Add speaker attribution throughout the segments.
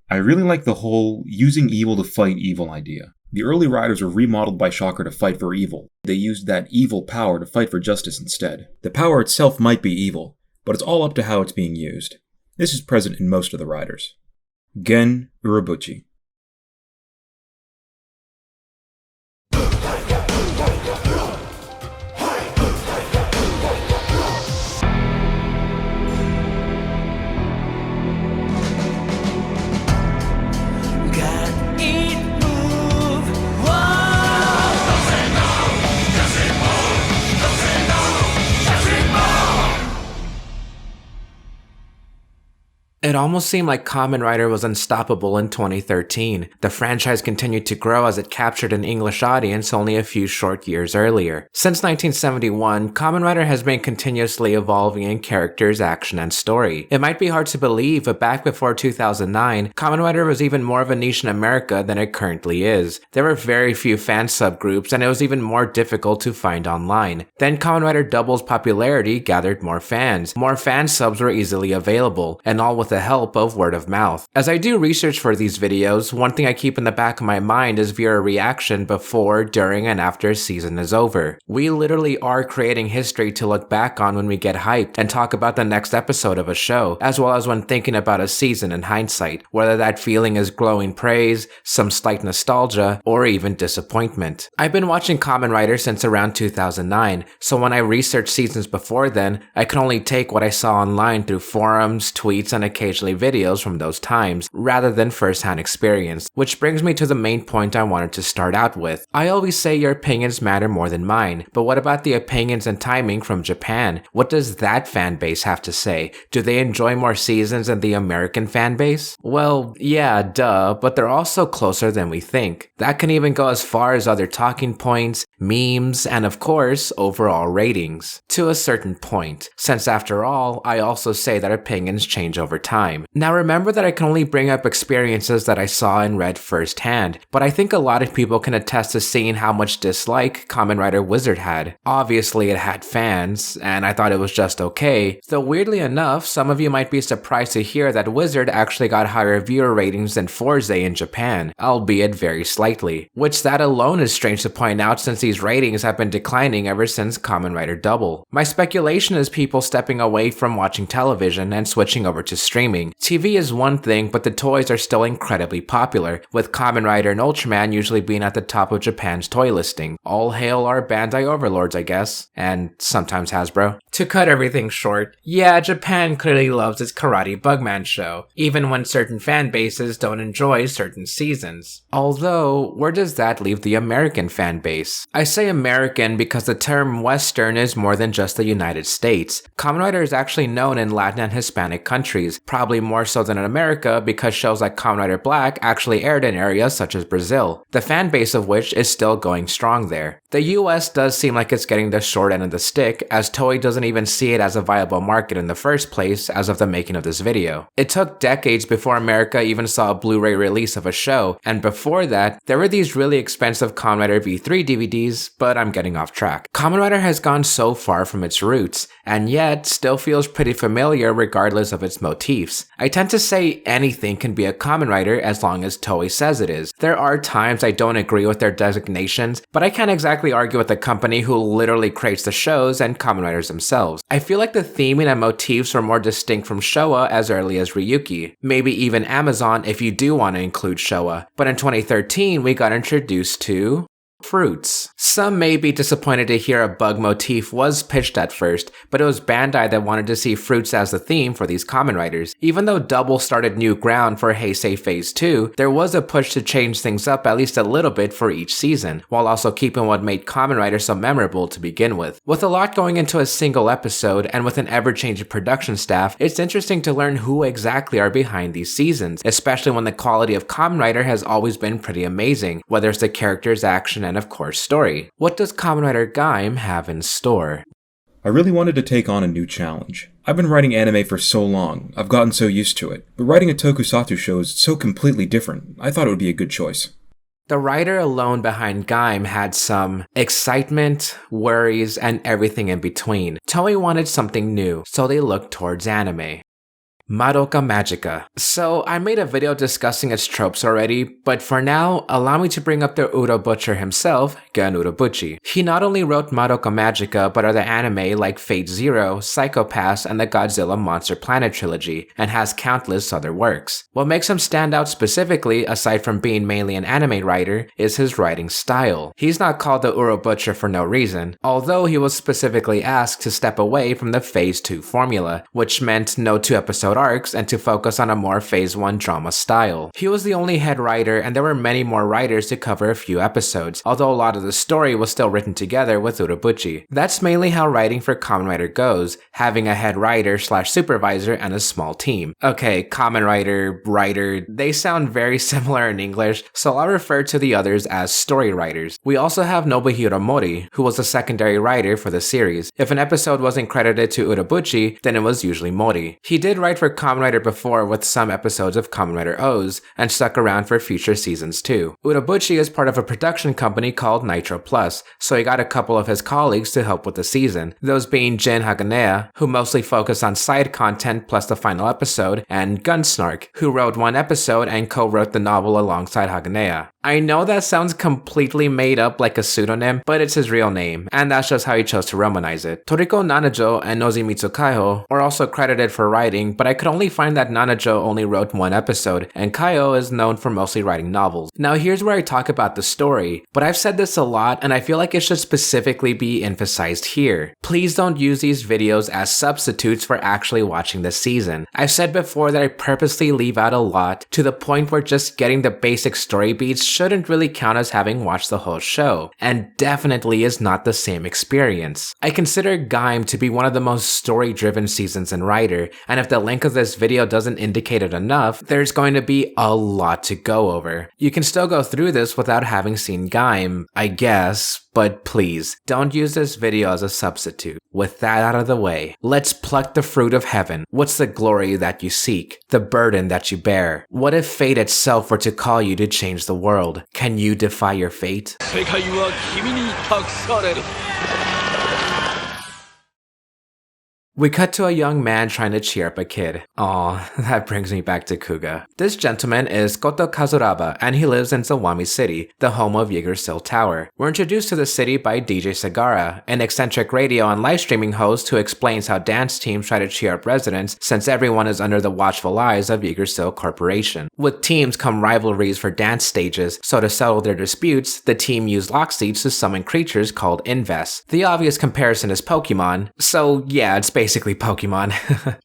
Speaker 1: I really like the whole using evil to fight evil idea. The early riders were remodeled by Shocker to fight for evil. They used that evil power to fight for justice instead. The power itself might be evil, but it's all up to how it's being used. This is present in most of the riders. Gen Urobuchi.
Speaker 2: It almost seemed like Kamen Rider was unstoppable in 2013. The franchise continued to grow as it captured an English audience only a few short years earlier. Since 1971, Kamen Rider has been continuously evolving in characters, action, and story. It might be hard to believe, but back before 2009, Kamen Rider was even more of a niche in America than it currently is. There were very few fan subgroups, and it was even more difficult to find online. Then Kamen Rider Double's popularity gathered more fans. More fan subs were easily available, and all with the help of word of mouth. As I do research for these videos, one thing I keep in the back of my mind is viewer reaction before, during, and after a season is over. We literally are creating history to look back on when we get hyped and talk about the next episode of a show, as well as when thinking about a season in hindsight, whether that feeling is glowing praise, some slight nostalgia, or even disappointment. I've been watching Kamen Rider since around 2009, so when I researched seasons before then, I could only take what I saw online through forums, tweets, and occasionally videos from those times, rather than first-hand experience, which brings me to the main point I wanted to start out with. I always say your opinions matter more than mine, but what about the opinions and timing from Japan? What does that fan base have to say? Do they enjoy more seasons than the American fan base? Well, yeah, duh, but they're also closer than we think. That can even go as far as other talking points, memes, and of course, overall ratings. To a certain point, since after all, I also say that opinions change over time. Now remember that I can only bring up experiences that I saw and read firsthand, but I think a lot of people can attest to seeing how much dislike Kamen Rider Wizard had. Obviously it had fans, and I thought it was just okay, though weirdly enough, some of you might be surprised to hear that Wizard actually got higher viewer ratings than Fourze in Japan, albeit very slightly, which that alone is strange to point out since these ratings have been declining ever since Kamen Rider Double. My speculation is people stepping away from watching television and switching over to streaming. TV is one thing, but the toys are still incredibly popular, with Kamen Rider and Ultraman usually being at the top of Japan's toy listing. All hail our Bandai overlords, I guess, and sometimes Hasbro. To cut everything short, yeah, Japan clearly loves its Karate Bugman show, even when certain fan bases don't enjoy certain seasons. Although, where does that leave the American fan base? I say American because the term Western is more than just the United States. Kamen Rider is actually known in Latin and Hispanic countries, probably more so than in America because shows like Kamen Rider Black actually aired in areas such as Brazil, the fan base of which is still going strong there. The US does seem like it's getting the short end of the stick, as Toei doesn't even see it as a viable market in the first place as of the making of this video. It took decades before America even saw a Blu-ray release of a show, and before that, there were these really expensive Kamen Rider V3 DVDs, but I'm getting off track. Kamen Rider has gone so far from its roots, and yet still feels pretty familiar regardless of its motifs. I tend to say anything can be a Kamen Rider as long as Toei says it is. There are times I don't agree with their designations, but I can't exactly argue with the company who literally creates the shows and Kamen Riders themselves. I feel like the theming and motifs were more distinct from Showa as early as Ryuki, maybe even Amazon if you do want to include Showa, but in 2013 we got introduced to fruits. Some may be disappointed to hear a bug motif was pitched at first, but it was Bandai that wanted to see fruits as the theme for these Kamen Riders. Even though Double started new ground for Heisei Phase 2, there was a push to change things up at least a little bit for each season, while also keeping what made Kamen Rider so memorable to begin with. With a lot going into a single episode, and with an ever-changing production staff, it's interesting to learn who exactly are behind these seasons, especially when the quality of Kamen Rider has always been pretty amazing, whether it's the characters, action, and of course story. What does Kamen Rider Gaim have in store?
Speaker 1: I really wanted to take on a new challenge. I've been writing anime for so long, I've gotten so used to it, but writing a tokusatsu show is so completely different, I thought it would be a good choice.
Speaker 2: The writer alone behind Gaim had some excitement, worries, and everything in between. Toei wanted something new, so they looked towards anime. Madoka Magica. So I made a video discussing its tropes already, but for now, allow me to bring up the Urobuchi himself, Gen Urobuchi. He not only wrote Madoka Magica, but other anime like Fate Zero, Psycho Pass, and the Godzilla Monster Planet trilogy, and has countless other works. What makes him stand out specifically, aside from being mainly an anime writer, is his writing style. He's not called the Urobuchi for no reason, although he was specifically asked to step away from the Phase 2 formula, which meant no 2-episode arcs and to focus on a more Phase 1 drama style. He was the only head writer, and there were many more writers to cover a few episodes, although a lot of the story was still written together with Urobuchi. That's mainly how writing for Kamen Rider goes, having a head writer/supervisor and a small team. Okay, Kamen writer, they sound very similar in English, so I'll refer to the others as story writers. We also have Nobuhiro Mori, who was a secondary writer for the series. If an episode wasn't credited to Urobuchi, then it was usually Mori. He did write for Kamen Rider before with some episodes of Kamen Rider O's, and stuck around for future seasons too. Urobuchi is part of a production company called Nitro Plus, so he got a couple of his colleagues to help with the season, those being Jin Haganea, who mostly focused on side content plus the final episode, and Gunsnark, who wrote one episode and co-wrote the novel alongside Haganea. I know that sounds completely made up like a pseudonym, but it's his real name, and that's just how he chose to romanize it. Toriko Nanajo and Nozimitsu Kaiho are also credited for writing, but I could only find that Nanajo only wrote one episode, and Kaiho is known for mostly writing novels. Now here's where I talk about the story, but I've said this a lot and I feel like it should specifically be emphasized here. Please don't use these videos as substitutes for actually watching the season. I've said before that I purposely leave out a lot, to the point where just getting the basic story beats shouldn't really count as having watched the whole show, and definitely is not the same experience. I consider Gaim to be one of the most story-driven seasons in Rider, and if the link of this video doesn't indicate it enough, there's going to be a lot to go over. You can still go through this without having seen Gaim, I guess, but please, don't use this video as a substitute. With that out of the way, let's pluck the fruit of heaven. What's the glory that you seek? The burden that you bear? What if fate itself were to call you to change the world? Can you defy your fate? We cut to a young man trying to cheer up a kid. Aw, that brings me back to Kuga. This gentleman is Koto Kazuraba, and he lives in Zawame City, the home of Yggdrasil Tower. We're introduced to the city by DJ Sagara, an eccentric radio and live streaming host who explains how dance teams try to cheer up residents since everyone is under the watchful eyes of Yggdrasil Corporation. With teams come rivalries for dance stages, so to settle their disputes, the team use lock seeds to summon creatures called Inves. The obvious comparison is Pokemon, so yeah, it's basically Pokemon.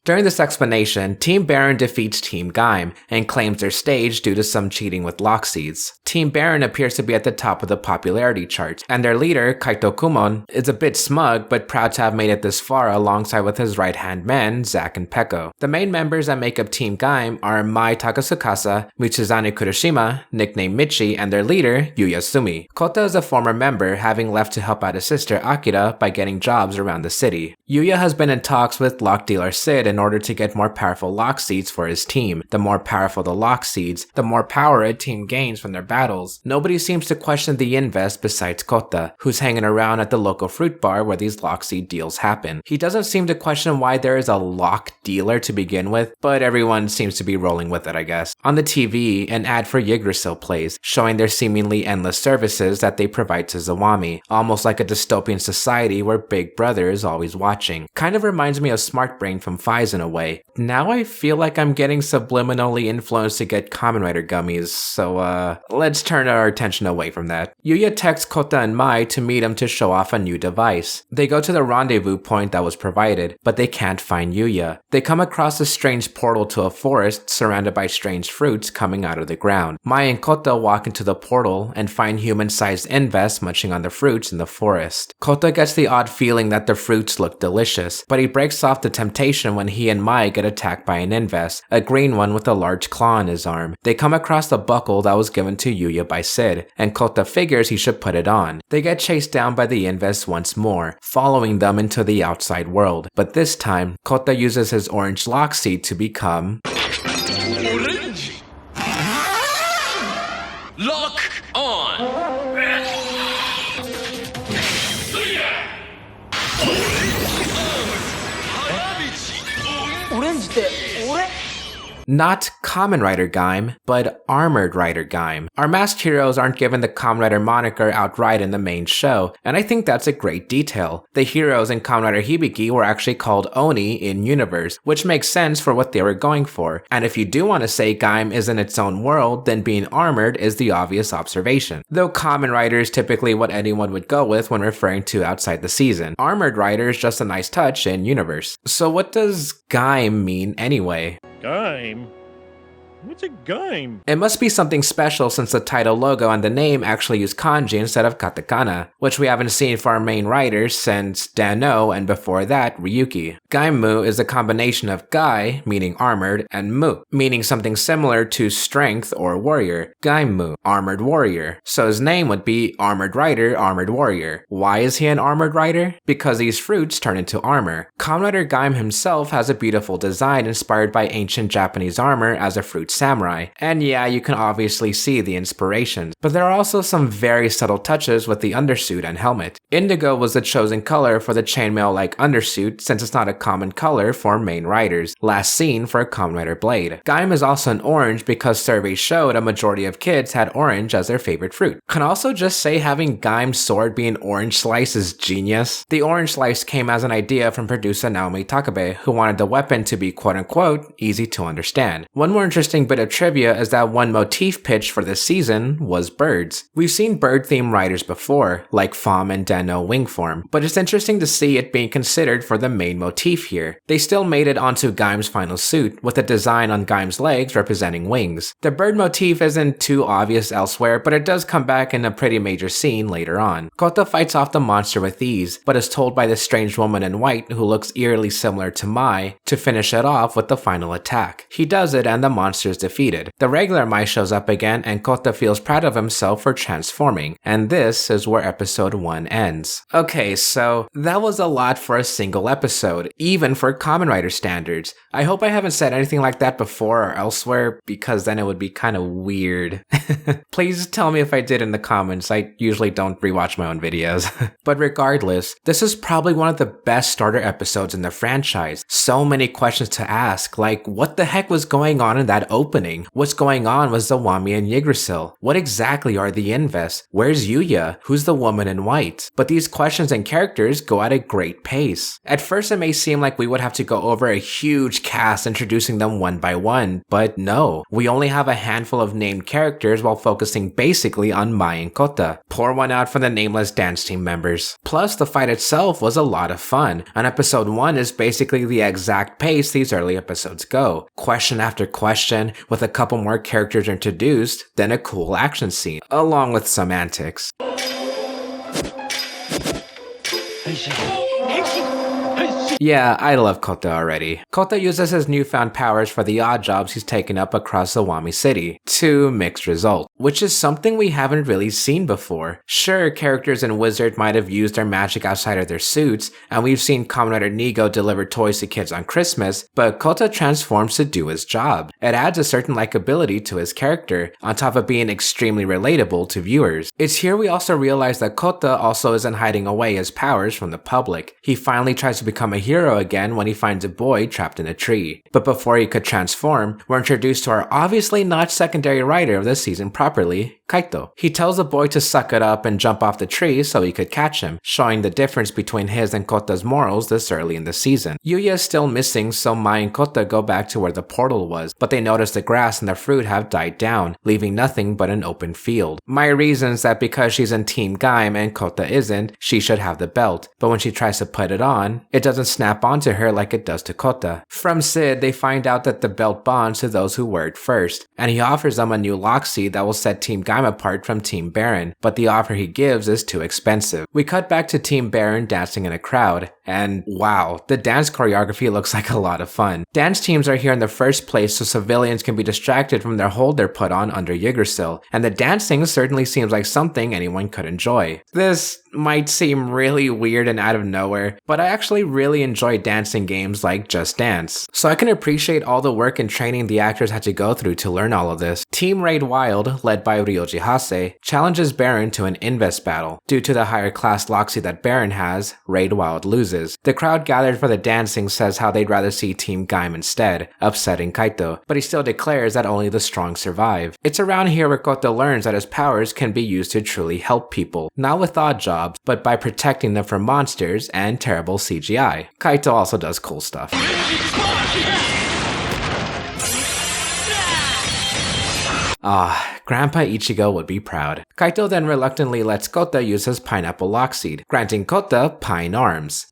Speaker 2: During this explanation, Team Baron defeats Team Gaim and claims their stage due to some cheating with lock seeds. Team Baron appears to be at the top of the popularity chart, and their leader, Kaito Kumon, is a bit smug but proud to have made it this far alongside with his right-hand men, Zack and Peko. The main members that make up Team Gaim are Mai Takasukasa, Michizane Kurashima, nicknamed Micchy, and their leader, Yuya Sumi. Kouta is a former member, having left to help out his sister Akira by getting jobs around the city. Yuya has been in talks with lock dealer Sid in order to get more powerful lock seeds for his team. The more powerful the lock seeds, the more power a team gains from their battles. Nobody seems to question the invest besides Kouta, who's hanging around at the local fruit bar where these lock seed deals happen. He doesn't seem to question why there is a lock dealer to begin with, but everyone seems to be rolling with it, I guess. On the TV, an ad for Yggdrasil plays, showing their seemingly endless services that they provide to Zawame, almost like a dystopian society where Big Brother is always watching. Kind of reminds me of Smart Brain from Fies in a way. Now I feel like I'm getting subliminally influenced to get Kamen Rider gummies, so let's turn our attention away from that. Yuya texts Kouta and Mai to meet him to show off a new device. They go to the rendezvous point that was provided, but they can't find Yuya. They come across a strange portal to a forest surrounded by strange fruits coming out of the ground. Mai and Kouta walk into the portal and find human-sized Inves munching on the fruits in the forest. Kouta gets the odd feeling that the fruits look delicious, but he breaks off the temptation when he and Mai get attacked by an Inves, a green one with a large claw in his arm. They come across the buckle that was given to Yuya by Sid, and Kouta figures he should put it on. They get chased down by the Inves once more, following them into the outside world. But this time, Kouta uses his orange lock seed to become
Speaker 3: Orange. Lock on.
Speaker 4: オレンジって俺
Speaker 2: Not Kamen Rider Gaim, but Armored Rider Gaim. Our masked heroes aren't given the Kamen Rider moniker outright in the main show, and I think that's a great detail. The heroes in Kamen Rider Hibiki were actually called Oni in universe, which makes sense for what they were going for. And if you do want to say Gaim is in its own world, then being armored is the obvious observation. Though Kamen Rider is typically what anyone would go with when referring to outside the season. Armored Rider is just a nice touch in universe. So what does Gaim mean anyway?
Speaker 4: Gaim? What's a gaim?
Speaker 2: It must be something special since the title logo and the name actually use kanji instead of katakana, which we haven't seen for our main writers since Dano and before that, Ryuki. Gaimu is a combination of gai, meaning armored, and mu, meaning something similar to strength or warrior. Gaimu, armored warrior. So his name would be Armored Rider, Armored Warrior. Why is he an armored rider? Because these fruits turn into armor. Kamen Rider Gaim himself has a beautiful design inspired by ancient Japanese armor as a fruit samurai, and yeah, you can obviously see the inspirations, but there are also some very subtle touches with the undersuit and helmet. Indigo was the chosen color for the chainmail-like undersuit since it's not a common color for main riders, last seen for a Kamen Rider Blade. Gaim is also an orange because surveys showed a majority of kids had orange as their favorite fruit. Can also just say having Gaim's sword be an orange slice is genius. The orange slice came as an idea from producer Naomi Takabe, who wanted the weapon to be quote-unquote easy to understand. One more interesting bit of trivia is that one motif pitched for this season was birds. We've seen bird-themed riders before, like Fom and Dano Wingform, but it's interesting to see it being considered for the main motif here. They still made it onto Gaim's final suit, with a design on Gaim's legs representing wings. The bird motif isn't too obvious elsewhere, but it does come back in a pretty major scene later on. Kouta fights off the monster with ease, but is told by the strange woman in white, who looks eerily similar to Mai, to finish it off with the final attack. He does it and the monster is defeated. The regular Mai shows up again and Kouta feels proud of himself for transforming, and this is where episode 1 ends. Okay, so that was a lot for a single episode, even for Kamen Rider standards. I hope I haven't said anything like that before or elsewhere, because then it would be kind of weird. Please tell me if I did in the comments. I usually don't rewatch my own videos. But regardless, this is probably one of the best starter episodes in the franchise. So many questions to ask, like what the heck was going on in that opening? What's going on with Zawame and Yggdrasil? What exactly are the Invests? Where's Yuya? Who's the woman in white? But these questions and characters go at a great pace. At first it may seem like we would have to go over a huge cast introducing them one by one, but no. We only have a handful of named characters while focusing basically on Mai and Kouta. Pour one out for the nameless dance team members. Plus, the fight itself was a lot of fun, and episode 1 is basically the exact pace these early episodes go. Question after question, with a couple more characters introduced, then a cool action scene, along with some antics. Yeah, I love Kouta already. Kouta uses his newfound powers for the odd jobs he's taken up across Zawame City, to mixed result, which is something we haven't really seen before. Sure, characters in Wizard might have used their magic outside of their suits, and we've seen Kamen Rider Nigo deliver toys to kids on Christmas, but Kouta transforms to do his job. It adds a certain likability to his character, on top of being extremely relatable to viewers. It's here we also realize that Kouta also isn't hiding away his powers from the public. He finally tries to become a hero again when he finds a boy trapped in a tree. But before he could transform, we're introduced to our obviously not secondary writer of this season properly, Kaito. He tells the boy to suck it up and jump off the tree so he could catch him, showing the difference between his and Kota's morals this early in the season. Yuya is still missing, so Mai and Kouta go back to where the portal was, but they notice the grass and the fruit have died down, leaving nothing but an open field. Mai reasons that because she's in Team Gaim and Kouta isn't, she should have the belt, but when she tries to put it on, it doesn't snap onto her like it does to Kouta. From Sid, they find out that the belt bonds to those who wear it first, and he offers them a new Loxy that will set Team Gaim apart from Team Baron, but the offer he gives is too expensive. We cut back to Team Baron dancing in a crowd, and wow, the dance choreography looks like a lot of fun. Dance teams are here in the first place so civilians can be distracted from their hold they're put on under Yggdrasil, and the dancing certainly seems like something anyone could enjoy. This might seem really weird and out of nowhere, but I actually really enjoy dancing games like Just Dance. So I can appreciate all the work and training the actors had to go through to learn all of this. Team Raid Wild, led by Ryoji Hase, challenges Baron to an invest battle. Due to the higher class Loxy that Baron has, Raid Wild loses. The crowd gathered for the dancing says how they'd rather see Team Gaim instead, upsetting Kaito, but he still declares that only the strong survive. It's around here where Kouta learns that his powers can be used to truly help people, not with odd jobs, but by protecting them from monsters and terrible CGI. Kaito also does cool stuff. Grandpa Ichigo would be proud. Kaito then reluctantly lets Kouta use his pineapple lock seed, granting Kouta pine arms.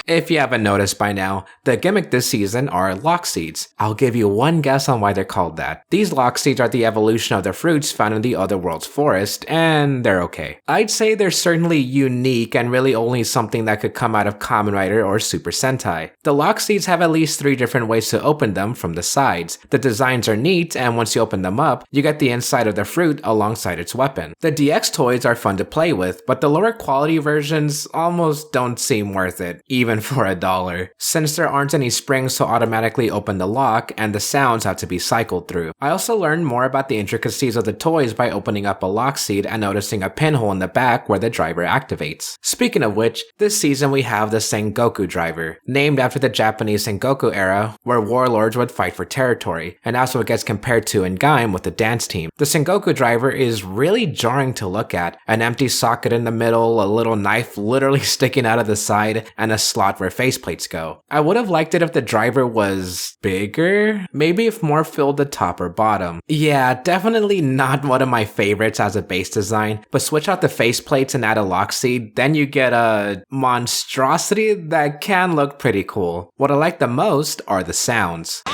Speaker 2: If you haven't noticed by now, the gimmick this season are lock seeds. I'll give you one guess on why they're called that. These lock seeds are the evolution of the fruits found in the Otherworld's forest, and they're okay. I'd say they're certainly unique and really only something that could come out of Kamen Rider or Super Sentai. The lock seeds have at least 3 different ways to open them from the sides. The designs are neat, and once you open them up, you get the inside of the fruit alongside its weapon. The DX toys are fun to play with, but the lower quality versions almost don't seem worth it, even for $1, since there aren't any springs to automatically open the lock and the sounds have to be cycled through. I also learned more about the intricacies of the toys by opening up a lock seed and noticing a pinhole in the back where the driver activates. Speaking of which, this season we have the Sengoku driver, named after the Japanese Sengoku era where warlords would fight for territory, and that's what it gets compared to in Gaim with the dance team. The Sengoku driver is really jarring to look at, an empty socket in the middle, a little knife literally sticking out of the side, and a slot where faceplates go. I would have liked it if the driver was bigger, maybe if more filled the top or bottom. Yeah, definitely not one of my favorites as a base design, but switch out the faceplates and add a lock seed, then you get a monstrosity that can look pretty cool. What I like the most are the sounds.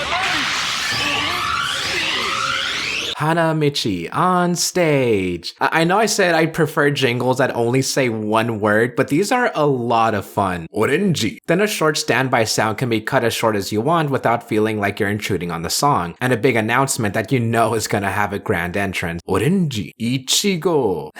Speaker 2: Hana Micchy on stage. I know I said I prefer jingles that only say one word, but these are a lot of fun. Orenji. Then a short standby sound can be cut as short as you want without feeling like you're intruding on the song, and a big announcement that you know is gonna have a grand entrance. Orenji. Ichigo.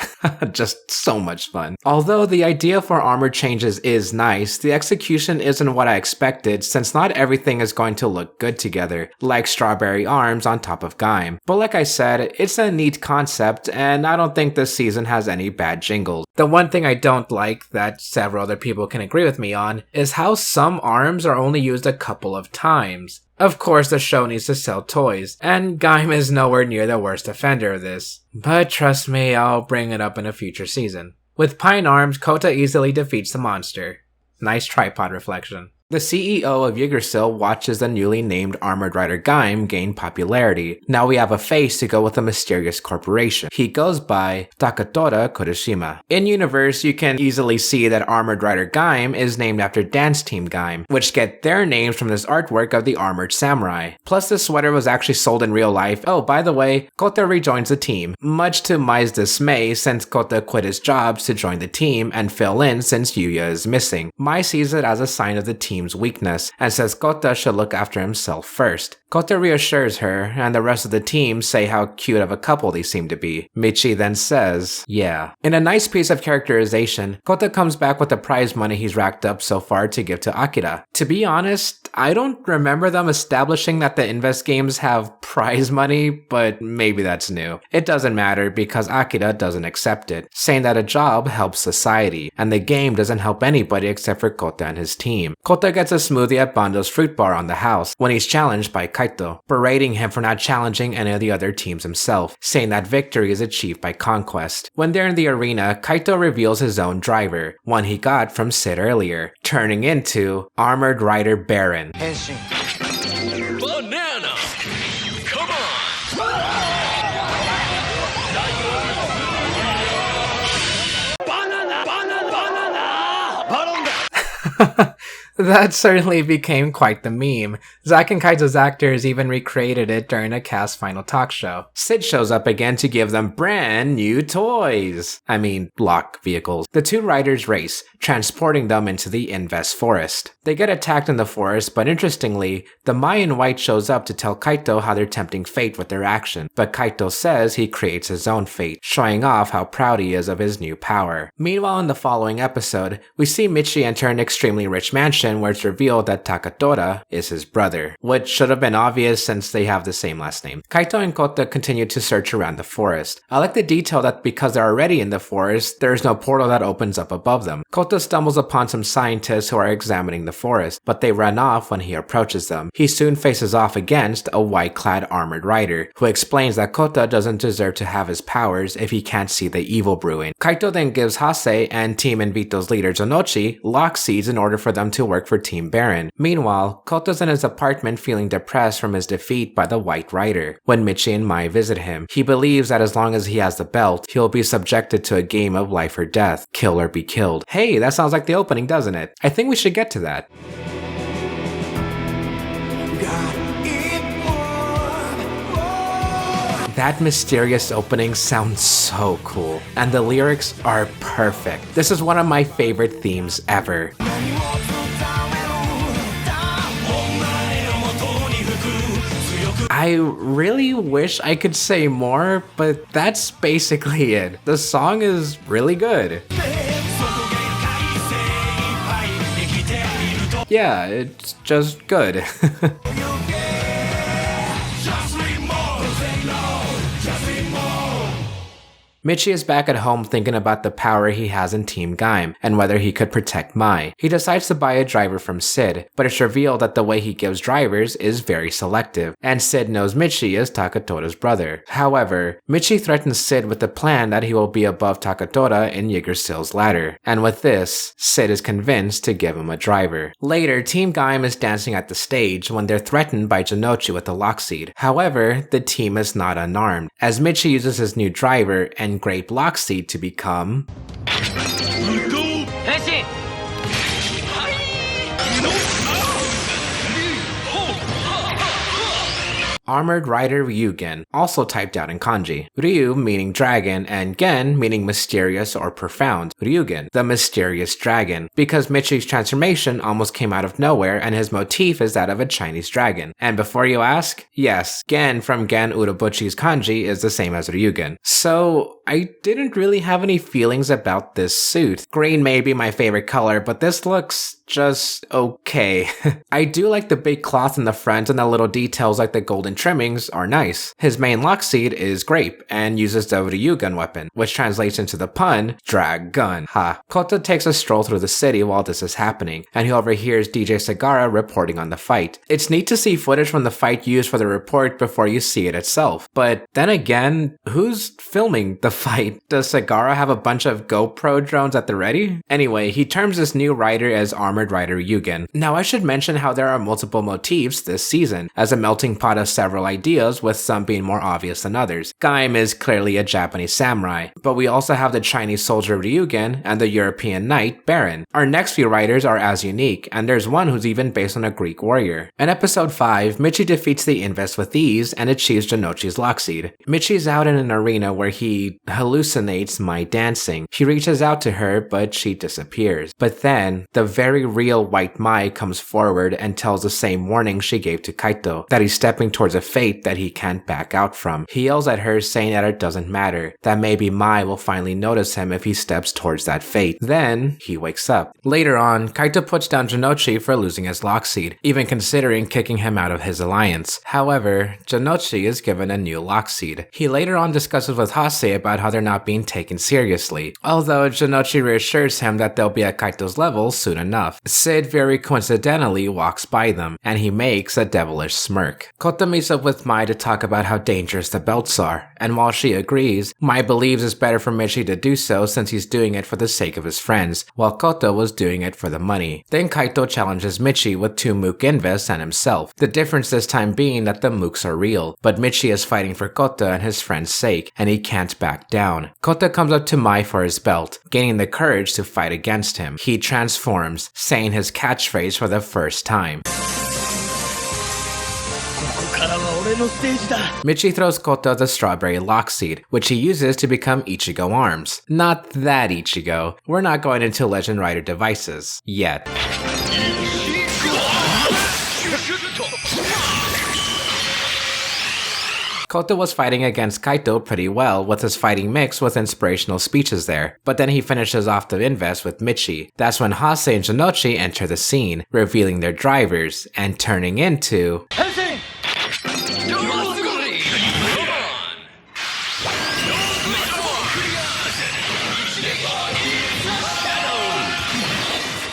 Speaker 2: Just so much fun. Although the idea for armor changes is nice, the execution isn't what I expected since not everything is going to look good together, like strawberry arms on top of Gaim. But like I said, it's a neat concept, and I don't think this season has any bad jingles. The one thing I don't like, that several other people can agree with me on, is how some arms are only used a couple of times. Of course, the show needs to sell toys, and Gaim is nowhere near the worst offender of this. But trust me, I'll bring it up in a future season. With pine arms, Kouta easily defeats the monster. Nice tripod reflection. The CEO of Yggdrasil watches the newly named Armored Rider Gaim gain popularity. Now we have a face to go with a mysterious corporation. He goes by Takatora Kodashima. In-universe, you can easily see that Armored Rider Gaim is named after Dance Team Gaim, which get their names from this artwork of the Armored Samurai. Plus, the sweater was actually sold in real life. Oh, by the way, Kouta rejoins the team, much to Mai's dismay since Kouta quit his jobs to join the team and fill in since Yuya is missing. Mai sees it as a sign of the team's weakness and says Kouta should look after himself first. Kouta reassures her, and the rest of the team say how cute of a couple they seem to be. Micchy then says, yeah. In a nice piece of characterization, Kouta comes back with the prize money he's racked up so far to give to Akira. To be honest, I don't remember them establishing that the Invest games have prize money, but maybe that's new. It doesn't matter because Akira doesn't accept it, saying that a job helps society, and the game doesn't help anybody except for Kouta and his team. Kouta gets a smoothie at Bando's fruit bar on the house when he's challenged by Kaito, berating him for not challenging any of the other teams himself, saying that victory is achieved by conquest. When they're in the arena, Kaito reveals his own driver, one he got from Sid earlier, turning into Armored Rider Baron.
Speaker 3: Banana! Come on! Banana! Banana! Banana!
Speaker 2: That certainly became quite the meme. Zack and Kaito's actors even recreated it during a cast final talk show. Sid shows up again to give them brand new toys. I mean, lock vehicles. The two riders race, transporting them into the Invest Forest. They get attacked in the forest, but interestingly, the Mai in white shows up to tell Kaito how they're tempting fate with their action. But Kaito says he creates his own fate, showing off how proud he is of his new power. Meanwhile, in the following episode, we see Micchy enter an extremely rich mansion where it's revealed that ToQger is his brother, which should have been obvious since they have the same last name. Kaito and Kouta continue to search around the forest. I like the detail that because they're already in the forest, there is no portal that opens up above them. Kouta stumbles upon some scientists who are examining the forest, but they run off when he approaches them. He soon faces off against a white-clad armored rider, who explains that Kouta doesn't deserve to have his powers if he can't see the evil brewing. Kaito then gives Hase and Team Invito's leader Janochi lock seeds in order for them to work for Team Baron. Meanwhile, Kota's in his apartment feeling depressed from his defeat by the White Rider. When Micchy and Mai visit him, he believes that as long as he has the belt, he'll be subjected to a game of life or death, kill or be killed. Hey, that sounds like the opening, doesn't it? I think we should get to that. That mysterious opening sounds so cool, and the lyrics are perfect. This is one of my favorite themes ever. I really wish I could say more, but that's basically it. The song is really good. Yeah, it's just good. Micchy is back at home thinking about the power he has in Team Gaim and whether he could protect Mai. He decides to buy a driver from Sid, but it's revealed that the way he gives drivers is very selective, and Sid knows Micchy is ToQger's brother. However, Micchy threatens Sid with the plan that he will be above ToQger in Yggdrasil's ladder, and with this, Sid is convinced to give him a driver. Later, Team Gaim is dancing at the stage when they're threatened by Janochi with a lockseed. However, the team is not unarmed, as Micchy uses his new driver and Great Lockseed to become Armored Rider Ryugen, also typed out in kanji. Ryu meaning dragon and Gen meaning mysterious or profound. Ryugen, the mysterious dragon, because Micchy's transformation almost came out of nowhere and his motif is that of a Chinese dragon. And before you ask, yes, Gen from Gen Urobuchi's kanji is the same as Ryugen. So I didn't really have any feelings about this suit. Green may be my favorite color, but this looks just okay. I do like the big cloth in the front and the little details like the golden trimmings are nice. His main lockseed is grape and uses the Ryugen weapon, which translates into the pun, drag gun. Ha. Kouta takes a stroll through the city while this is happening, and he overhears DJ Sagara reporting on the fight. It's neat to see footage from the fight used for the report before you see it itself. But then again, who's filming the fight? Does Sagara have a bunch of GoPro drones at the ready? Anyway, he terms this new rider as Armored Rider Ryugen. Now I should mention how there are multiple motifs this season, as a melting pot of several ideas, with some being more obvious than others. Gaim is clearly a Japanese samurai, but we also have the Chinese soldier Ryugen and the European knight Baron. Our next few riders are as unique, and there's one who's even based on a Greek warrior. In episode 5, Micchy defeats the Invest with ease and achieves Janochi's lockseed. Micchy's out in an arena where he hallucinates Mai dancing. He reaches out to her, but she disappears. But then, the very real White Mai comes forward and tells the same warning she gave to Kaito, that he's stepping towards a fate that he can't back out from. He yells at her saying that it doesn't matter, that maybe Mai will finally notice him if he steps towards that fate. Then, he wakes up. Later on, Kaito puts down Janochi for losing his lockseed, even considering kicking him out of his alliance. However, Janochi is given a new lockseed. He later on discusses with Hase about how they're not being taken seriously, although Janochi reassures him that they'll be at Kaito's level soon enough. Sid very coincidentally walks by them, and he makes a devilish smirk. Kouta meets up with Mai to talk about how dangerous the belts are, and while she agrees, Mai believes it's better for Micchy to do so since he's doing it for the sake of his friends, while Kouta was doing it for the money. Then Kaito challenges Micchy with 2 Mook Invests and himself, the difference this time being that the Mooks are real, but Micchy is fighting for Kouta and his friend's sake, and he can't back down. Kouta comes up to Mai for his belt, gaining the courage to fight against him. He transforms, saying his catchphrase for the first time. Micchy throws Kouta the strawberry lock seed, which he uses to become Ichigo arms. Not that Ichigo. We're not going into Legend Rider devices. Yet. Kouta was fighting against Kaito pretty well with his fighting mix with inspirational speeches there, but then he finishes off the invest with Micchy. That's when Hase and Jinochi enter the scene, revealing their drivers, and turning into...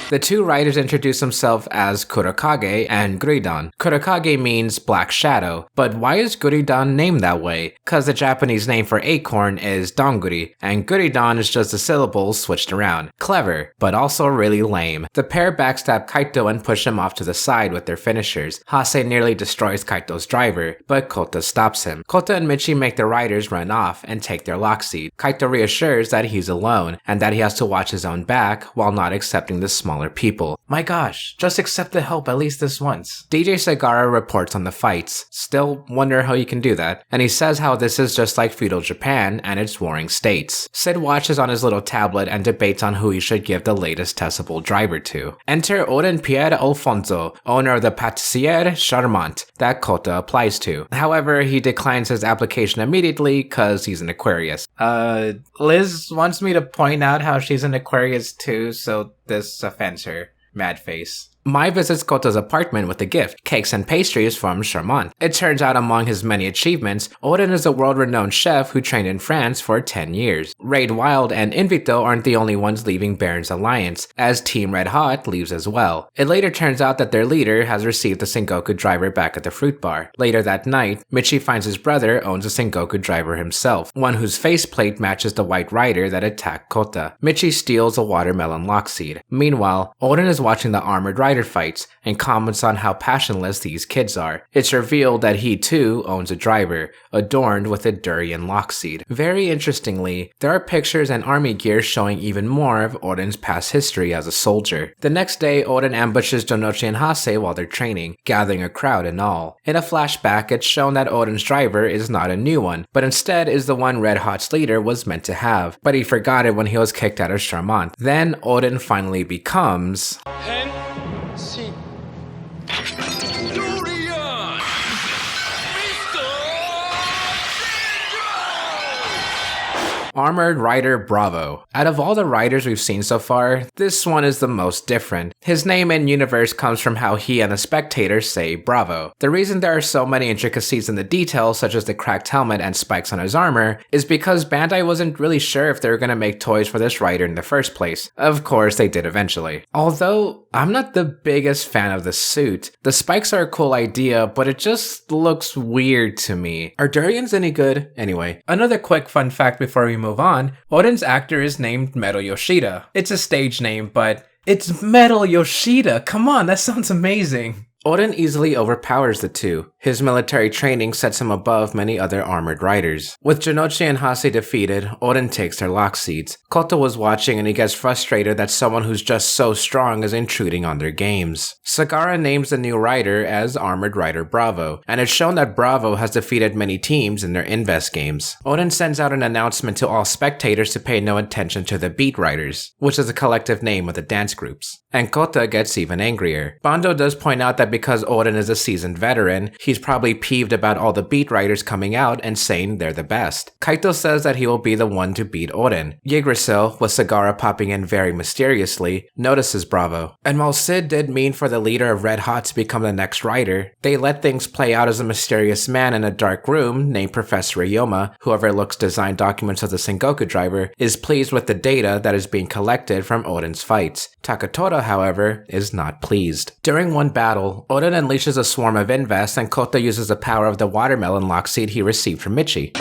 Speaker 2: The two riders introduce themselves as Kurokage and Gridon. Kurokage means black shadow, but why is Gridon named that way? Cause the Japanese name for acorn is donguri, and Gridon is just the syllables switched around. Clever, but also really lame. The pair backstab Kaito and push him off to the side with their finishers. Hase nearly destroys Kaito's driver, but Kouta stops him. Kouta and Micchy make the riders run off and take their lock seed. Kaito reassures that he's alone, and that he has to watch his own back while not accepting the smaller people. My gosh, just accept the help at least this once. DJ Sagara reports on the fights. Still wonder how you can do that. And he says how this is just like feudal Japan and its warring states. Sid watches on his little tablet and debates on who he should give the latest testable driver to. Enter Oden Pierre Alfonso, owner of the Pâtissière Charmante that Kouta applies to. However, he declines his application immediately cause he's an Aquarius. Liz wants me to point out how she's an Aquarius too, so this offends her. Mad face. Mai visits Kouta's apartment with a gift, cakes and pastries from Charmant. It turns out among his many achievements, Oden is a world-renowned chef who trained in France for 10 years. Raid Wild and Invicto aren't the only ones leaving Baron's alliance, as Team Red Hot leaves as well. It later turns out that their leader has received the Sengoku driver back at the fruit bar. Later that night, Micchy finds his brother owns a Sengoku driver himself, one whose faceplate matches the white rider that attacked Kouta. Micchy steals a watermelon lockseed. Meanwhile, Oden is watching the armored rider fights and comments on how passionless these kids are. It's revealed that he too owns a driver, adorned with a durian lockseed. Very interestingly, there are pictures and army gear showing even more of Oden's past history as a soldier. The next day, Oden ambushes Jinochi and Hase while they're training, gathering a crowd and all. In a flashback, it's shown that Oden's driver is not a new one, but instead is the one Red Hot's leader was meant to have, but he forgot it when he was kicked out of Charmant. Then Oden finally becomes... Armored Rider Bravo. Out of all the riders we've seen so far, this one is the most different. His name in universe comes from how he and the spectators say Bravo. The reason there are so many intricacies in the details, such as the cracked helmet and spikes on his armor, is because Bandai wasn't really sure if they were going to make toys for this rider in the first place. Of course, they did eventually. Although, I'm not the biggest fan of the suit. The spikes are a cool idea, but it just looks weird to me. Are durians any good? Anyway, another quick fun fact before we move on, Oden's actor is named Metal Yoshida. It's a stage name, but it's Metal Yoshida. Come on, that sounds amazing. Oden easily overpowers the two. His military training sets him above many other armored riders. With Jinochi and Hase defeated, Oden takes their lock seeds. Kouta was watching and he gets frustrated that someone who's just so strong is intruding on their games. Sagara names the new rider as Armored Rider Bravo, and it's shown that Bravo has defeated many teams in their Invest games. Oden sends out an announcement to all spectators to pay no attention to the Beat Riders, which is the collective name of the dance groups. And Kouta gets even angrier. Bando does point out that because Oden is a seasoned veteran, he's probably peeved about all the beat riders coming out and saying they're the best. Kaito says that he will be the one to beat Oden. Yggdrasil, with Sagara popping in very mysteriously, notices Bravo. And while Sid did mean for the leader of Red Hot to become the next rider, they let things play out as a mysterious man in a dark room named Professor Ryoma, who overlooks design documents of the Sengoku driver, is pleased with the data that is being collected from Oden's fights. Takatora, however, is not pleased. During one battle, Oden unleashes a swarm of Invest and Kouta uses the power of the watermelon lockseed he received from Micchy.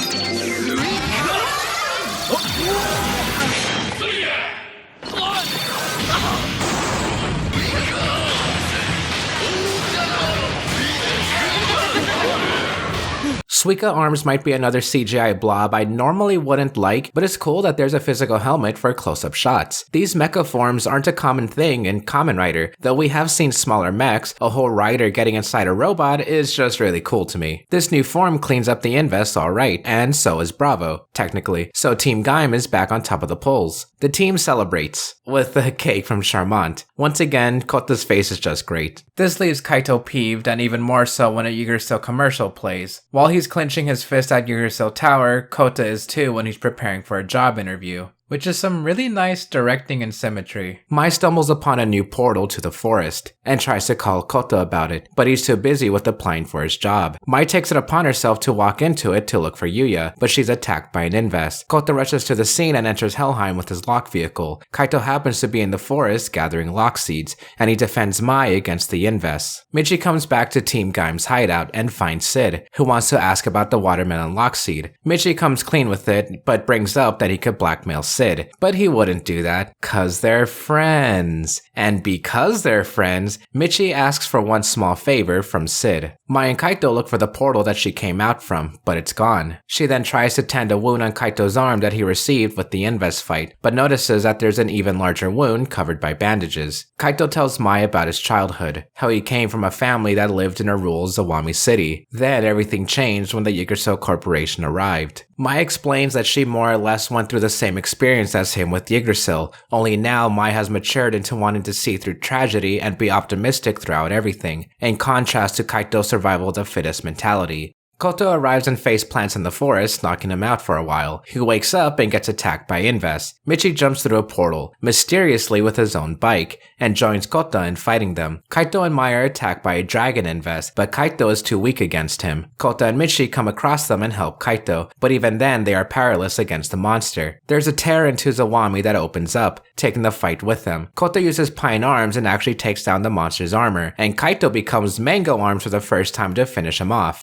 Speaker 2: Suika arms might be another CGI blob I normally wouldn't like, but it's cool that there's a physical helmet for close-up shots. These mecha forms aren't a common thing in Kamen Rider, though we have seen smaller mechs. A whole rider getting inside a robot is just really cool to me. This new form cleans up the Invest alright, and so is Bravo, technically, so Team Gaim is back on top of the polls. The team celebrates with a cake from Charmant. Once again, Kota's face is just great. This leaves Kaito peeved, and even more so when a Yggdrasil commercial plays. While he's clenching his fist at Yggdrasil Tower, Kouta is too when he's preparing for a job interview, which is some really nice directing and symmetry. Mai stumbles upon a new portal to the forest and tries to call Kouta about it, but he's too busy with applying for his job. Mai takes it upon herself to walk into it to look for Yuya, but she's attacked by an Invest. Kouta rushes to the scene and enters Helheim with his lock vehicle. Kaito happens to be in the forest gathering lock seeds, and he defends Mai against the Invest. Micchy comes back to Team Gaim's hideout and finds Sid, who wants to ask about the watermelon lock seed. Micchy comes clean with it, but brings up that he could blackmail Sid, but he wouldn't do that, cause they're friends. And because they're friends, Micchy asks for one small favor from Sid. Mai and Kaito look for the portal that she came out from, but it's gone. She then tries to tend a wound on Kaito's arm that he received with the Invest fight, but notices that there's an even larger wound covered by bandages. Kaito tells Mai about his childhood, how he came from a family that lived in a rural Zawame city. Then everything changed when the Yggdrasil Corporation arrived. Mai explains that she more or less went through the same experience as him with Yggdrasil, only now Mai has matured into wanting to see through tragedy and be optimistic throughout everything, in contrast to Kaito's survival of the fittest mentality. Kouta arrives and face plants in the forest, knocking him out for a while. He wakes up and gets attacked by Invest. Micchy jumps through a portal, mysteriously with his own bike, and joins Kouta in fighting them. Kaito and Mai are attacked by a dragon Invest, but Kaito is too weak against him. Kouta and Micchy come across them and help Kaito, but even then they are powerless against the monster. There's a tear into Zawame that opens up, taking the fight with them. Kouta uses Pine Arms and actually takes down the monster's armor, and Kaito becomes Mango Arms for the first time to finish him off.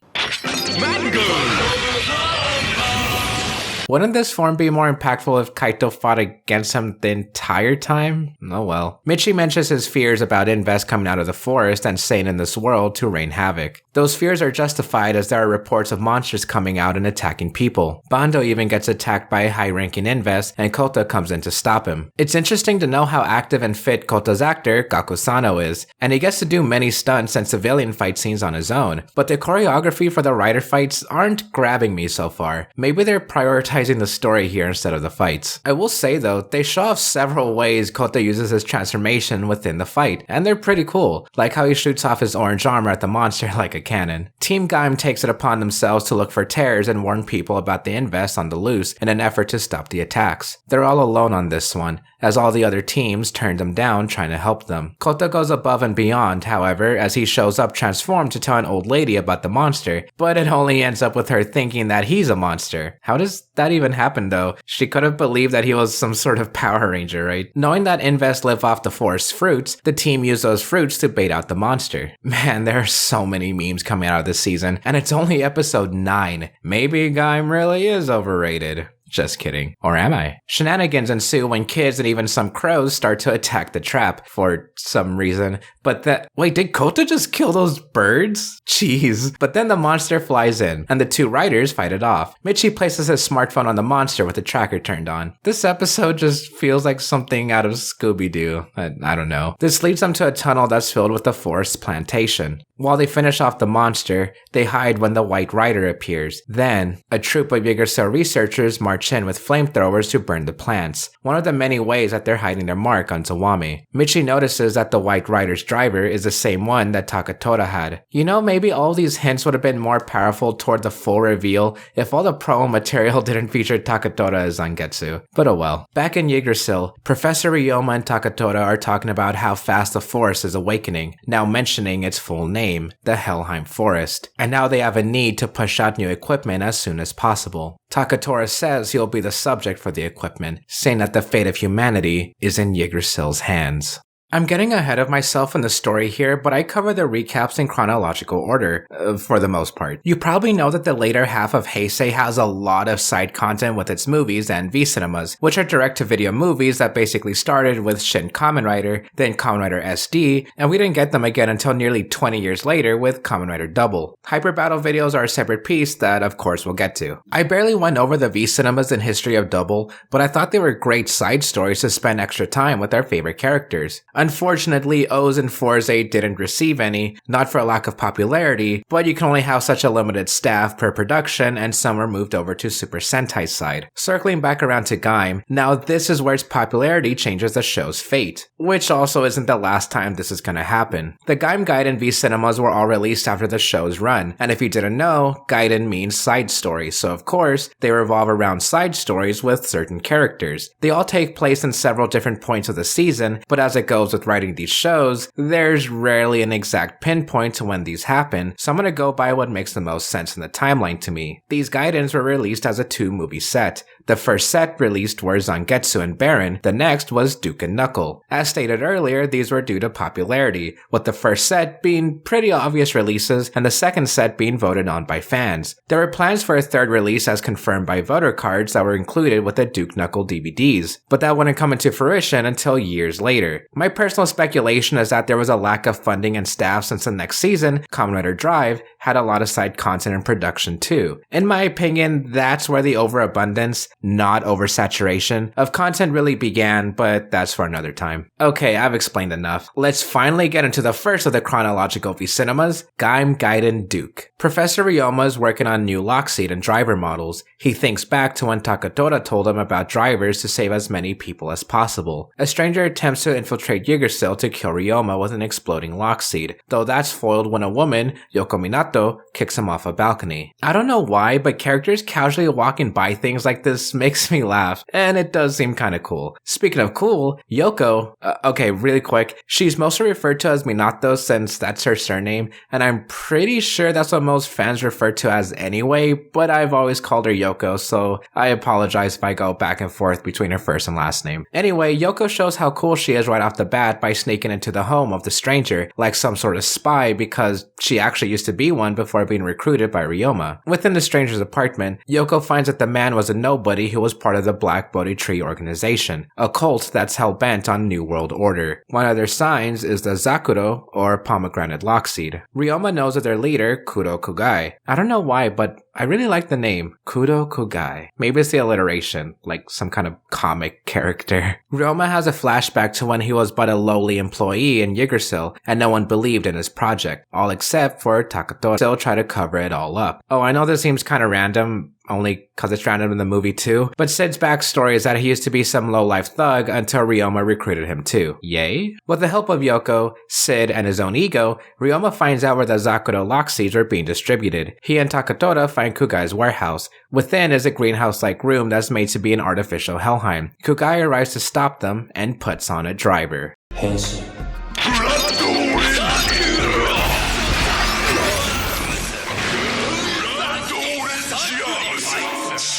Speaker 2: Wouldn't this form be more impactful if Kaito fought against him the entire time? Oh well. Micchy mentions his fears about Invest coming out of the forest and staying in this world to rain havoc. Those fears are justified as there are reports of monsters coming out and attacking people. Bando even gets attacked by a high-ranking Invest, and Kouta comes in to stop him. It's interesting to know how active and fit Kota's actor, Gakusano, is, and he gets to do many stunts and civilian fight scenes on his own, but the choreography for the rider fights aren't grabbing me so far. Maybe they're prioritizing the story here instead of the fights. I will say though, they show off several ways Kouta uses his transformation within the fight, and they're pretty cool, like how he shoots off his orange armor at the monster like a cannon. Team Gaim takes it upon themselves to look for tears and warn people about the Invest on the loose in an effort to stop the attacks. They're all alone on this one, as all the other teams turned them down trying to help them. Kouta goes above and beyond, however, as he shows up transformed to tell an old lady about the monster, but it only ends up with her thinking that he's a monster. How does that even happen though? She could have believed that he was some sort of Power Ranger, right? Knowing that Invest live off the forest fruits, the team used those fruits to bait out the monster. Man, there are so many memes coming out of this season, and it's only episode 9. Maybe Gaim really is overrated. Just kidding. Or am I? Shenanigans ensue when kids and even some crows start to attack the trap for some reason. Wait, did Kouta just kill those birds? Jeez. But then the monster flies in, and the two riders fight it off. Micchy places his smartphone on the monster with the tracker turned on. This episode just feels like something out of Scooby-Doo. I don't know. This leads them to a tunnel that's filled with a forest plantation. While they finish off the monster, they hide when the White Rider appears. Then, a troop of Yggdrasil researchers march in with flamethrowers to burn the plants, one of the many ways that they're hiding their mark on Zawame. Micchy notices that the White Rider's driver is the same one that Taketora had. You know, maybe all these hints would have been more powerful toward the full reveal if all the promo material didn't feature Taketora as Zangetsu. But oh well. Back in Yggdrasil, Professor Ryoma and Taketora are talking about how fast the forest is awakening, now mentioning its full name, the Helheim Forest, and now they have a need to push out new equipment as soon as possible. Taketora says he'll be the subject for the equipment, saying that the fate of humanity is in Yggdrasil's hands. I'm getting ahead of myself in the story here, but I cover the recaps in chronological order, for the most part. You probably know that the later half of Heisei has a lot of side content with its movies and V-cinemas, which are direct-to-video movies that basically started with Shin Kamen Rider, then Kamen Rider Este, and we didn't get them again until nearly 20 years later with Kamen Rider Double. Hyper Battle videos are a separate piece that, of course, we'll get to. I barely went over the V-cinemas and history of Double, but I thought they were great side stories to spend extra time with our favorite characters. Unfortunately, O's and Forze didn't receive any, not for a lack of popularity, but you can only have such a limited staff per production, and some were moved over to Super Sentai's side. Circling back around to Gaim, now this is where its popularity changes the show's fate, which also isn't the last time this is gonna happen. The Gaim Gaiden V cinemas were all released after the show's run, and if you didn't know, Gaiden means side story, so of course, they revolve around side stories with certain characters. They all take place in several different points of the season, but as it goes with writing these shows, there's rarely an exact pinpoint to when these happen, so I'm gonna go by what makes the most sense in the timeline to me. These Gaidens were released as a 2-movie set. The first set released were Zangetsu and Baron, the next was Duke and Knuckle. As stated earlier, these were due to popularity, with the first set being pretty obvious releases and the second set being voted on by fans. There were plans for a third release as confirmed by voter cards that were included with the Duke Knuckle DVDs, but that wouldn't come into fruition until years later. My personal speculation is that there was a lack of funding and staff since the next season, Kamen Rider Drive, had a lot of side content in production too. In my opinion, that's where the overabundance, not oversaturation, of content really began, but that's for another time. Okay, I've explained enough. Let's finally get into the first of the chronological V-cinemas, Gaim Gaiden Duke. Professor Ryoma is working on new lock seat and driver models. He thinks back to when Takatora told him about drivers to save as many people as possible. A stranger attempts to infiltrate Yggdrasil to kill Ryoma with an exploding lock seat, though that's foiled when a woman, Yoko Minato, kicks him off a balcony. I don't know why, but characters casually walking by things like this makes me laugh, and it does seem kinda cool. Speaking of cool, Yoko, okay, really quick, she's mostly referred to as Minato since that's her surname, and I'm pretty sure that's what most fans refer to as anyway, but I've always called her Yoko, so I apologize if I go back and forth between her first and last name. Anyway, Yoko shows how cool she is right off the bat by sneaking into the home of the stranger, like some sort of spy, because she actually used to be one before being recruited by Ryoma. Within the stranger's apartment, Yoko finds that the man was a nobody who was part of the Black Bodhi Tree organization, a cult that's hell-bent on New World Order. One of their signs is the Zakuro, or pomegranate lockseed. Ryoma knows that their leader, Kuro Kugai. I don't know why, but I really like the name, Kuro Kugai. Maybe it's the alliteration, like some kind of comic character. Ryoma has a flashback to when he was but a lowly employee in Yggdrasil, and no one believed in his project, all except for Takatora. Still try to cover it all up. Oh, I know this seems kinda random, only cause it's random in the movie too, but Sid's backstory is that he used to be some low-life thug until Ryoma recruited him too. Yay? With the help of Yoko, Sid, and his own ego, Ryoma finds out where the Zakuro lock seeds are being distributed. He and Takatora find Kugai's warehouse. Within is a greenhouse-like room that's made to be an artificial Helheim. Kugai arrives to stop them and puts on a driver.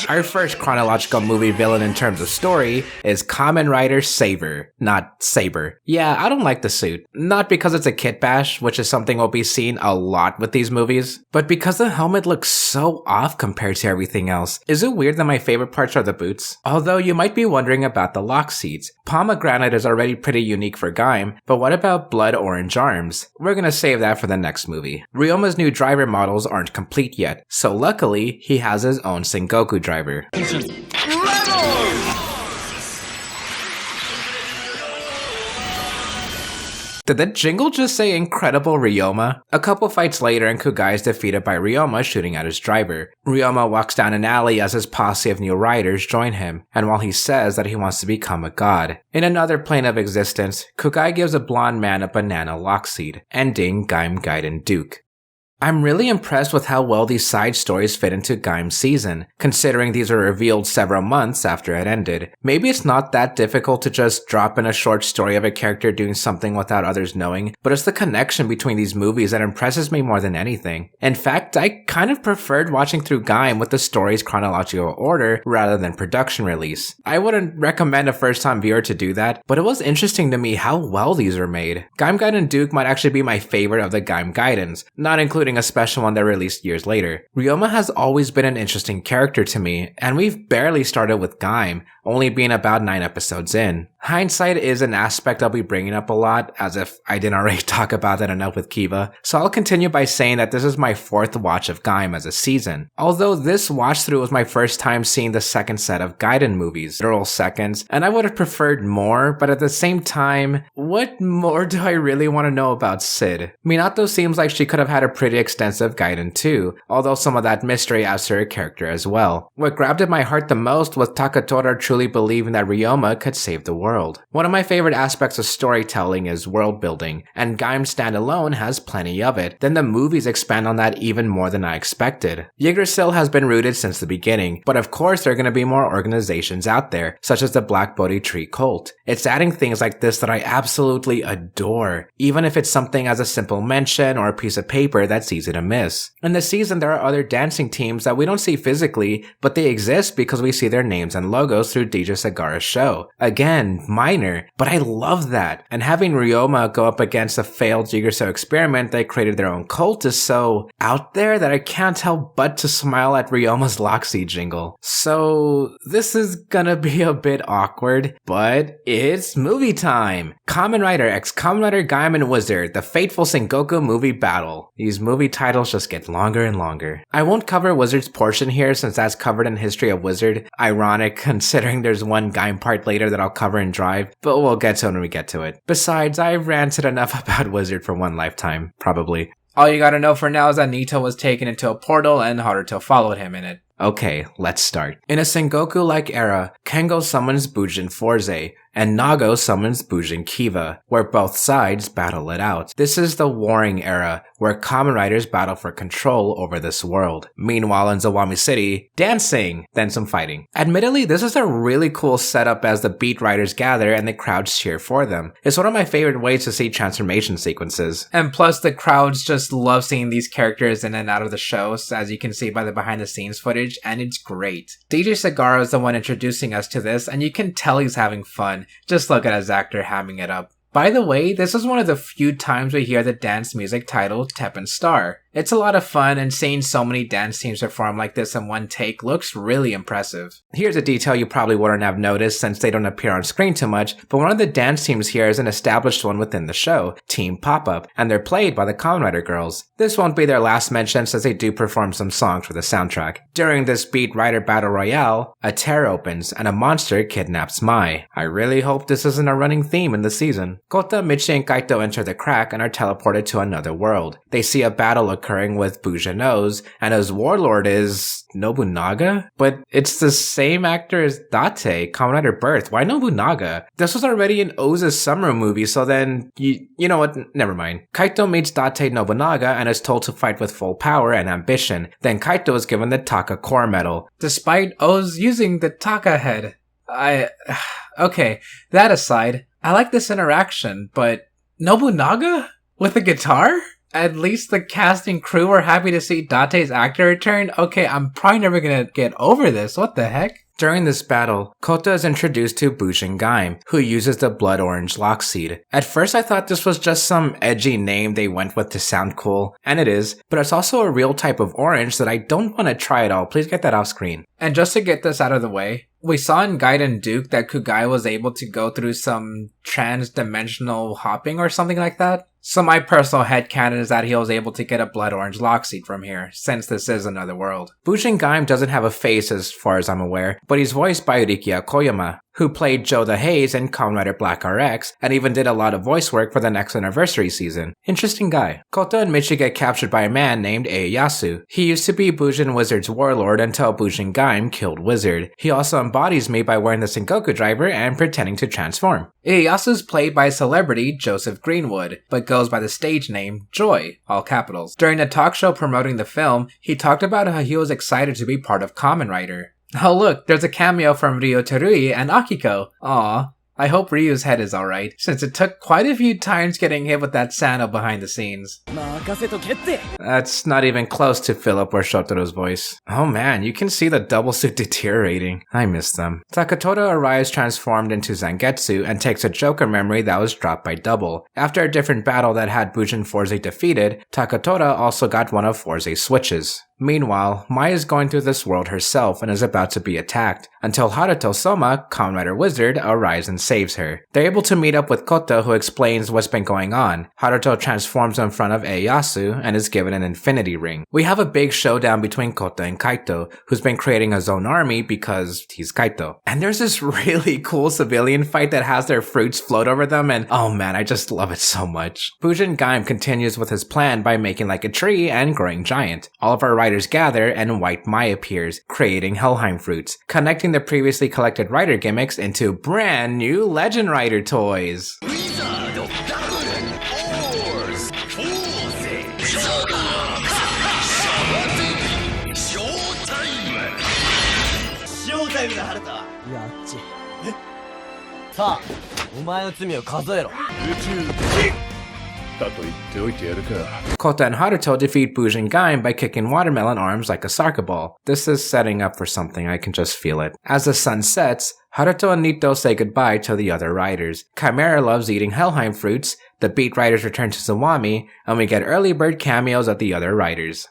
Speaker 2: Our first chronological movie villain in terms of story is Kamen Rider Saber, not Saber. Yeah, I don't like the suit. Not because it's a kit bash, which is something we'll be seeing a lot with these movies, but because the helmet looks so off compared to everything else. Is it weird that my favorite parts are the boots? Although you might be wondering about the lock seats. Pomegranate is already pretty unique for Gaim, but what about blood orange arms? We're gonna save that for the next movie. Ryoma's new driver models aren't complete yet, so luckily he has his own Sengoku driver. Did the jingle just say Incredible Ryoma? A couple fights later and Kugai is defeated by Ryoma shooting at his driver. Ryoma walks down an alley as his posse of new riders join him, and while he says that he wants to become a god. In another plane of existence, Kugai gives a blonde man a banana lockseed, ending Gaim Gaiden Duke. I'm really impressed with how well these side stories fit into Gaim's season, considering these were revealed several months after it ended. Maybe it's not that difficult to just drop in a short story of a character doing something without others knowing, but it's the connection between these movies that impresses me more than anything. In fact, I kind of preferred watching through Gaim with the story's chronological order rather than production release. I wouldn't recommend a first-time viewer to do that, but it was interesting to me how well these were made. Gaim Gaiden Duke might actually be my favorite of the Gaim Gaidens, not including a special one that released years later. Ryoma has always been an interesting character to me, and we've barely started with Gaim, only being about 9 episodes in. Hindsight is an aspect I'll be bringing up a lot, as if I didn't already talk about that enough with Kiva, so I'll continue by saying that this is my 4th watch of Gaim as a season. Although this watch through was my first time seeing the second set of Gaiden movies, literal seconds, and I would have preferred more, but at the same time, what more do I really want to know about Sid? Minato seems like she could have had a pretty extensive Gaiden too, although some of that mystery adds to her character as well. What grabbed at my heart the most was Takatora truly believing that Ryoma could save the world. One of my favorite aspects of storytelling is world building, and Gaim standalone has plenty of it. Then the movies expand on that even more than I expected. Yggdrasil has been rooted since the beginning, but of course there are going to be more organizations out there, such as the Black Bodhi Tree Cult. It's adding things like this that I absolutely adore, even if it's something as a simple mention or a piece of paper that's easy to miss. In the season there are other dancing teams that we don't see physically, but they exist because we see their names and logos through DJ Sagara's show. Again, minor, but I love that. And having Ryoma go up against a failed Yggdrasil experiment that created their own cult is so out there that I can't help but to smile at Ryoma's Loxy jingle. So this is gonna be a bit awkward, but it's movie time! Kamen Rider x Kamen Rider Gaim Wizard, the fateful Sengoku movie battle. These movie titles just get longer and longer. I won't cover Wizard's portion here since that's covered in History of Wizard. Ironic considering there's one Gaim part later that I'll cover in Drive, but we'll get to it when we get to it. Besides, I've ranted enough about Wizard for one lifetime, probably. All you gotta know for now is that Nito was taken into a portal and Haruto followed him in it. Okay, let's start. In a Sengoku-like era, Kengo summons Bujin Forze, and Nago summons Bujin Kiva, where both sides battle it out. This is the Warring Era, where Kamen Riders battle for control over this world. Meanwhile in Zawame City, dancing, then some fighting. Admittedly, this is a really cool setup as the beat riders gather and the crowds cheer for them. It's one of my favorite ways to see transformation sequences. And plus, the crowds just love seeing these characters in and out of the shows, as you can see by the behind the scenes footage, and it's great. DJ Sagara is the one introducing us to this, and you can tell he's having fun. Just look at his actor hamming it up. By the way, this is one of the few times we hear the dance music titled Teppen Star. It's a lot of fun, and seeing so many dance teams perform like this in one take looks really impressive. Here's a detail you probably wouldn't have noticed since they don't appear on screen too much, but one of the dance teams here is an established one within the show, Team Pop-Up, and they're played by the Kamen Rider girls. This won't be their last mention since they do perform some songs for the soundtrack. During this Beat Rider Battle Royale, a tear opens and a monster kidnaps Mai. I really hope this isn't a running theme in the season. Kouta, Micchy, and Kaito enter the crack and are teleported to another world. They see a battle occurring with Buja O's, and his warlord is Nobunaga? But it's the same actor as Date, Kamen Rider Birth. Why Nobunaga? This was already in O's summer movie, so then, you know what, never mind. Kaito meets Date Nobunaga and is told to fight with full power and ambition. Then Kaito is given the Taka Core Medal, despite O's using the Taka head. Okay, that aside, I like this interaction, but Nobunaga? With a guitar? At least the cast and crew were happy to see Date's actor return. Okay, I'm probably never gonna get over this. What the heck? During this battle, Kouta is introduced to Bujin Gaim, who uses the blood orange lock seed. At first I thought this was just some edgy name they went with to sound cool, and it is, but it's also a real type of orange that I don't want to try at all. Please get that off screen. And just to get this out of the way, we saw in Gaiden Duke that Kugai was able to go through some trans-dimensional hopping or something like that. So my personal headcanon is that he was able to get a blood orange lock seed from here, since this is another world. Bujin Gaim doesn't have a face as far as I'm aware, but he's voiced by Rikiya Koyama. who played Joe the Haze in Kamen Rider Black RX, and even did a lot of voice work for the next anniversary season. Interesting guy. Kouta and Micchy get captured by a man named Ieyasu. He used to be Bujin Wizard's warlord until Bujin Gaim killed Wizard. He also embodies me by wearing the Sengoku driver and pretending to transform. Ieyasu's played by celebrity Joseph Greenwood, but goes by the stage name Joy, all capitals. During the talk show promoting the film, he talked about how he was excited to be part of Kamen Rider. Oh look, there's a cameo from Ryo Terui and Akiko. Aw, I hope Ryu's head is alright, since it took quite a few times getting hit with that sano behind the scenes. That's not even close to Philip or Shotaro's voice. Oh man, you can see the double suit deteriorating. I miss them. Takatoto arrives transformed into Zangetsu and takes a Joker memory that was dropped by Double. After a different battle that had Bujin Fourze defeated, Takatoto also got one of Fourze's switches. Meanwhile, Mai is going through this world herself and is about to be attacked, until Haruto Soma, Kamen Rider Wizard, arrives and saves her. They're able to meet up with Kouta, who explains what's been going on. Haruto transforms in front of Ieyasu and is given an infinity ring. We have a big showdown between Kouta and Kaito, who's been creating his own army because he's Kaito. And there's this really cool civilian fight that has their fruits float over them, and oh man, I just love it so much. Bujin Gaim continues with his plan by making like a tree and growing giant. All of our riders gather and White Mai appears, creating Helheim fruits, connecting the previously collected rider gimmicks into brand new Legend Rider toys. Kouta and Haruto defeat Bujin Gaim by kicking watermelon arms like a soccer ball. This is setting up for something, I can just feel it. As the sun sets, Haruto and Nito say goodbye to the other riders. Chimera loves eating Helheim fruits, the Beat Riders return to Zawame, and we get early bird cameos of the other riders.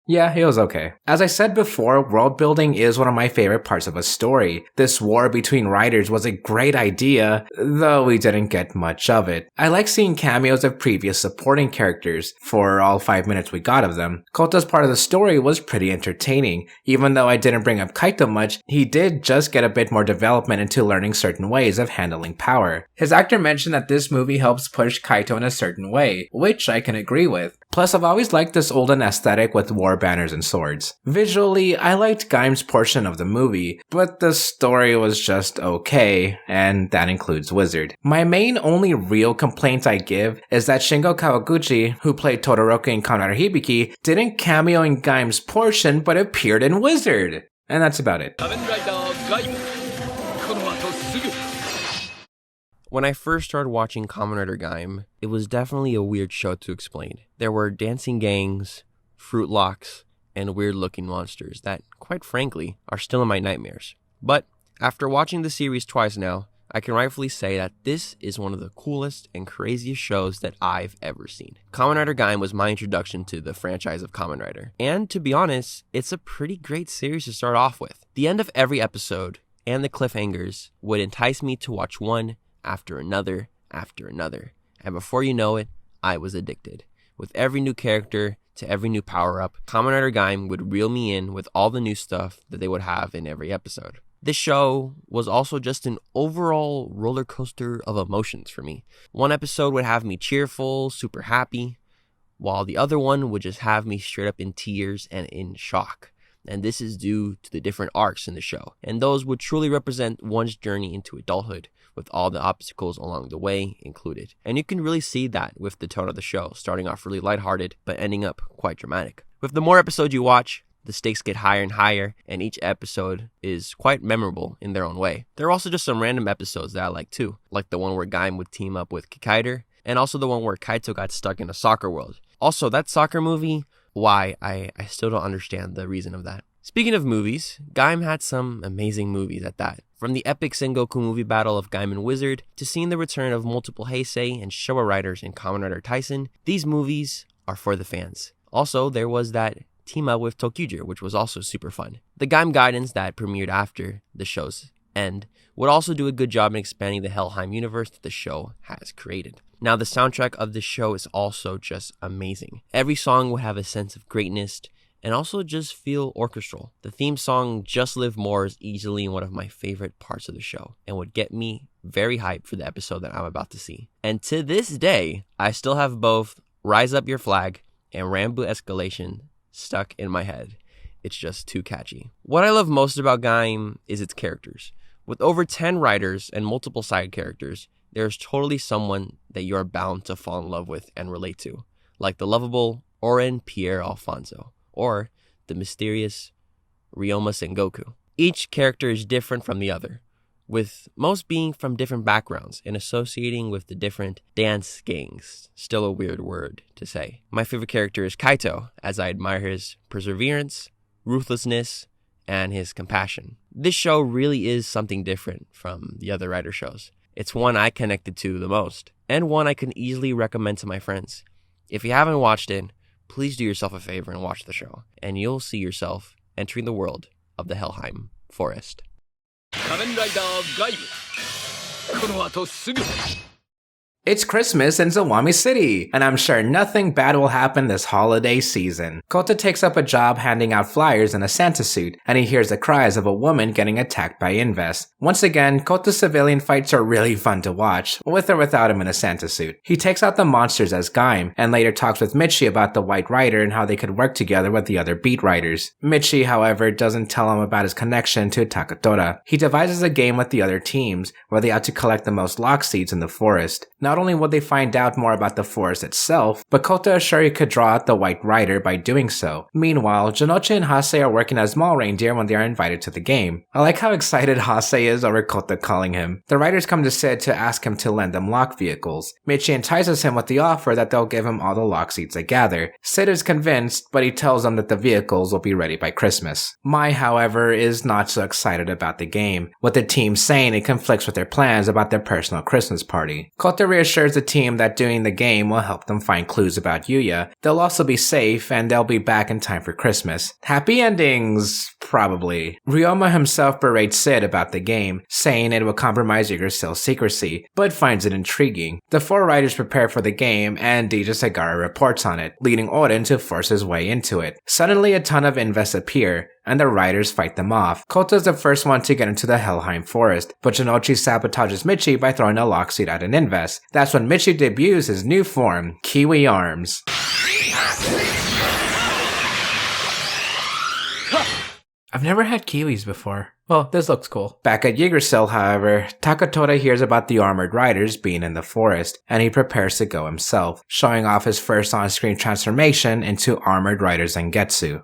Speaker 2: Yeah, it was okay. As I said before, world building is one of my favorite parts of a story. This war between riders was a great idea, though we didn't get much of it. I like seeing cameos of previous supporting characters, for all 5 minutes we got of them. Kouta's part of the story was pretty entertaining. Even though I didn't bring up Kaito much, he did just get a bit more development into learning certain ways of handling power. His actor mentioned that this movie helps push Kaito in a certain way, which I can agree with. Plus, I've always liked this olden aesthetic with war banners and swords. Visually, I liked Gaim's portion of the movie, but the story was just okay, and that includes Wizard. My main only real complaint I give is that Shingo Kawaguchi, who played Todoroki in Kamen Rider Hibiki, didn't cameo in Gaim's portion but appeared in Wizard. And that's about it.
Speaker 5: When I first started watching Kamen Rider Gaim, it was definitely a weird show to explain. There were dancing gangs, fruit locks, and weird-looking monsters that, quite frankly, are still in my nightmares. But after watching the series twice now, I can rightfully say that this is one of the coolest and craziest shows that I've ever seen. Kamen Rider Gaim was my introduction to the franchise of Kamen Rider. And to be honest, it's a pretty great series to start off with. The end of every episode and the cliffhangers would entice me to watch one after another, and before you know it, I was addicted. With every new character to every new power-up, Kamen Rider Gaim would reel me in with all the new stuff that they would have in every episode. This show was also just an overall roller coaster of emotions for me. One episode would have me cheerful, super happy, while the other one would just have me straight up in tears and in shock. And this is due to the different arcs in the show, and those would truly represent one's journey into adulthood, with all the obstacles along the way included. And you can really see that with the tone of the show, starting off really lighthearted, but ending up quite dramatic. With the more episodes you watch, the stakes get higher and higher, and each episode is quite memorable in their own way. There are also just some random episodes that I like too, like the one where Gaim would team up with Kikaider, and also the one where Kaito got stuck in a soccer world. Also, that soccer movie, why, I still don't understand the reason of that. Speaking of movies, Gaim had some amazing movies at that. From the epic Sengoku movie battle of Gaim Wizard, to seeing the return of multiple Heisei and Showa riders in Kamen Rider Taisen, these movies are for the fans. Also, there was that team up with ToQger, which was also super fun. The Gaim Gaidens that premiered after the show's end would also do a good job in expanding the Helheim universe that the show has created. Now, the soundtrack of the show is also just amazing. Every song would have a sense of greatness and also just feel orchestral. The theme song Just Live More is easily one of my favorite parts of the show and would get me very hyped for the episode that I'm about to see. And to this day, I still have both Rise Up Your Flag and Rambu Escalation stuck in my head. It's just too catchy. What I love most about Gaim is its characters. With over 10 writers and multiple side characters, there's totally someone that you are bound to fall in love with and relate to, like the lovable Oren Pierre Alfonso, or the mysterious Ryoma Sengoku. Each character is different from the other, with most being from different backgrounds and associating with the different dance gangs. Still a weird word to say. My favorite character is Kaito, as I admire his perseverance, ruthlessness, and his compassion. This show really is something different from the other writer shows. It's one I connected to the most, and one I can easily recommend to my friends. If you haven't watched it, please do yourself a favor and watch the show, and you'll see yourself entering the world of the Helheim Forest.
Speaker 3: Kamen Rider Gaim. この後すぐ
Speaker 2: It's Christmas in Zawame City, and I'm sure nothing bad will happen this holiday season. Kouta takes up a job handing out flyers in a Santa suit, and he hears the cries of a woman getting attacked by Inves. Once again, Kouta's civilian fights are really fun to watch, with or without him in a Santa suit. He takes out the monsters as Gaim, and later talks with Micchy about the White Rider and how they could work together with the other beat writers. Micchy, however, doesn't tell him about his connection to ToQger. He devises a game with the other teams, where they ought to collect the most lock seeds in the forest. Not only will they find out more about the forest itself, but Kouta is sure he could draw out the White Rider by doing so. Meanwhile, Jinochi and Hase are working as mall reindeer when they are invited to the game. I like how excited Hase is over Kouta calling him. The riders come to Sid to ask him to lend them lock vehicles. Micchy entices him with the offer that they'll give him all the lock seeds they gather. Sid is convinced, but he tells them that the vehicles will be ready by Christmas. Mai, however, is not so excited about the game, with the team saying it conflicts with their plans about their personal Christmas party. Kouta reassures the team that doing the game will help them find clues about Yuya. They'll also be safe, and they'll be back in time for Christmas. Happy endings, probably. Ryoma himself berates Sid about the game, saying it will compromise Yggdrasil's secrecy, but finds it intriguing. The four riders prepare for the game, and DJ Sagara reports on it, leading Oden to force his way into it. Suddenly, a ton of Inves appear, and the riders fight them off. Kouta is the first one to get into the Helheim Forest, but Jinochi sabotages Micchy by throwing a lock seed at an Inves. That's when Micchy debuts his new form, Kiwi Arms. I've never had kiwis before. Well, this looks cool. Back at Yggdrasil, however, ToQger hears about the armored riders being in the forest, and he prepares to go himself, showing off his first on-screen transformation into Armored Rider Zangetsu.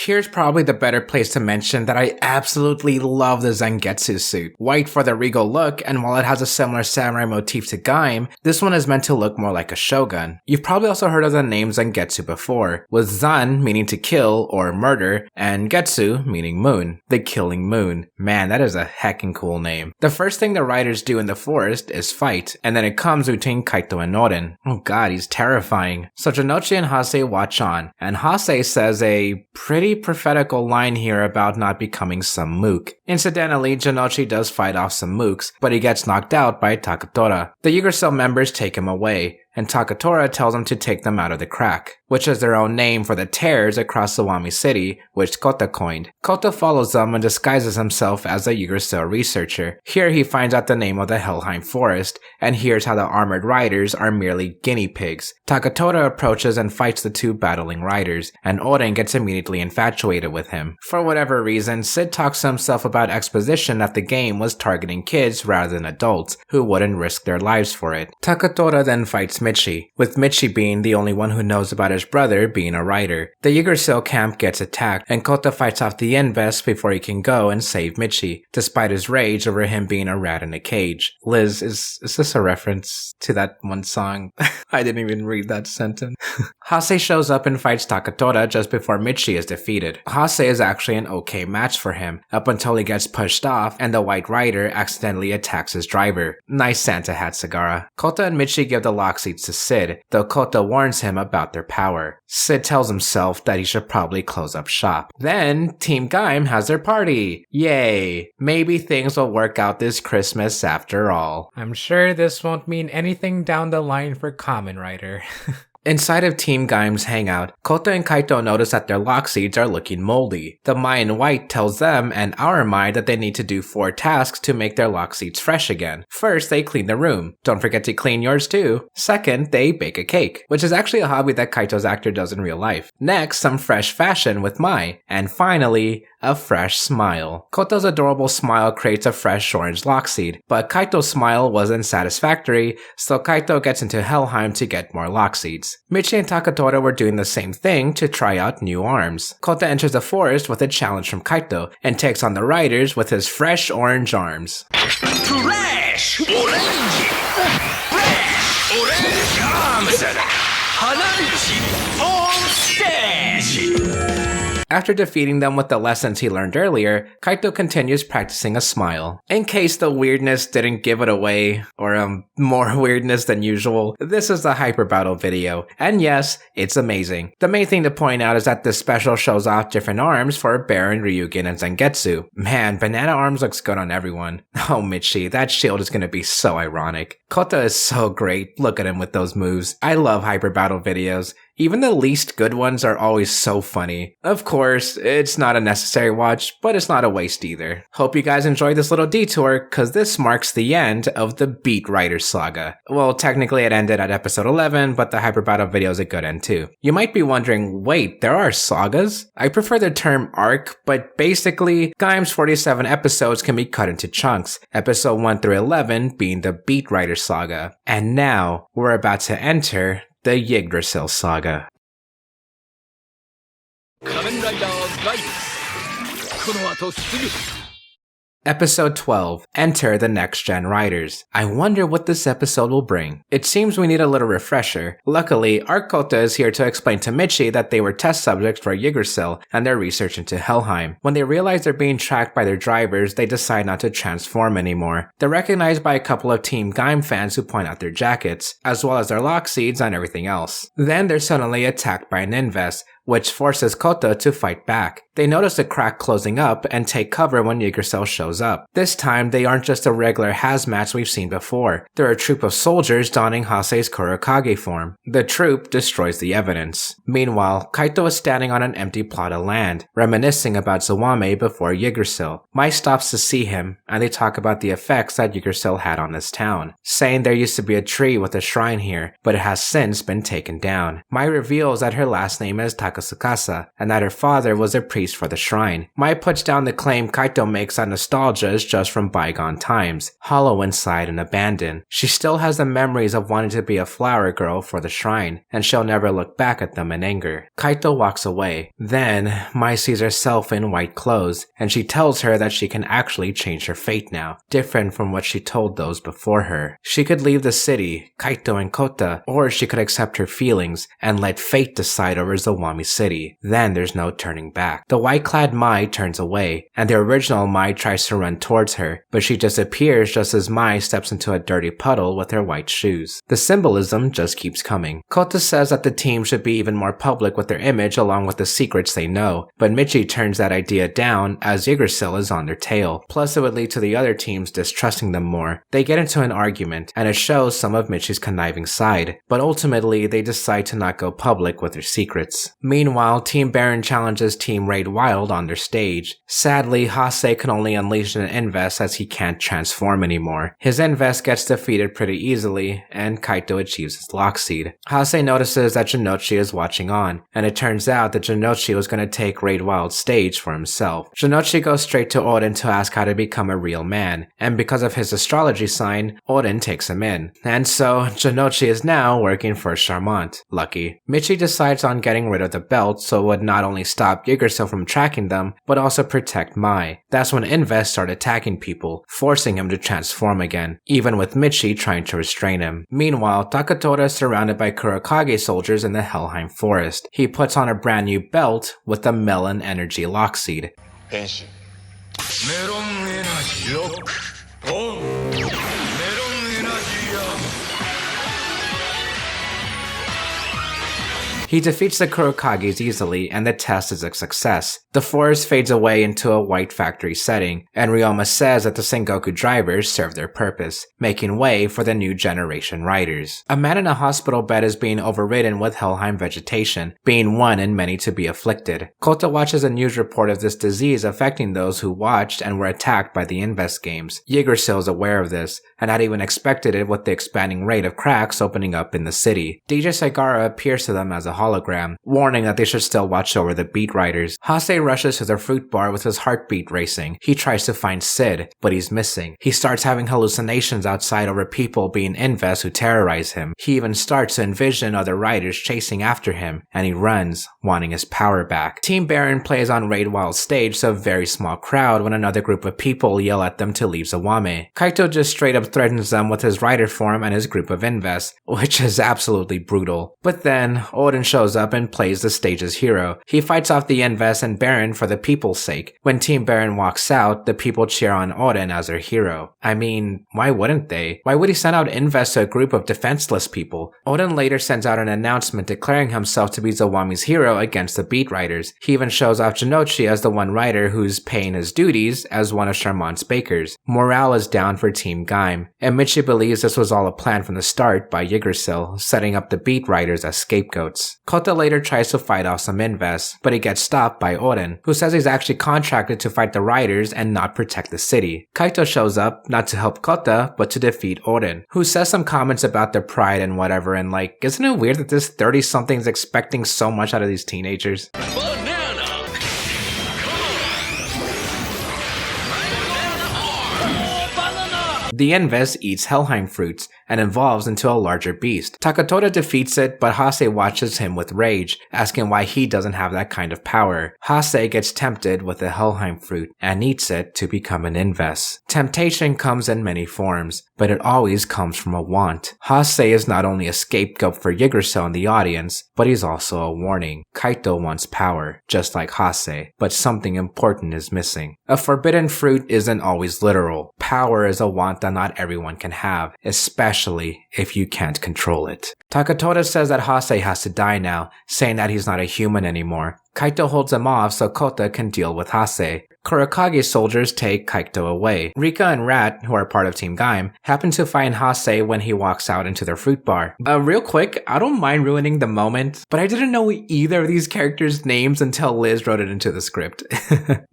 Speaker 2: Here's probably the better place to mention that I absolutely love the Zangetsu suit. White for the regal look, and while it has a similar samurai motif to Gaim, this one is meant to look more like a shogun. You've probably also heard of the name Zangetsu before, with Zan meaning to kill or murder, and Getsu meaning moon, the killing moon. Man, that is a heckin' cool name. The first thing the riders do in the forest is fight, and then it comes between Kaito and Oden. Oh god, he's terrifying. So Jinochi and Hase watch on, and Hase says a pretty prophetical line here about not becoming some mook. Incidentally, Jinochi does fight off some mooks, but he gets knocked out by ToQger. The Yggdrasil members take him away, and ToQger tells them to take them out of the crack, which is their own name for the tears across Zawame City, which Kouta coined. Kouta follows them and disguises himself as a Yggdrasil researcher. Here he finds out the name of the Helheim Forest, and hears how the armored riders are merely guinea pigs. ToQger approaches and fights the two battling riders, and Oden gets immediately infatuated with him. For whatever reason, Sid talks to himself about exposition that the game was targeting kids rather than adults, who wouldn't risk their lives for it. ToQger then fights Micchy, with Micchy being the only one who knows about his brother being a writer. The Yggdrasil camp gets attacked, and Kouta fights off the Inves before he can go and save Micchy, despite his rage over him being a rat in a cage. Liz, is this a reference to that one song? I didn't even read that sentence. Hase shows up and fights ToQger just before Micchy is defeated. Hase is actually an okay match for him, up until he gets pushed off and the White Rider accidentally attacks his driver. Nice Santa hat, Sagara. Kouta and Micchy give the lock seeds Seeds to Sid, though Kouta warns him about their power. Sid tells himself that he should probably close up shop. Then, Team Gaim has their party. Yay! Maybe things will work out this Christmas after all.
Speaker 6: I'm sure this won't mean anything down the line for Kamen Rider.
Speaker 2: Inside of Team Gaim's hangout, Kouta and Kaito notice that their lock seeds are looking moldy. The Mai in white tells them and our Mai that they need to do 4 tasks to make their lock seeds fresh again. First, they clean the room. Don't forget to clean yours too. Second, they bake a cake, which is actually a hobby that Kaito's actor does in real life. Next, some fresh fashion with Mai. And finally, a fresh smile. Koto's adorable smile creates a fresh orange lock seed, but Kaito's smile wasn't satisfactory, so Kaito gets into Helheim to get more lock seeds. Micchy and Takatora were doing the same thing to try out new arms. Kouta enters the forest with a challenge from Kaito, and takes on the riders with his fresh orange arms.
Speaker 3: Fresh orange! Fresh orange arms! Hananchi on stage!
Speaker 2: After defeating them with the lessons he learned earlier, Kaito continues practicing a smile. In case the weirdness didn't give it away, or more weirdness than usual, this is the Hyper Battle video, and yes, it's amazing. The main thing to point out is that this special shows off different arms for Baron, Ryugen, and Zangetsu. Man, banana arms looks good on everyone. Oh Micchy, that shield is gonna be so ironic. Kouta is so great, look at him with those moves. I love Hyper Battle videos. Even the least good ones are always so funny. Of course, it's not a necessary watch, but it's not a waste either. Hope you guys enjoyed this little detour, cause this marks the end of the Beat Writer saga. Well, technically it ended at episode 11, but the Hyper Battle video is a good end too. You might be wondering, wait, there are sagas? I prefer the term arc, but basically, Gaim's 47 episodes can be cut into chunks, episode 1 through 11 being the Beat Writer saga. And now, we're about to enter the Yggdrasil saga.
Speaker 3: Kamen Rider Gaiden. この後すぐ
Speaker 2: Episode 12, Enter the Next Gen Riders. I wonder what this episode will bring. It seems we need a little refresher. Luckily, our Kouta is here to explain to Micchy that they were test subjects for Yggdrasil and their research into Helheim. When they realize they're being tracked by their drivers, they decide not to transform anymore. They're recognized by a couple of Team Gaim fans who point out their jackets, as well as their lock seeds and everything else. Then they're suddenly attacked by an Invest, which forces Kouta to fight back. They notice a crack closing up and take cover when Yggdrasil shows up. This time, they aren't just a regular hazmats we've seen before. They're a troop of soldiers donning Hase's Kurokage form. The troop destroys the evidence. Meanwhile, Kaito is standing on an empty plot of land, reminiscing about Zawame before Yggdrasil. Mai stops to see him, and they talk about the effects that Yggdrasil had on this town, saying there used to be a tree with a shrine here, but it has since been taken down. Mai reveals that her last name is Takasukasa, and that her father was a priest for the shrine. Mai puts down the claim Kaito makes that nostalgia is just from bygone times, hollow inside and abandoned. She still has the memories of wanting to be a flower girl for the shrine, and she'll never look back at them in anger. Kaito walks away. Then, Mai sees herself in white clothes, and she tells her that she can actually change her fate now, different from what she told those before her. She could leave the city, Kaito and Kouta, or she could accept her feelings and let fate decide over Zawame City. Then there's no turning back. The white-clad Mai turns away, and the original Mai tries to run towards her, but she disappears just as Mai steps into a dirty puddle with her white shoes. The symbolism just keeps coming. Kouta says that the team should be even more public with their image along with the secrets they know, but Micchy turns that idea down as Yggdrasil is on their tail. Plus it would lead to the other teams distrusting them more. They get into an argument, and it shows some of Micchy's conniving side, but ultimately they decide to not go public with their secrets. Meanwhile, Team Baron challenges Team Raid Wild on their stage. Sadly, Hase can only unleash an Invest as he can't transform anymore. His Invest gets defeated pretty easily, and Kaito achieves his lock seed. Hase notices that Jinochi is watching on, and it turns out that Jinochi was going to take Raid Wild's stage for himself. Jinochi goes straight to Odin to ask how to become a real man, and because of his astrology sign, Odin takes him in. And so, Jinochi is now working for Charmant. Lucky. Micchy decides on getting rid of the belt so it would not only stop Yggdrasil from tracking them, but also protect Mai. That's when Invest start attacking people, forcing him to transform again, even with Micchy trying to restrain him. Meanwhile, Takatora is surrounded by Kurokage soldiers in the Helheim forest. He puts on a brand new belt with the Melon Energy Lock Seed. He defeats the Kurokages easily, and the test is a success. The forest fades away into a white factory setting, and Ryoma says that the Sengoku drivers serve their purpose, making way for the new generation riders. A man in a hospital bed is being overridden with Helheim vegetation, being one in many to be afflicted. Kouta watches a news report of this disease affecting those who watched and were attacked by the Invest games. Yggdrasil is aware of this, and had even expected it with the expanding rate of cracks opening up in the city. DJ Saigara appears to them as a hologram, warning that they should still watch over the beat riders. Hase rushes to the fruit bar with his heartbeat racing. He tries to find Sid, but he's missing. He starts having hallucinations outside over people being Invest who terrorize him. He even starts to envision other riders chasing after him, and he runs, wanting his power back. Team Baron plays on Raid Wild stage to a very small crowd when another group of people yell at them to leave Zawame. Kaito just straight up threatens them with his rider form and his group of Invest, which is absolutely brutal. But then, Odin shows up and plays the stage's hero. He fights off the Invest and Baron for the people's sake. When Team Baron walks out, the people cheer on Odin as their hero. I mean, why wouldn't they? Why would he send out Invest to a group of defenseless people? Odin later sends out an announcement declaring himself to be Zawame's hero against the beat riders. He even shows off Jinochi as the one rider who's paying his duties as one of Charmant's bakers. Morale is down for Team Gaim, and Micchy believes this was all a plan from the start by Yggdrasil, setting up the beat riders as scapegoats. Kouta later tries to fight off some Invest, but he gets stopped by Odin, who says he's actually contracted to fight the riders and not protect the city. Kaito shows up, not to help Kouta, but to defeat Odin, who says some comments about their pride and whatever, and like, isn't it weird that this 30-something's expecting so much out of these teenagers? The Invest eats Helheim fruits and evolves into a larger beast. Takatoda defeats it, but Hase watches him with rage, asking why he doesn't have that kind of power. Hase gets tempted with the Helheim fruit and eats it to become an Invest. Temptation comes in many forms, but it always comes from a want. Hase is not only a scapegoat for Yggdrasil in the audience, but he's also a warning. Kaito wants power, just like Hase, but something important is missing. A forbidden fruit isn't always literal. Power is a want that not everyone can have, especially if you can't control it. Takatoda says that Hase has to die now, saying that he's not a human anymore. Kaito holds him off so Kouta can deal with Hase. Kurokage's soldiers take Kaito away. Rika and Rat, who are part of Team Gaim, happen to find Hase when he walks out into their fruit bar. Real quick, I don't mind ruining the moment, but I didn't know either of these characters' names until Liz wrote it into the script.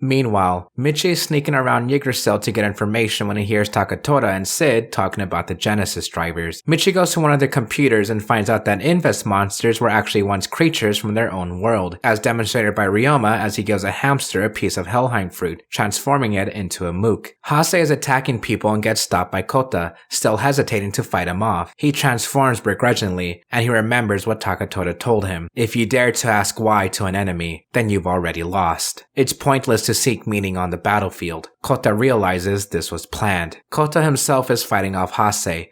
Speaker 2: Meanwhile, Micchy is sneaking around Yggdrasil to get information when he hears Takatoda and Sid talking about the Genesis drivers. Micchy goes to one of their computers and finds out that Invest monsters were actually once creatures from their own world, as demonstrated by Ryoma as he gives a hamster a piece of Helheim fruit, transforming it into a mook. Hase is attacking people and gets stopped by Kouta, still hesitating to fight him off. He transforms begrudgingly, and he remembers what Takatoda told him. If you dare to ask why to an enemy, then you've already lost. It's pointless to seek meaning on the battlefield. Kouta realizes this was planned. Kouta himself is fighting off Hase.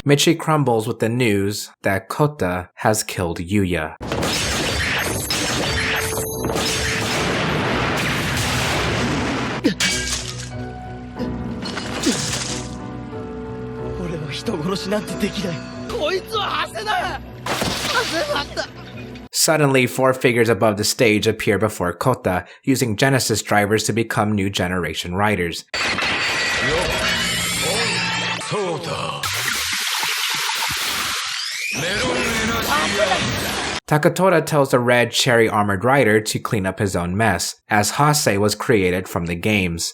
Speaker 2: Micchy crumbles with the news that Kouta has killed Yuya. Suddenly, 4 figures above the stage appear before Kouta, using Genesis drivers to become new generation riders. Takatoda tells the red cherry armored rider to clean up his own mess, as Hase was created from the games.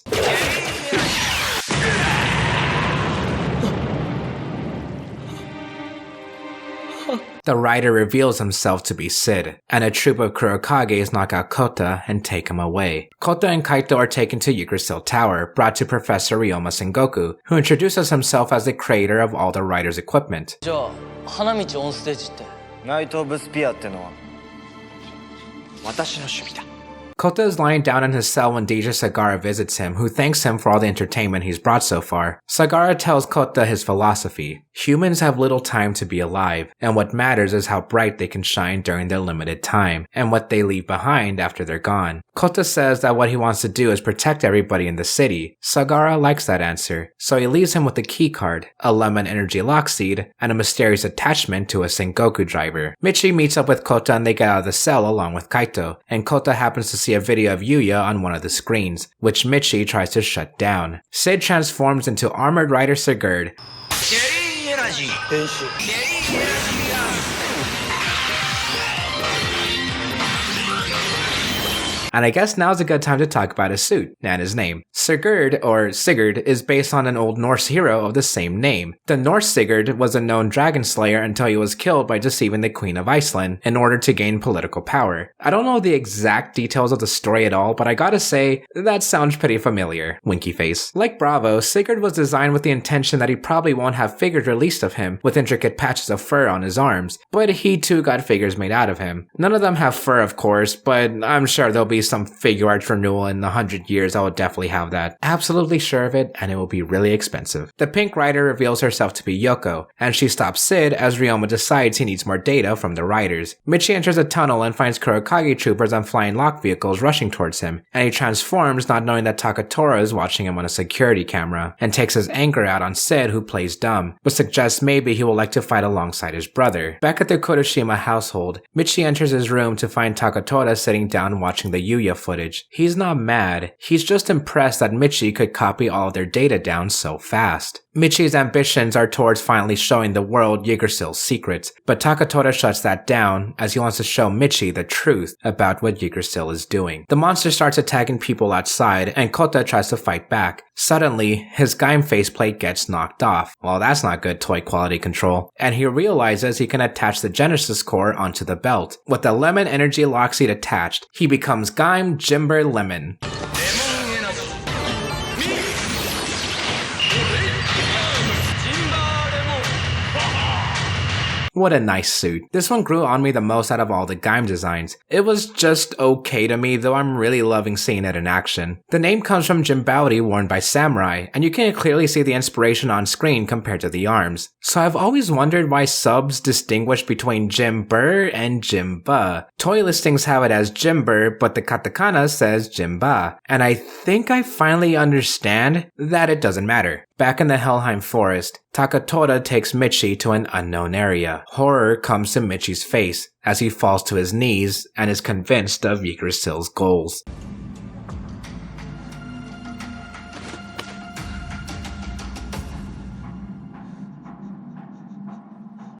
Speaker 2: The rider reveals himself to be Sid, and a troop of Kurokages knock out Kouta and take him away. Kouta and Kaito are taken to Yggdrasil Tower, brought to Professor Ryoma Sengoku, who introduces himself as the creator of all the rider's equipment. Kouta is lying down in his cell when DJ Sagara visits him, who thanks him for all the entertainment he's brought so far. Sagara tells Kouta his philosophy. Humans have little time to be alive, and what matters is how bright they can shine during their limited time, and what they leave behind after they're gone. Kouta says that what he wants to do is protect everybody in the city. Sagara likes that answer, so he leaves him with a key card, a lemon energy lock seed, and a mysterious attachment to a Sengoku driver. Micchy meets up with Kouta and they get out of the cell along with Kaito, and Kouta happens to see a video of Yuya on one of the screens, which Micchy tries to shut down. Sid transforms into Armored Rider Sigurd, and I guess now's a good time to talk about his suit and his name. Sigurd, or Sigurd, is based on an old Norse hero of the same name. The Norse Sigurd was a known dragon slayer until he was killed by deceiving the Queen of Iceland in order to gain political power. I don't know the exact details of the story at all, but I gotta say, that sounds pretty familiar. Winky face. Like Bravo, Sigurd was designed with the intention that he probably won't have figures released of him with intricate patches of fur on his arms, but he too got figures made out of him. None of them have fur, of course, but I'm sure there'll be some figure arts renewal in 100 years. I will definitely have that. Absolutely sure of it, and it will be really expensive. The Pink Rider reveals herself to be Yoko, and she stops Sid as Ryoma decides he needs more data from the riders. Micchy enters a tunnel and finds Kurokage troopers on flying lock vehicles rushing towards him, and he transforms not knowing that Takatora is watching him on a security camera, and takes his anger out on Sid, who plays dumb, but suggests maybe he will like to fight alongside his brother. Back at the Kuroshima household, Micchy enters his room to find Takatora sitting down watching the Yuya footage. He's not mad, he's just impressed that Micchy could copy all their data down so fast. Micchy's ambitions are towards finally showing the world Yggdrasil's secrets, but Takatora shuts that down as he wants to show Micchy the truth about what Yggdrasil is doing. The monster starts attacking people outside, and Kouta tries to fight back. Suddenly, his Gaim faceplate gets knocked off. Well, that's not good toy quality control. And he realizes he can attach the Genesis core onto the belt. With the lemon energy lock seed attached, he becomes Gaim Jinba Lemon. What a nice suit. This one grew on me the most out of all the Gaim designs. It was just okay to me, though I'm really loving seeing it in action. The name comes from Jinbauri worn by samurai, and you can clearly see the inspiration on screen compared to the arms. So I've always wondered why subs distinguish between Jinbur and Jinba. Toy listings have it as Jinbur, but the katakana says Jinba. And I think I finally understand that it doesn't matter. Back in the Helheim forest, Takatora takes Micchy to an unknown area. Horror comes to Micchy's face as he falls to his knees and is convinced of Yggdrasil's goals.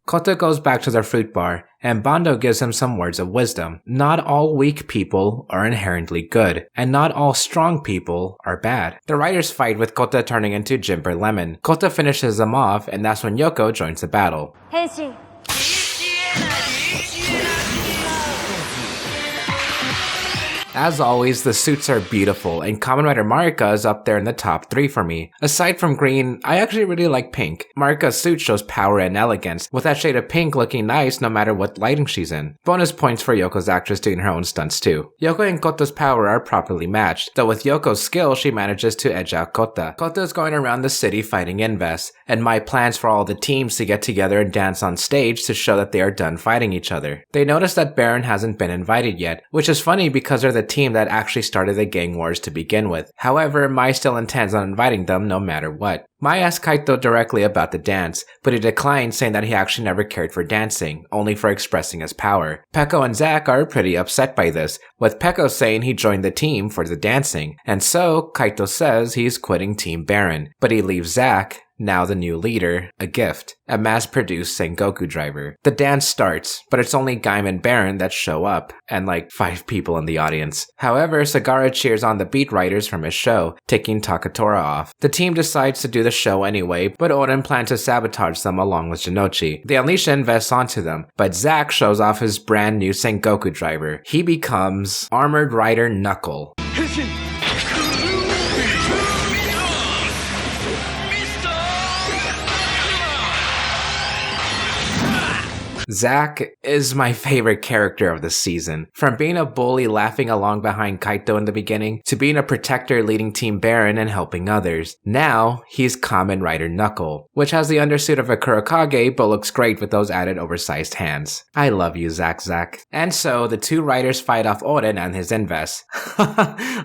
Speaker 2: Kouta goes back to their fruit bar, and Bando gives him some words of wisdom. Not all weak people are inherently good, and not all strong people are bad. The riders fight with Kouta turning into Jinba Lemon. Kouta finishes them off, and that's when Yoko joins the battle. As always, the suits are beautiful, and Kamen Rider Marika is up there in the top 3 for me. Aside from green, I actually really like pink. Marika's suit shows power and elegance, with that shade of pink looking nice no matter what lighting she's in. Bonus points for Yoko's actress doing her own stunts too. Yoko and Kota's power are properly matched, though with Yoko's skill she manages to edge out Kouta. Kouta is going around the city fighting Inves, and my plans for all the teams to get together and dance on stage to show that they are done fighting each other. They notice that Baron hasn't been invited yet, which is funny because they're the team that actually started the gang wars to begin with. However, Mai still intends on inviting them no matter what. Mai asks Kaito directly about the dance, but he declines, saying that he actually never cared for dancing, only for expressing his power. Peko and Zack are pretty upset by this, with Peko saying he joined the team for the dancing, and so Kaito says he's quitting Team Baron, but he leaves Zack, now the new leader, a gift, a mass-produced Sengoku driver. The dance starts, but it's only Gaim and Baron that show up, and like 5 people in the audience. However, Sagara cheers on the beat writers from his show, taking Takatora off. The team decides to do the show anyway, but Oden plans to sabotage them along with Jinochi. They unleash Inves onto them, but Zack shows off his brand new Sengoku driver. He becomes Armored Rider Knuckle. Zack is my favorite character of the season. From being a bully laughing along behind Kaito in the beginning, to being a protector leading Team Baron and helping others. Now, he's Kamen Rider Knuckle, which has the undersuit of a Kurokage but looks great with those added oversized hands. I love you, Zack. And so, the two riders fight off Oden and his Inves.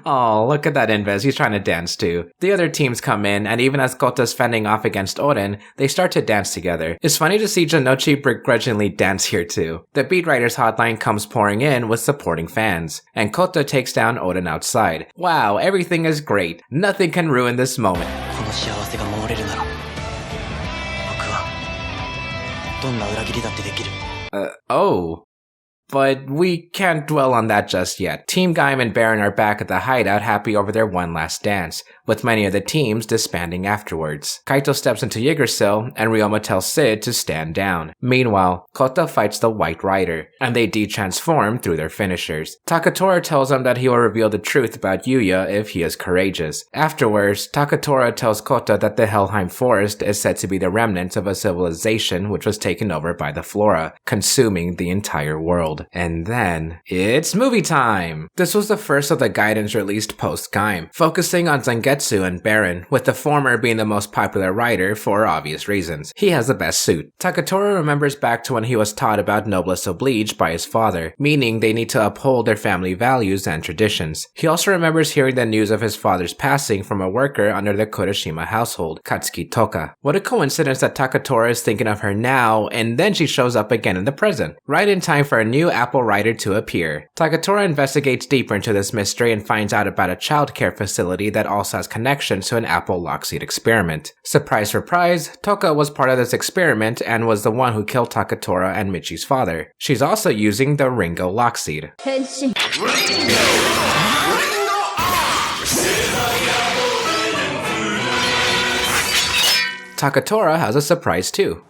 Speaker 2: Oh, look at that Inves, he's trying to dance too. The other teams come in, and even as Kota's fending off against Oden, they start to dance together. It's funny to see Janochi begrudgingly dance here too. The Beat Riders hotline comes pouring in with supporting fans, and Kouta takes down Oden outside. Wow, everything is great. Nothing can ruin this moment. Oh. But we can't dwell on that just yet. Team Gaim and Baron are back at the hideout happy over their one last dance, with many of the teams disbanding afterwards. Kaito steps into Yggdrasil, and Ryoma tells Sid to stand down. Meanwhile, Kouta fights the White Rider, and they de-transform through their finishers. Takatora tells him that he will reveal the truth about Yuya if he is courageous. Afterwards, Takatora tells Kouta that the Helheim Forest is said to be the remnants of a civilization which was taken over by the Flora, consuming the entire world. And then, it's movie time! This was the first of the Gaidens released post-Gaim, focusing on Zangetsu and Baron, with the former being the most popular rider for obvious reasons. He has the best suit. Takatora remembers back to when he was taught about noblesse oblige by his father, meaning they need to uphold their family values and traditions. He also remembers hearing the news of his father's passing from a worker under the Kurashima household, Katsuki Toka. What a coincidence that Takatora is thinking of her now, and then she shows up again in the present, right in time for a new Apple Rider to appear. Takatora investigates deeper into this mystery and finds out about a childcare facility that also has connections to an Apple Lockseed experiment. Surprise, surprise, Toka was part of this experiment and was the one who killed Takatora and Micchy's father. She's also using the Ringo Lockseed. Takatora has a surprise too.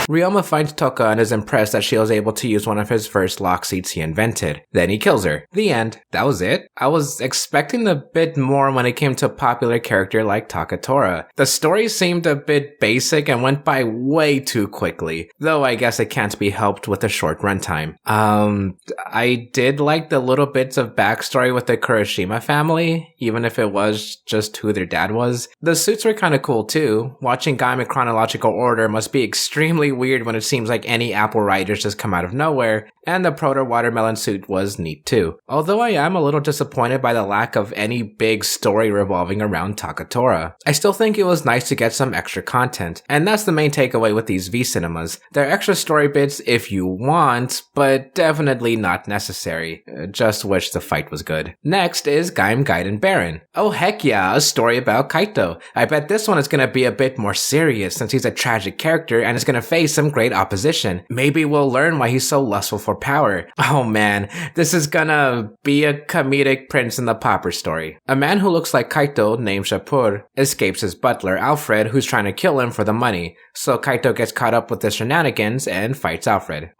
Speaker 2: Ryoma finds Toka and is impressed that she was able to use one of his first Lockseeds he invented. Then he kills her. The end. That was it. I was expecting a bit more when it came to a popular character like Takatora. The story seemed a bit basic and went by way too quickly, though I guess it can't be helped with a short runtime. I did like the little bits of backstory with the Kurashima family, even if it was just who their dad was. The suits were kinda cool too. Watching Gaim in chronological order must be extremely weird when it seems like any Apple Riders just come out of nowhere, and the proto-watermelon suit was neat too. Although I am a little disappointed by the lack of any big story revolving around Takatora. I still think it was nice to get some extra content, and that's the main takeaway with these V-cinemas. They're extra story bits if you want, but definitely not necessary. Just wish the fight was good. Next is Gaim Gaiden Baron. Oh heck yeah, a story about Kaito. I bet this one is gonna be a bit more serious since he's a tragic character and is gonna face some great opposition. Maybe we'll learn why he's so lustful for power. Oh man, this is gonna be a comedic Prince and the Pauper story. A man who looks like Kaito, named Shapur, escapes his butler, Alfred, who's trying to kill him for the money. So Kaito gets caught up with the shenanigans and fights Alfred.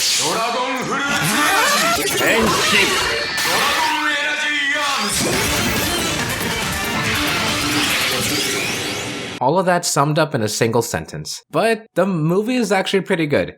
Speaker 2: All of that summed up in a single sentence. But the movie is actually pretty good.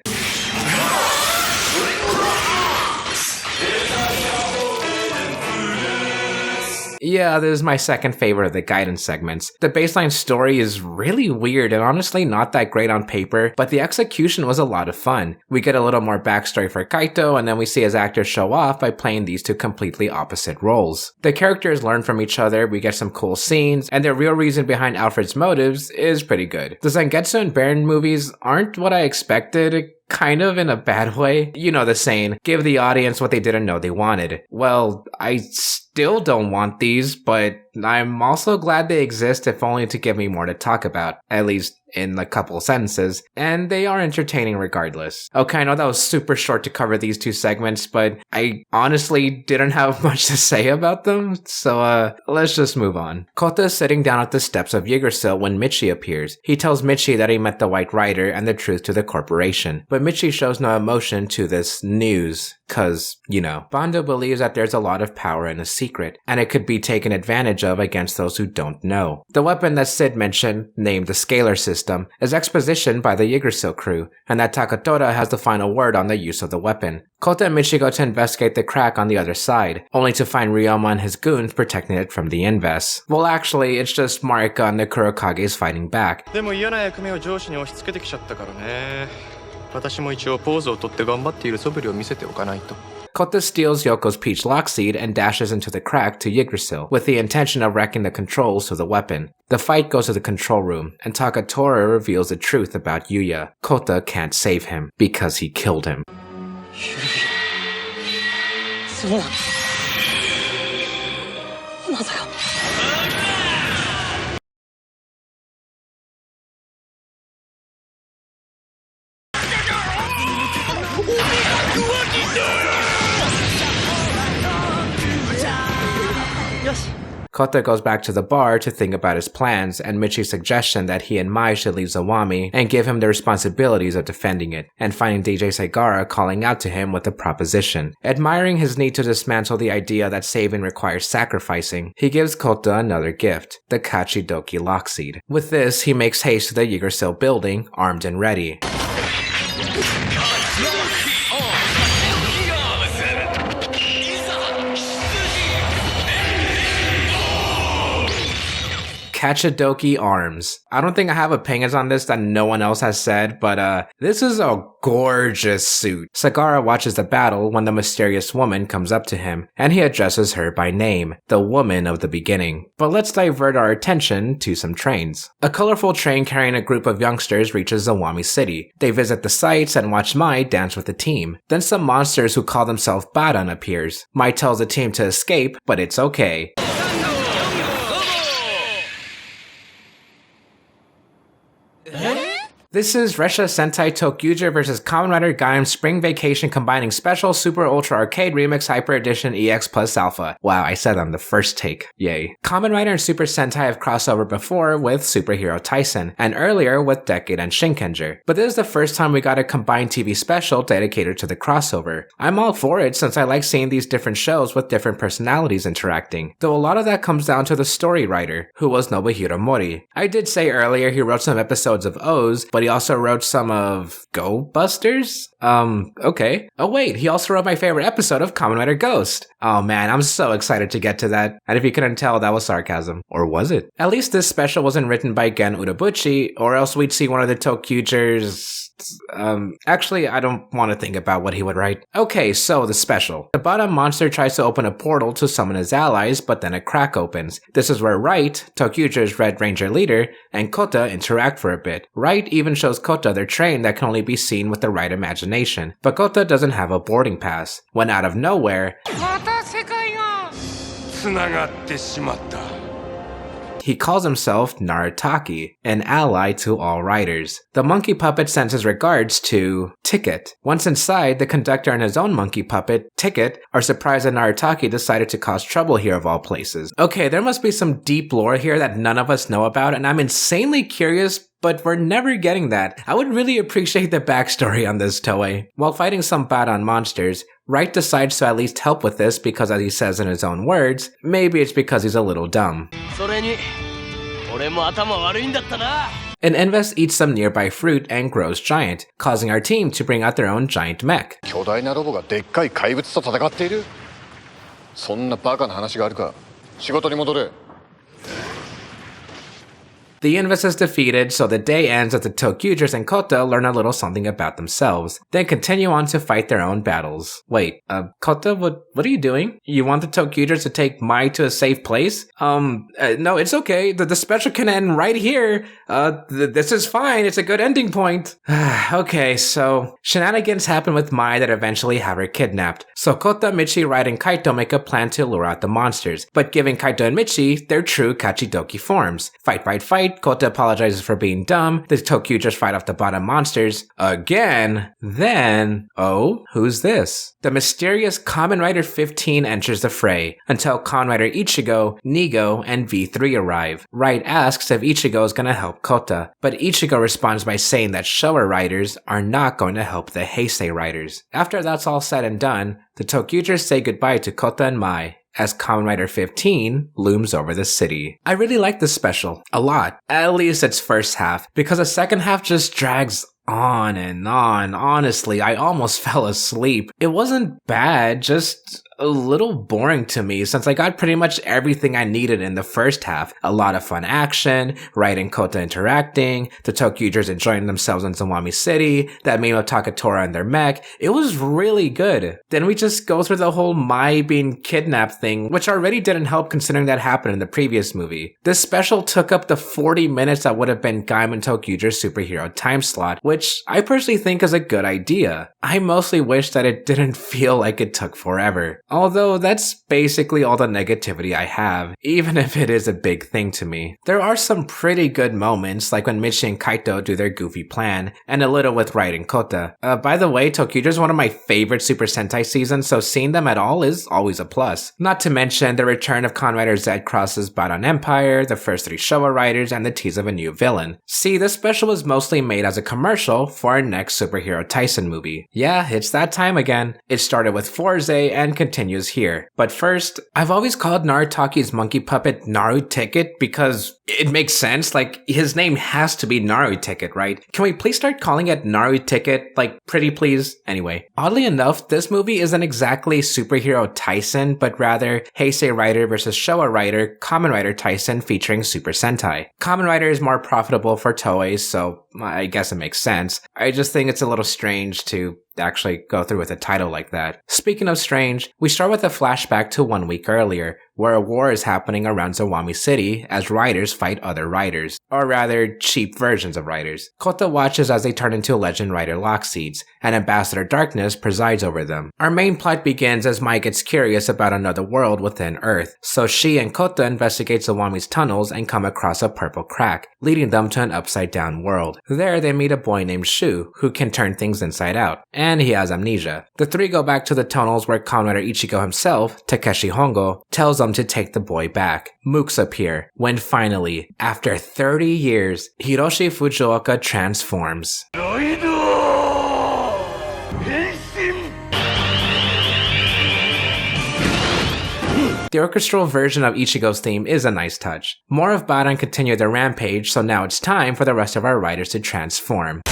Speaker 2: Yeah, this is my second favorite of the Gaiden segments. The baseline story is really weird and honestly not that great on paper, but the execution was a lot of fun. We get a little more backstory for Kaito, and then we see his actors show off by playing these two completely opposite roles. The characters learn from each other, we get some cool scenes, and the real reason behind Alfred's motives is pretty good. The Zangetsu and Baron movies aren't what I expected, kind of in a bad way. You know the saying, give the audience what they didn't know they wanted. Well, I still don't want these, but I'm also glad they exist, if only to give me more to talk about, at least in a couple sentences, and they are entertaining regardless. Okay, I know that was super short to cover these two segments, but I honestly didn't have much to say about them, so let's just move on. Kouta is sitting down at the steps of Yggdrasil when Micchy appears. He tells Micchy that he met the White Rider and the truth to the corporation, but Micchy shows no emotion to this news. Cause, Bando believes that there's a lot of power in a secret, and it could be taken advantage of against those who don't know. The weapon that Sid mentioned, named the Scalar System, is expositioned by the Yggdrasil crew, and that Takatora has the final word on the use of the weapon. Kouta and Micchy go to investigate the crack on the other side, only to find Ryoma and his goons protecting it from the Inves. Well, actually, it's just Marika and the Kurokages fighting back.
Speaker 7: でも嫌な役目を上司に押し付けてきちゃったからね。私も一応ポーズをとって頑張っている素振りを見せておかないと。
Speaker 2: Kouta steals Yoko's peach lockseed and dashes into the crack to Yggdrasil, with the intention of wrecking the controls to the weapon. The fight goes to the control room, and Takatora reveals the truth about Yuya. Kouta can't save him, because he killed him. Kouta goes back to the bar to think about his plans and Micchy's suggestion that he and Mai should leave Zawame and give him the responsibilities of defending it, and finding DJ Segara calling out to him with a proposition. Admiring his need to dismantle the idea that saving requires sacrificing, he gives Kouta another gift, the Kachidoki lockseed. With this, he makes haste to the Yggdrasil building, armed and ready. Kachidoki arms. I don't think I have opinions on this that no one else has said, but this is a gorgeous suit. Segara watches the battle when the mysterious woman comes up to him, and he addresses her by name, the woman of the beginning. But let's divert our attention to some trains. A colorful train carrying a group of youngsters reaches Zawame City. They visit the sites and watch Mai dance with the team. Then some monsters who call themselves Baran appears. Mai tells the team to escape, but it's okay. This is Resha Sentai ToQger vs Kamen Rider Gaim Spring Vacation combining Special Super Ultra Arcade Remix Hyper Edition EX Plus Alpha. Wow, I said on the first take. Yay. Kamen Rider and Super Sentai have crossed over before with Superhero Taisen, and earlier with Decade and Shinkenger. But this is the first time we got a combined TV special dedicated to the crossover. I'm all for it since I like seeing these different shows with different personalities interacting, though a lot of that comes down to the story writer, who was Nobuhiro Mori. I did say earlier he wrote some episodes of O's, but he also wrote some of Go Busters? Okay. Oh wait, he also wrote my favorite episode of Kamen Rider Ghost. Oh man, I'm so excited to get to that. And if you couldn't tell, that was sarcasm. Or was it? At least this special wasn't written by Gen Urobuchi, or else we'd see one of the ToQgers. Actually, I don't want to think about what he would write. Okay, so the special. The bottom monster tries to open a portal to summon his allies, but then a crack opens. This is where Right, ToQger's Red Ranger leader, and Kouta interact for a bit. Right even shows Kouta their train that can only be seen with the right imagination. But Kouta doesn't have a boarding pass. When out of nowhere, he calls himself Narataki, an ally to all riders. The monkey puppet sends his regards to Ticket. Once inside, the conductor and his own monkey puppet, Ticket, are surprised that Narataki decided to cause trouble here of all places. Okay, there must be some deep lore here that none of us know about, and I'm insanely curious, but we're never getting that. I would really appreciate the backstory on this Toei. While fighting some Baran monsters, Right decides to at least help with this because, as he says in his own words, maybe it's because he's a little dumb. An Inves eats some nearby fruit and grows giant, causing our team to bring out their own giant mech.
Speaker 8: 巨大なロボがでっかい怪物と戦っている。そんなバカな話があるか。仕事に戻れ。
Speaker 2: The Invis is defeated, so the day ends as the ToQgers and Kouta learn a little something about themselves, then continue on to fight their own battles. Wait, Kouta, what are you doing? You want the ToQgers to take Mai to a safe place? No, it's okay. The special can end right here. This is fine. It's a good ending point. Okay, so shenanigans happen with Mai that eventually have her kidnapped. So Kouta, Micchy, Raid, and Kaito make a plan to lure out the monsters, but giving Kaito and Micchy their true Kachidoki forms. Fight. Kouta apologizes for being dumb. The ToQgers fight off the bottom monsters again. Then, oh, who's this? The mysterious Kamen Rider 15 enters the fray until Kamen Rider Ichigo, Nigo, and V3 arrive. Raid asks if Ichigo is going to help Kouta, but Ichigo responds by saying that Showa riders are not going to help the Heisei riders. After that's all said and done, the ToQgers say goodbye to Kouta and Mai as Kamen Rider 15 looms over the city. I really like this special a lot, at least its first half, because the second half just drags on and on. Honestly, I almost fell asleep. It wasn't bad, just a little boring to me since I got pretty much everything I needed in the first half. A lot of fun action, Raid and Kouta interacting, the ToQgers enjoying themselves in Zawame City, that meme of Takatora and their mech. It was really good. Then we just go through the whole Mai being kidnapped thing, which already didn't help considering that happened in the previous movie. This special took up the 40 minutes that would have been Gaim and ToQger's superhero time slot, which I personally think is a good idea. I mostly wish that it didn't feel like it took forever. Although that's basically all the negativity I have, even if it is a big thing to me. There are some pretty good moments, like when Micchy and Kaito do their goofy plan, and a little with Raid and Kouta. By the way, ToQger is one of my favorite Super Sentai seasons, so seeing them at all is always a plus. Not to mention the return of Kamen Rider Z crosses Baton Empire, the first 3 Showa riders, and the tease of a new villain. See, this special was mostly made as a commercial for our next superhero Taisen movie. Yeah, it's that time again. It started with Forze and continues here. But first, I've always called Narutaki's monkey puppet Naru Ticket because it makes sense. Like, his name has to be Naru Ticket, right? Can we please start calling it Naru Ticket? Like, pretty please? Anyway, oddly enough, this movie isn't exactly superhero Taisen, but rather Heisei Rider versus Showa Rider, Kamen Rider Taisen featuring Super Sentai. Kamen Rider is more profitable for Toei, so I guess it makes sense. I just think it's a little strange to actually go through with a title like that. Speaking of strange, we start with a flashback to 1 week earlier, where a war is happening around Zawame City as riders fight other riders, or rather, cheap versions of riders. Kouta watches as they turn into Legend Rider Lockseeds, and Ambassador Darkness presides over them. Our main plot begins as Mai gets curious about another world within Earth, so she and Kouta investigate Zawame's tunnels and come across a purple crack, leading them to an upside-down world. There, they meet a boy named Shu, who can turn things inside out, and he has amnesia. The 3 go back to the tunnels where Kamen Rider Ichigo himself, Takeshi Hongo, tells them to take the boy back. Mooks appear, when finally, after 30 years, Hiroshi Fujioka transforms. The orchestral version of Ichigo's theme is a nice touch. More of Baran continue their rampage, so now it's time for the rest of our riders to transform.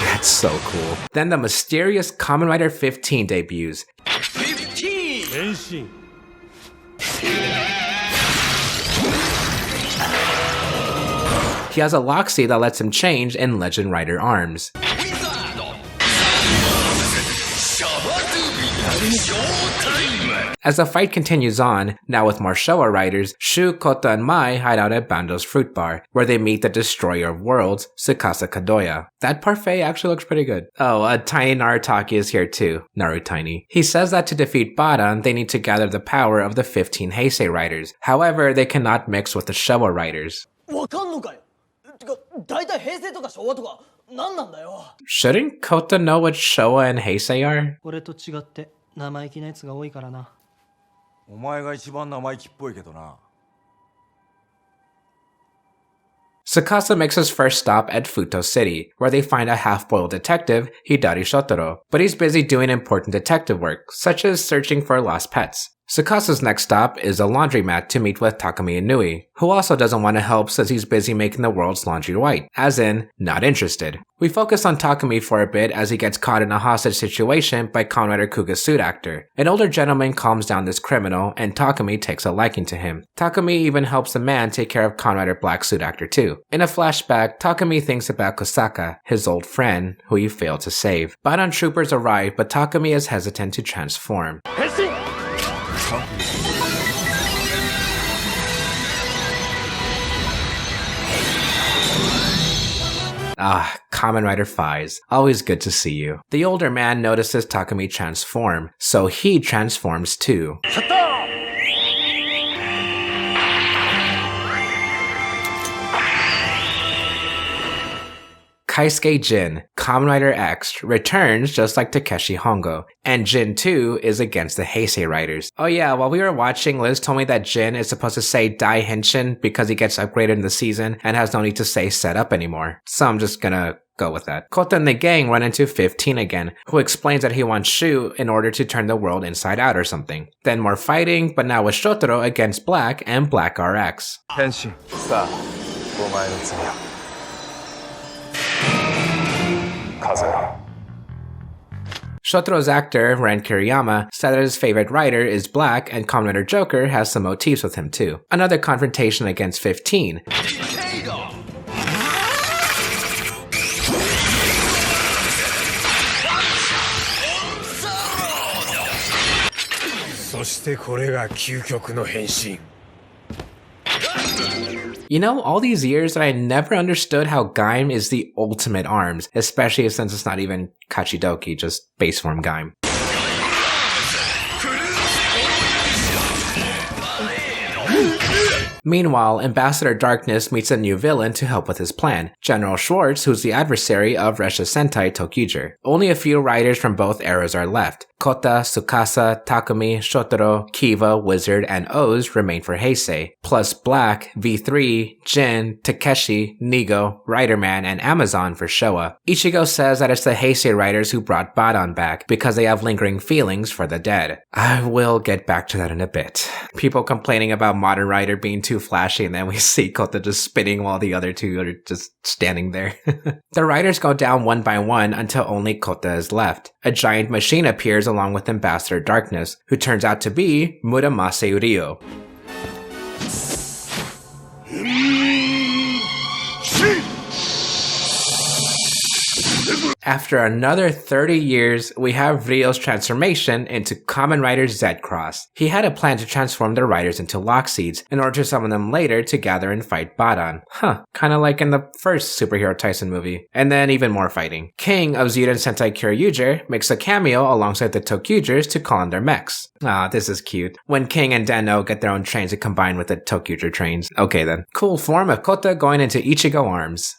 Speaker 2: That's so cool. Then the mysterious Kamen Rider 15 debuts.
Speaker 3: 15!
Speaker 4: Henshin.
Speaker 2: He has a Lockseed that lets him change in Legend Rider arms. As the fight continues on, now with more Showa riders, Shu, Kouta, and Mai hide out at Bando's fruit bar, where they meet the destroyer of worlds, Tsukasa Kadoya. That parfait actually looks pretty good. Oh, Tiny Narutaki is here too. Narutiny. He says that to defeat Baran, they need to gather the power of the 15 Heisei riders. However, they cannot mix with the Showa riders. Shouldn't Kouta know what Showa and Heisei are?
Speaker 9: 俺と違って生意気なやつが多いからな。
Speaker 10: お前が一番生意気っぽいけどな。
Speaker 2: Tsukasa makes his first stop at Futo City, where they find a half-boiled detective, Hidari Shotaro, but he's busy doing important detective work, such as searching for lost pets. Tsukasa's next stop is a laundromat to meet with Takumi Inui, who also doesn't want to help since he's busy making the world's laundry white, as in, not interested. We focus on Takumi for a bit as he gets caught in a hostage situation by Kamen Rider Kuga's suit actor. An older gentleman calms down this criminal, and Takumi takes a liking to him. Takumi even helps the man take care of Kamen Rider Black suit actor too. In a flashback, Takumi thinks about Kosaka, his old friend, who he failed to save. Baton troopers arrive, but Takumi is hesitant to transform. Kamen Rider Fies. Always good to see you. The older man notices Takumi transform, so he transforms too. Kaisuke Jin, Kamen Rider X, returns just like Takeshi Hongo, and Jin 2 is against the Heisei Riders. Oh yeah, while we were watching, Liz told me that Jin is supposed to say Dai Henshin because he gets upgraded in the season and has no need to say set up anymore. So I'm just gonna go with that. Kouta and the gang run into 15 again, who explains that he wants Shu in order to turn the world inside out or something. Then more fighting, but now with Shotaro against Black and Black RX.
Speaker 7: Henshin.
Speaker 2: Shotaro's actor, Ren Kiriyama, said that his favorite writer is Black and Kamen Rider Joker has some motifs with him too. Another confrontation against 15. You know, all these years I never understood how Gaim is the ultimate arms, especially since it's not even Kachidoki, just base form Gaim. Meanwhile, Ambassador Darkness meets a new villain to help with his plan, General Schwartz, who's the adversary of Resha Sentai ToQger. Only a few riders from both eras are left. Kouta, Tsukasa, Takumi, Shotaro, Kiva, Wizard, and Oz remain for Heisei, plus Black, V3, Jin, Takeshi, Nigo, Riderman, and Amazon for Showa. Ichigo says that it's the Heisei riders who brought Baton back because they have lingering feelings for the dead. I will get back to that in a bit. People complaining about Modern Rider being too flashy, and then we see Kouta just spinning while the other two are just standing there. The riders go down one by one until only Kouta is left. A giant machine appears along with Ambassador Darkness, who turns out to be Muramasa Ryo. After another 30 years, we have Ryo's transformation into Kamen Rider Z-Cross. He had a plan to transform the riders into Lockseeds in order to summon them later to gather and fight Baton. Kinda like in the first superhero Taisen movie. And then even more fighting. King of Zyuden Sentai Kyoryuger makes a cameo alongside the ToQgers to call on their mechs. This is cute. When King and Den-O get their own trains to combine with the ToQger trains. Okay then. Cool form of Kouta going into Ichigo arms.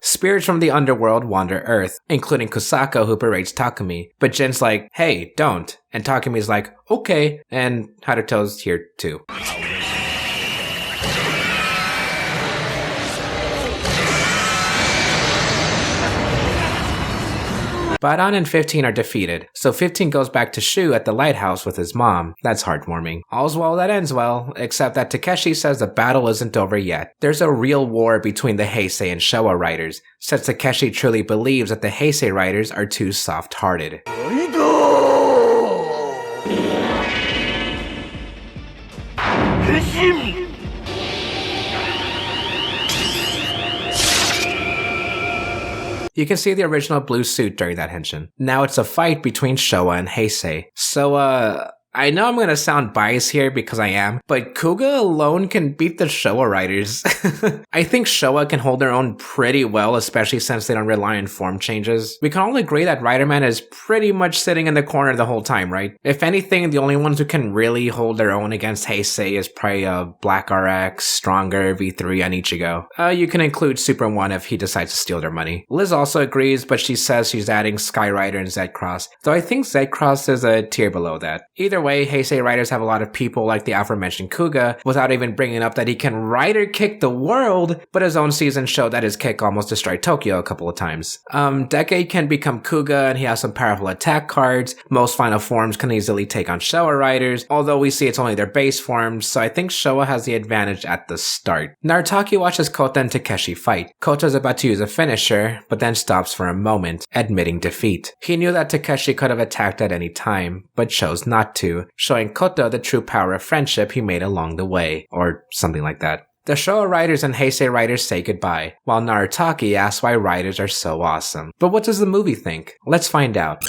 Speaker 2: Spirits from the underworld wander Earth, including Kusako, who berates Takumi. But Jin's like, hey, don't. And Takumi's like, okay. And Haruto's here too. Baton and 15 are defeated, so 15 goes back to Shu at the lighthouse with his mom. That's heartwarming. All's well that ends well, except that Takeshi says the battle isn't over yet. There's a real war between the Heisei and Showa riders, since Takeshi truly believes that the Heisei riders are too soft-hearted. You can see the original blue suit during that henshin. Now it's a fight between Showa and Heisei. So, I know I'm gonna sound biased here because I am, but Kuga alone can beat the Showa riders. I think Showa can hold their own pretty well, especially since they don't rely on form changes. We can all agree that Riderman is pretty much sitting in the corner the whole time, right? If anything, the only ones who can really hold their own against Heisei is probably Black RX, Stronger, V3, and Ichigo. You can include Super 1 if he decides to steal their money. Liz also agrees, but she says she's adding Sky Rider and Z-Cross, though I think Z-Cross is a tier below that. Either way, Heisei writers have a lot of people like the aforementioned Kuga, without even bringing up that he can rider kick the world, but his own season showed that his kick almost destroyed Tokyo a couple of times. Decade can become Kuga, and he has some powerful attack cards. Most final forms can easily take on Showa riders, although we see it's only their base forms, so I think Showa has the advantage at the start. Narutoki watches Kouta and Takeshi fight. Kota's about to use a finisher, but then stops for a moment, admitting defeat. He knew that Takeshi could have attacked at any time, but chose not to, showing Kouta the true power of friendship he made along the way, or something like that. The Showa riders and Heisei riders say goodbye, while Narutoki asks why riders are so awesome. But what does the movie think? Let's find out.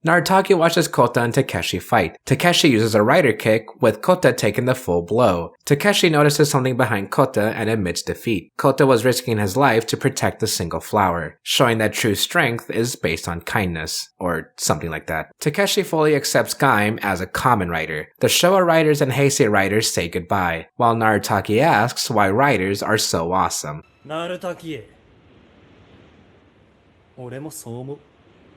Speaker 2: Narutoki watches Kouta and Takeshi fight. Takeshi uses a rider kick, with Kouta taking the full blow. Takeshi notices something behind Kouta and admits defeat. Kouta was risking his life to protect the single flower, showing that true strength is based on kindness, or something like that. Takeshi fully accepts Gaim as a Kamen rider. The Showa riders and Heisei riders say goodbye, while Narutoki asks why riders are so awesome.
Speaker 9: Narutoki. 俺もそう思う。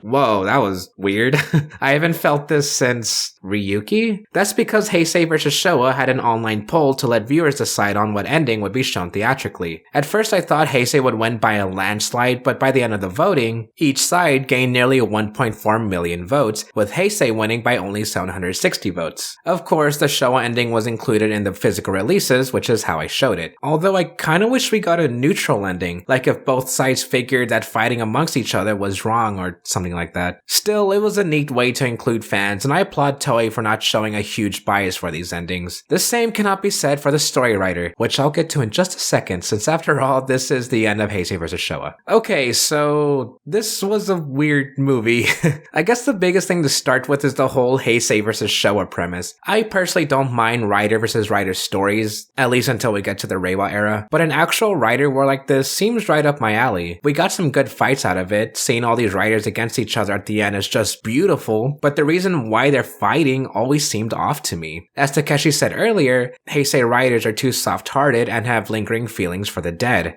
Speaker 2: Whoa, that was weird. I haven't felt this since Ryuki? That's because Heisei vs. Showa had an online poll to let viewers decide on what ending would be shown theatrically. At first I thought Heisei would win by a landslide, but by the end of the voting, each side gained nearly 1.4 million votes, with Heisei winning by only 760 votes. Of course, the Showa ending was included in the physical releases, which is how I showed it. Although I kinda wish we got a neutral ending, like if both sides figured that fighting amongst each other was wrong or something like that. Still, it was a neat way to include fans, and I applaud Toei for not showing a huge bias for these endings. The same cannot be said for the story writer, which I'll get to in just a second, since after all, this is the end of Heisei vs. Showa. Okay, so this was a weird movie. I guess the biggest thing to start with is the whole Heisei vs. Showa premise. I personally don't mind Rider vs. Rider stories, at least until we get to the Reiwa era, but an actual Rider war like this seems right up my alley. We got some good fights out of it, seeing all these riders against each other at the end is just beautiful, but the reason why they're fighting always seemed off to me. As Takeshi said earlier, Heisei riders are too soft-hearted and have lingering feelings for the dead.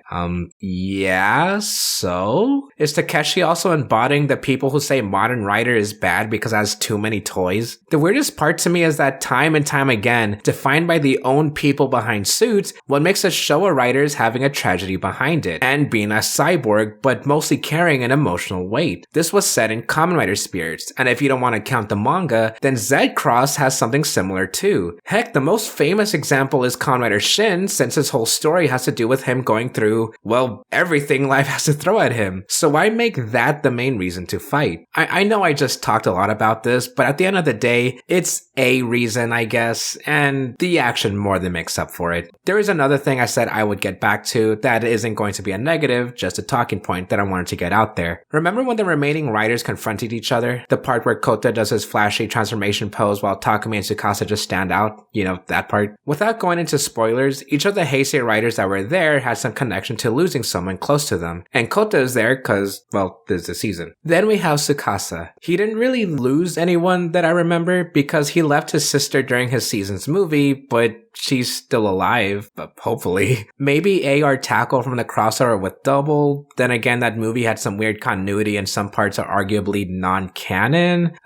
Speaker 2: Yeah, so? Is Takeshi also embodying the people who say modern Rider is bad because it has too many toys? The weirdest part to me is that time and time again, defined by the own people behind suits, what makes a Showa Rider is having a tragedy behind it, and being a cyborg, but mostly carrying an emotional weight. This was set in Kamen Rider spirits, and if you don't want to count the manga, then Z-Cross has something similar too. Heck, the most famous example is Kamen Rider Shin, since his whole story has to do with him going through, well, everything life has to throw at him. So why make that the main reason to fight? I know I just talked a lot about this, but at the end of the day, it's a reason, I guess, and the action more than makes up for it. There is another thing I said I would get back to that isn't going to be a negative, just a talking point that I wanted to get out there. Remember when the remaining riders confronted each other? The part where Kouta does his flashy transformation pose while Takumi and Tsukasa just stand out? You know, that part? Without going into spoilers, each of the Heisei riders that were there had some connection to losing someone close to them. And Kouta is there because, well, this is the season. Then we have Tsukasa. He didn't really lose anyone that I remember because he left his sister during his season's movie, but she's still alive, hopefully. Maybe AR tackle from the crossover with Double. Then again, that movie had some weird continuity and some parts are arguably non-canon.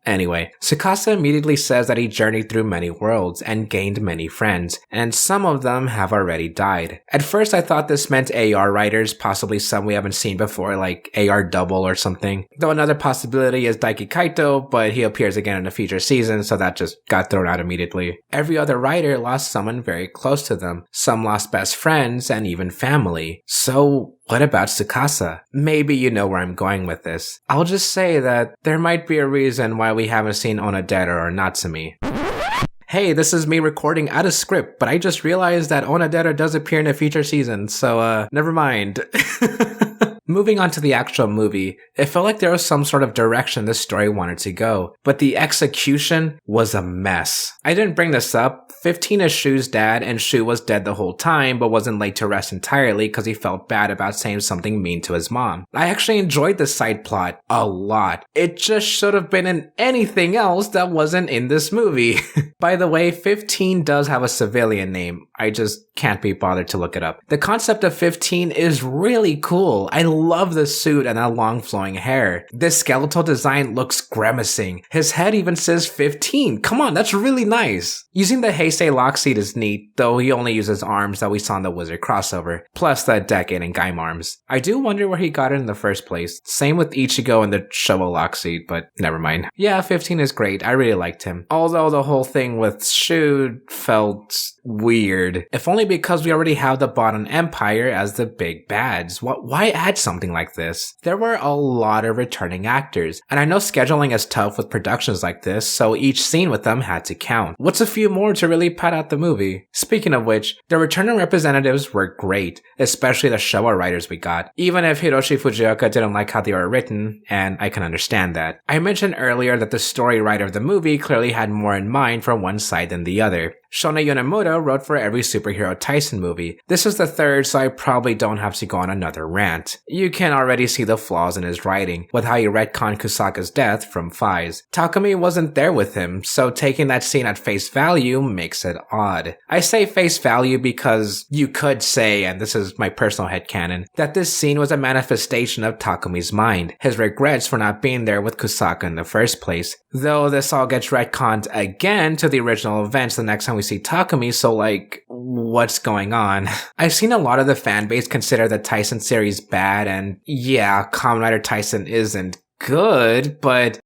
Speaker 2: Anyway, Tsukasa immediately says that he journeyed through many worlds and gained many friends, and some of them have already died. At first I thought this meant AR writers, possibly some we haven't seen before, like AR Double or something. Though another possibility is Daiki Kaito, but he appears again in a future season, so that just got thrown out immediately. Every other writer lost someone very close to them. Some lost best friends and even family. So what about Tsukasa? Maybe you know where I'm going with this. I'll just say that there might be a reason why we haven't seen Onodera or Natsumi. Hey, this is me recording out of script, but I just realized that Onodera does appear in a future season, so never mind. Moving on to the actual movie, it felt like there was some sort of direction this story wanted to go, but the execution was a mess. I didn't bring this up. 15 is Shu's dad, and Shu was dead the whole time, but wasn't laid to rest entirely because he felt bad about saying something mean to his mom. I actually enjoyed the side plot a lot. It just should have been in anything else that wasn't in this movie. By the way, 15 does have a civilian name. I just can't be bothered to look it up. The concept of 15 is really cool. I love the suit and that long flowing hair. This skeletal design looks grimacing. His head even says 15. Come on, that's really nice. Using the Heisei lock seat is neat, though he only uses arms that we saw in the Wizard crossover, plus the Decade and Gaim arms. I do wonder where he got it in the first place. Same with Ichigo and the Showa lock seat, but never mind. Yeah, 15 is great. I really liked him. Although the whole thing with Shu felt weird. If only because we already have the Bottom Empire as the big bads. Why add something like this? There were a lot of returning actors, and I know scheduling is tough with productions like this, so each scene with them had to count. What's a few more to really pad out the movie? Speaking of which, the returning representatives were great, especially the Showa writers we got, even if Hiroshi Fujioka didn't like how they were written, and I can understand that. I mentioned earlier that the story writer of the movie clearly had more in mind for one side than the other. Shona Yonemuto wrote for every superhero Taisen movie. This is the third, so I probably don't have to go on another rant. You can already see the flaws in his writing, with how he retconned Kusaka's death from Faiz. Takumi wasn't there with him, so taking that scene at face value makes it odd. I say face value because you could say, and this is my personal headcanon, that this scene was a manifestation of Takumi's mind, his regrets for not being there with Kusaka in the first place. Though this all gets retconned again to the original events the next time we see Takumi, so like, what's going on? I've seen a lot of the fanbase consider the Taisen series bad, and yeah, Kamen Rider Taisen isn't good, but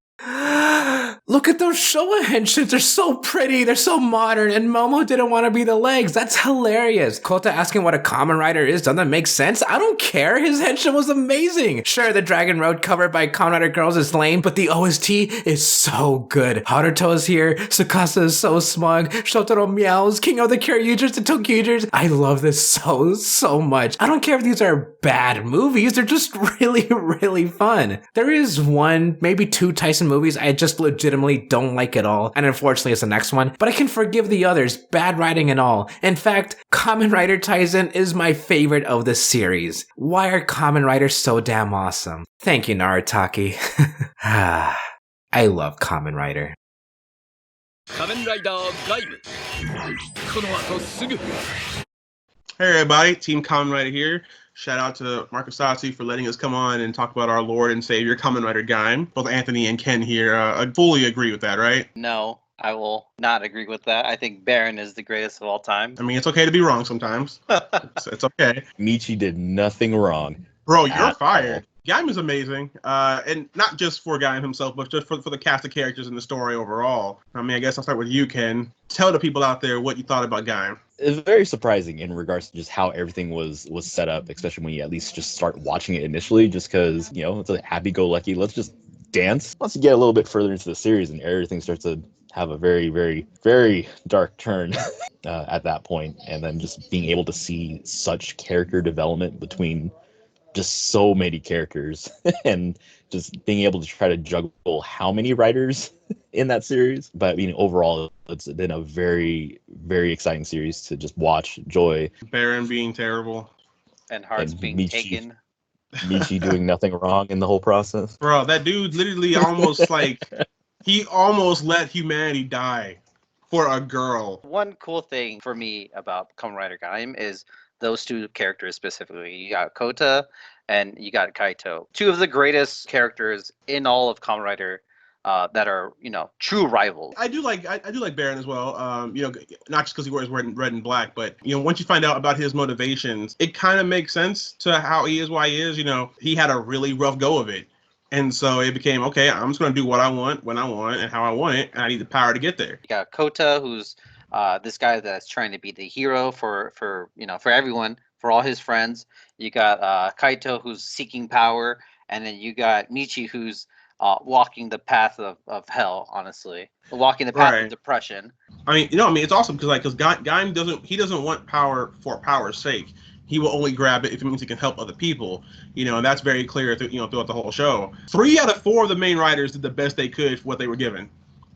Speaker 2: look at those Showa henshins, they're so pretty, they're so modern, and Momo didn't want to be the legs. That's hilarious. Kouta asking what a Kamen Rider is doesn't make sense. I don't care, his henshin was amazing. Sure, the Dragon Road cover by Kamen Rider Girls is lame, but the OST is so good. Haruto is here, Tsukasa is so smug, Shotaro meows, King of the Kyoryugers and ToQgers. I love this so much. I don't care if these are bad movies, they're just really fun. There is one, maybe two Taisen movies I just legitimately don't like at all, and unfortunately it's the next one, but I can forgive the others, bad writing and all. In fact, Kamen Rider Taisen is my favorite of the series. Why are Kamen Riders so damn awesome? Thank you, Naritaki. I love Kamen Rider.
Speaker 3: Kamen Rider Gaim. この後すぐ
Speaker 11: Hey everybody, Team Kamen Rider here. Shout out to Marcosatsu for letting us come on and talk about our Lord and Savior, Kamen Rider Gaim. Both Anthony and Ken here fully agree with that, right?
Speaker 12: No, I will not agree with that. I think Baron is the greatest of all time.
Speaker 11: I mean, it's okay to be wrong sometimes. It's okay.
Speaker 13: Micchy did nothing wrong.
Speaker 11: Bro, you're fired. Gaim is amazing, and not just for Gaim himself, but just for the cast of characters in the story overall. I mean, I guess I'll start with you, Ken. Tell the people out there what you thought about Gaim.
Speaker 13: It's very surprising in regards to just how everything was set up, especially when you at least just start watching it initially, just because, you know, it's a happy-go-lucky, let's just dance. Once you get a little bit further into the series and everything starts to have a very dark turn at that point, and then just being able to see such character development between just so many characters and just being able to try to juggle how many writers in that series. But I mean, overall, it's been a very exciting series to just watch, enjoy.
Speaker 11: Baron being terrible.
Speaker 12: And Hearts being
Speaker 13: Micchy,
Speaker 12: taken.
Speaker 13: Micchy doing nothing wrong in the whole process.
Speaker 11: Bro, that dude literally almost he almost let humanity die for a girl.
Speaker 12: One cool thing for me about Kamen Rider Gaim is those two characters specifically. You got Kouta and you got Kaito. Two of the greatest characters in all of Kamen Rider that are, you know, true rivals.
Speaker 11: I do like Baron as well. You know, not just because he wears red and black, but you know, once you find out about his motivations, it kind of makes sense to how he is, why he is. You know, he had a really rough go of it. And so it became, okay, I'm just going to do what I want, when I want, and how I want it, and I need the power to get there.
Speaker 12: You got Kouta, who's this guy that's trying to be the hero for everyone, for all his friends. You got Kaito, who's seeking power, and then you got Micchy, who's walking the path of hell, honestly. Walking the path of depression.
Speaker 11: I mean, it's awesome because Gaim doesn't want power for power's sake. He will only grab it if it means he can help other people, you know, and that's very clear throughout the whole show. 3 out of 4 of the main writers did the best they could for what they were given.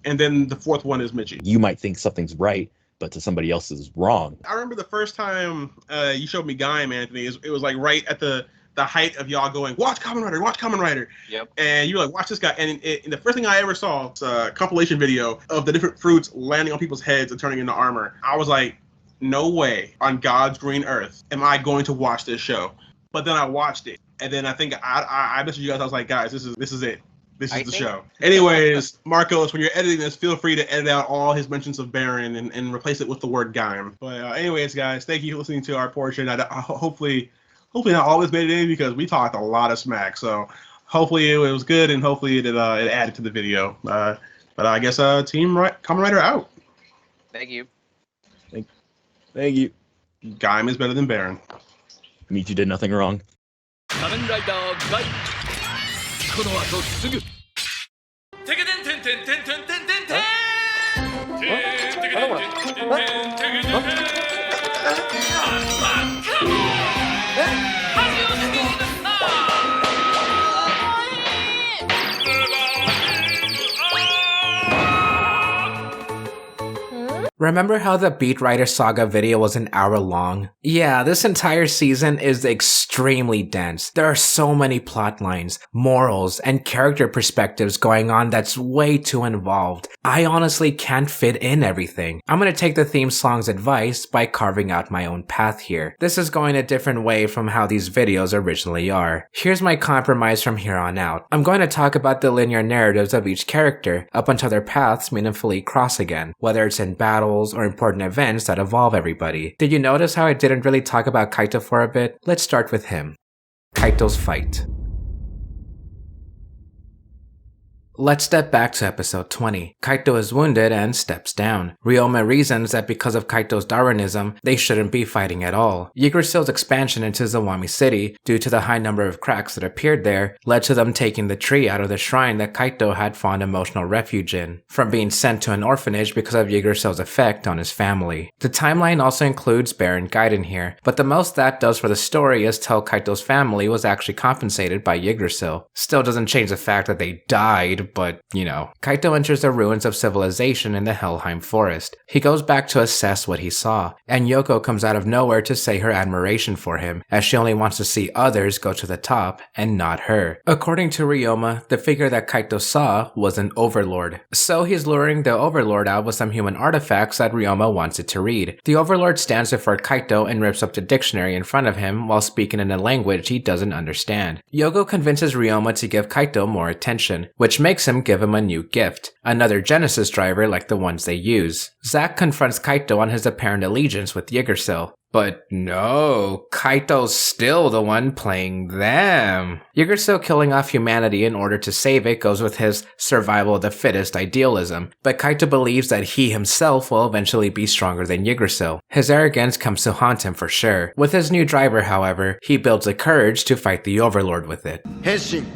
Speaker 11: And then the 4th one is Micchy.
Speaker 13: You might think something's right, but to somebody else is wrong.
Speaker 11: I remember the first time you showed me Gaim, Anthony, it was like right at the height of y'all going, watch Kamen Rider.
Speaker 12: Yep.
Speaker 11: And you were like, watch this guy. And the first thing I ever saw was a compilation video of the different fruits landing on people's heads and turning into armor. I was like, no way on God's green earth am I going to watch this show. But then I watched it, And then I think I messaged you guys. I was like, guys, this is it. This is the show. Anyways, Marcos, when you're editing this, feel free to edit out all his mentions of Baron and replace it with the word Gaim. But anyways, guys, thank you for listening to our portion. Hopefully not always made it in because we talked a lot of smack. So hopefully it was good and hopefully it added to the video. But I guess Team Kamen Rider out.
Speaker 12: Thank you.
Speaker 13: Thank you.
Speaker 11: Gaim is better than Baron.
Speaker 13: Micchy did nothing wrong.
Speaker 3: Kamen Rider Gaiden. この後すぐ。てけてんてんてんてんてんてんてんてん。てんてんてんてんてんてんてんてんてん。
Speaker 2: Remember how the Beat Rider Saga video was an hour long? Yeah, this entire season is extremely dense. There are so many plot lines, morals, and character perspectives going on that's way too involved. I honestly can't fit in everything. I'm gonna take the theme song's advice by carving out my own path here. This is going a different way from how these videos originally are. Here's my compromise from here on out. I'm going to talk about the linear narratives of each character up until their paths meaningfully cross again, whether it's in battle or important events that evolve everybody. Did you notice how I didn't really talk about Kaito for a bit? Let's start with him. Kaito's fight. Let's step back to episode 20. Kaito is wounded and steps down. Ryoma reasons that because of Kaito's Darwinism, they shouldn't be fighting at all. Yggdrasil's expansion into Zawame City, due to the high number of cracks that appeared there, led to them taking the tree out of the shrine that Kaito had found emotional refuge in, from being sent to an orphanage because of Yggdrasil's effect on his family. The timeline also includes Baron Gaiden here, but the most that does for the story is tell Kaito's family was actually compensated by Yggdrasil. Still doesn't change the fact that they died, but, you know. Kaito enters the ruins of civilization in the Helheim forest. He goes back to assess what he saw, and Yoko comes out of nowhere to say her admiration for him, as she only wants to see others go to the top, and not her. According to Ryoma, the figure that Kaito saw was an overlord. So he's luring the overlord out with some human artifacts that Ryoma wants it to read. The overlord stands before Kaito and rips up the dictionary in front of him while speaking in a language he doesn't understand. Yoko convinces Ryoma to give Kaito more attention, which makes him give him a new gift, another Genesis driver like the ones they use. Zack confronts Kaito on his apparent allegiance with Yggdrasil. But no, Kaito's still the one playing them. Yggdrasil killing off humanity in order to save it goes with his survival of the fittest idealism, but Kaito believes that he himself will eventually be stronger than Yggdrasil. His arrogance comes to haunt him for sure. With his new driver, however, he builds the courage to fight the Overlord with it.
Speaker 10: Henshin.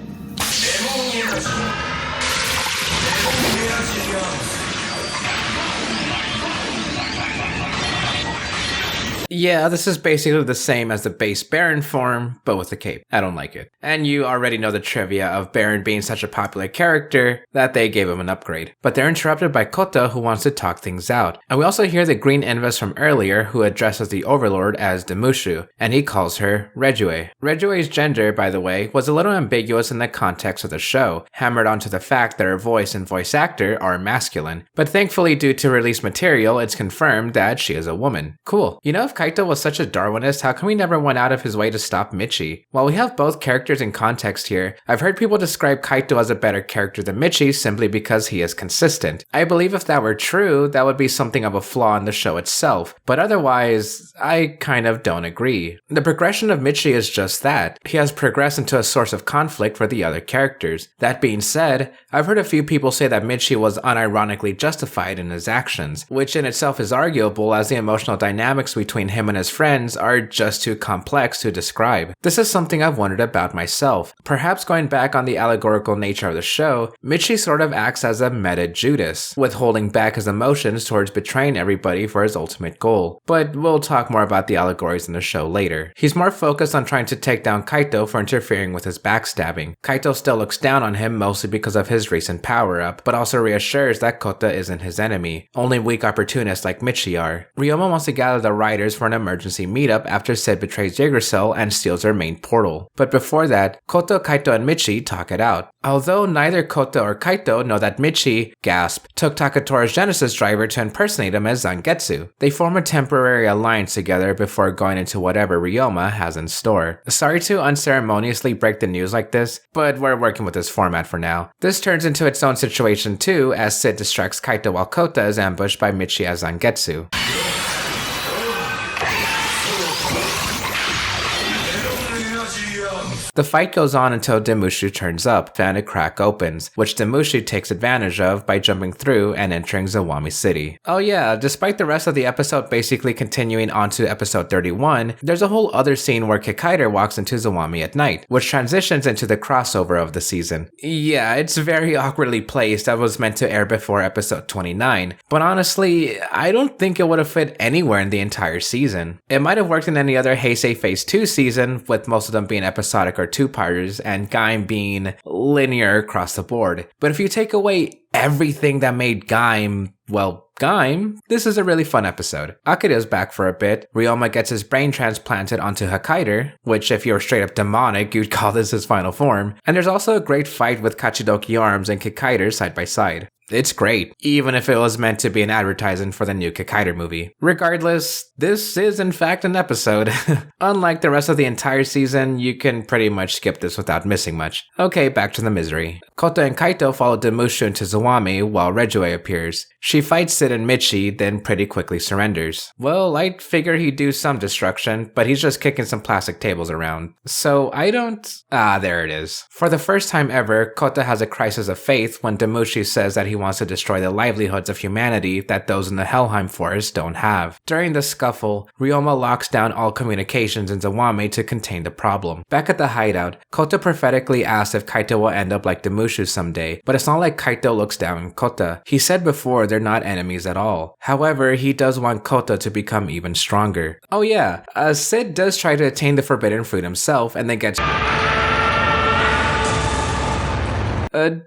Speaker 2: Yeah, this is basically the same as the base Baron form, but with a cape. I don't like it. And you already know the trivia of Baron being such a popular character that they gave him an upgrade. But they're interrupted by Kouta, who wants to talk things out. And we also hear the green Invis from earlier, who addresses the Overlord as Demushu, and he calls her Rejue. Rejue's gender, by the way, was a little ambiguous in the context of the show, hammered onto the fact that her voice and voice actor are masculine. But thankfully, due to released material, it's confirmed that she is a woman. Cool. You know, if Kaito was such a Darwinist, how come he never went out of his way to stop Micchy? While we have both characters in context here, I've heard people describe Kaito as a better character than Micchy simply because he is consistent. I believe if that were true, that would be something of a flaw in the show itself, but otherwise, I kind of don't agree. The progression of Micchy is just that. He has progressed into a source of conflict for the other characters. That being said, I've heard a few people say that Micchy was unironically justified in his actions, which in itself is arguable as the emotional dynamics between him and his friends are just too complex to describe. This is something I've wondered about myself. Perhaps going back on the allegorical nature of the show, Micchy sort of acts as a meta Judas, withholding back his emotions towards betraying everybody for his ultimate goal. But we'll talk more about the allegories in the show later. He's more focused on trying to take down Kaito for interfering with his backstabbing. Kaito still looks down on him mostly because of his recent power-up, but also reassures that Kouta isn't his enemy. Only weak opportunists like Micchy are. Ryoma wants to gather the writers for an emergency meetup after Sid betrays Yggdrasil and steals her main portal. But before that, Kouta, Kaito, and Micchy talk it out. Although neither Kouta or Kaito know that Micchy, gasp, took Takatora's Genesis driver to impersonate him as Zangetsu. They form a temporary alliance together before going into whatever Ryoma has in store. Sorry to unceremoniously break the news like this, but we're working with this format for now. This turns into its own situation too, as Sid distracts Kaito while Kouta is ambushed by Micchy as Zangetsu. The fight goes on until Demushu turns up and a crack opens, which Demushu takes advantage of by jumping through and entering Zawame City. Oh yeah, despite the rest of the episode basically continuing onto episode 31, there's a whole other scene where Kikaider walks into Zawame at night, which transitions into the crossover of the season. Yeah, it's very awkwardly placed that was meant to air before episode 29, but honestly, I don't think it would have fit anywhere in the entire season. It might have worked in any other Heisei Phase 2 season, with most of them being episodic or two-parters, and Gaim being linear across the board. But if you take away everything that made Gaim, well, Gaim, this is a really fun episode. Akira's back for a bit, Ryoma gets his brain transplanted onto Kikaider, which if you're straight up demonic, you'd call this his final form, and there's also a great fight with Kachidoki arms and Kikaider side by side. It's great, even if it was meant to be an advertisement for the new Kikaider movie. Regardless, this is in fact an episode. Unlike the rest of the entire season, you can pretty much skip this without missing much. Okay, back to the misery. Kouta and Kaito follow Demushu into Zawame while Regue appears. She fights Sid and Micchy, then pretty quickly surrenders. Well, I'd figure he'd do some destruction, but he's just kicking some plastic tables around. So I don't... there it is. For the first time ever, Kouta has a crisis of faith when Demushu says that he wants to destroy the livelihoods of humanity that those in the Helheim Forest don't have. During the scuffle, Ryoma locks down all communications in Zawame to contain the problem. Back at the hideout, Kouta prophetically asks if Kaito will end up like Demushu someday, but it's not like Kaito looks down on Kouta. He said before they're not enemies at all. However, he does want Kouta to become even stronger. Oh yeah, Sid does try to attain the forbidden fruit himself and then gets...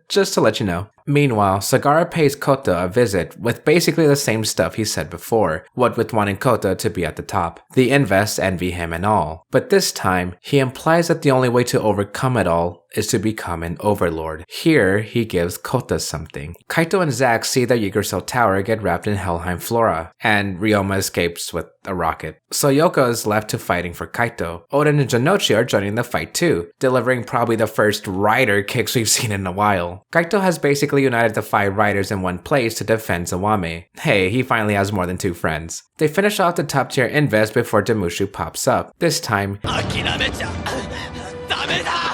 Speaker 2: just to let you know. Meanwhile, Sagara pays Kouta a visit with basically the same stuff he said before, what with wanting Kouta to be at the top. The Invests envy him and all. But this time, he implies that the only way to overcome it all is to become an overlord. Here, he gives Kouta something. Kaito and Zack see the Yggdrasil tower get wrapped in Helheim flora, and Ryoma escapes with a rocket. So Yoko is left to fighting for Kaito. Oden and Janochi are joining the fight too, delivering probably the first rider kicks we've seen in a while. Kaito has basically united the 5 riders in one place to defend Zawame. Hey, he finally has more than 2 friends. They finish off the top tier Invest before Demushu pops up. This time,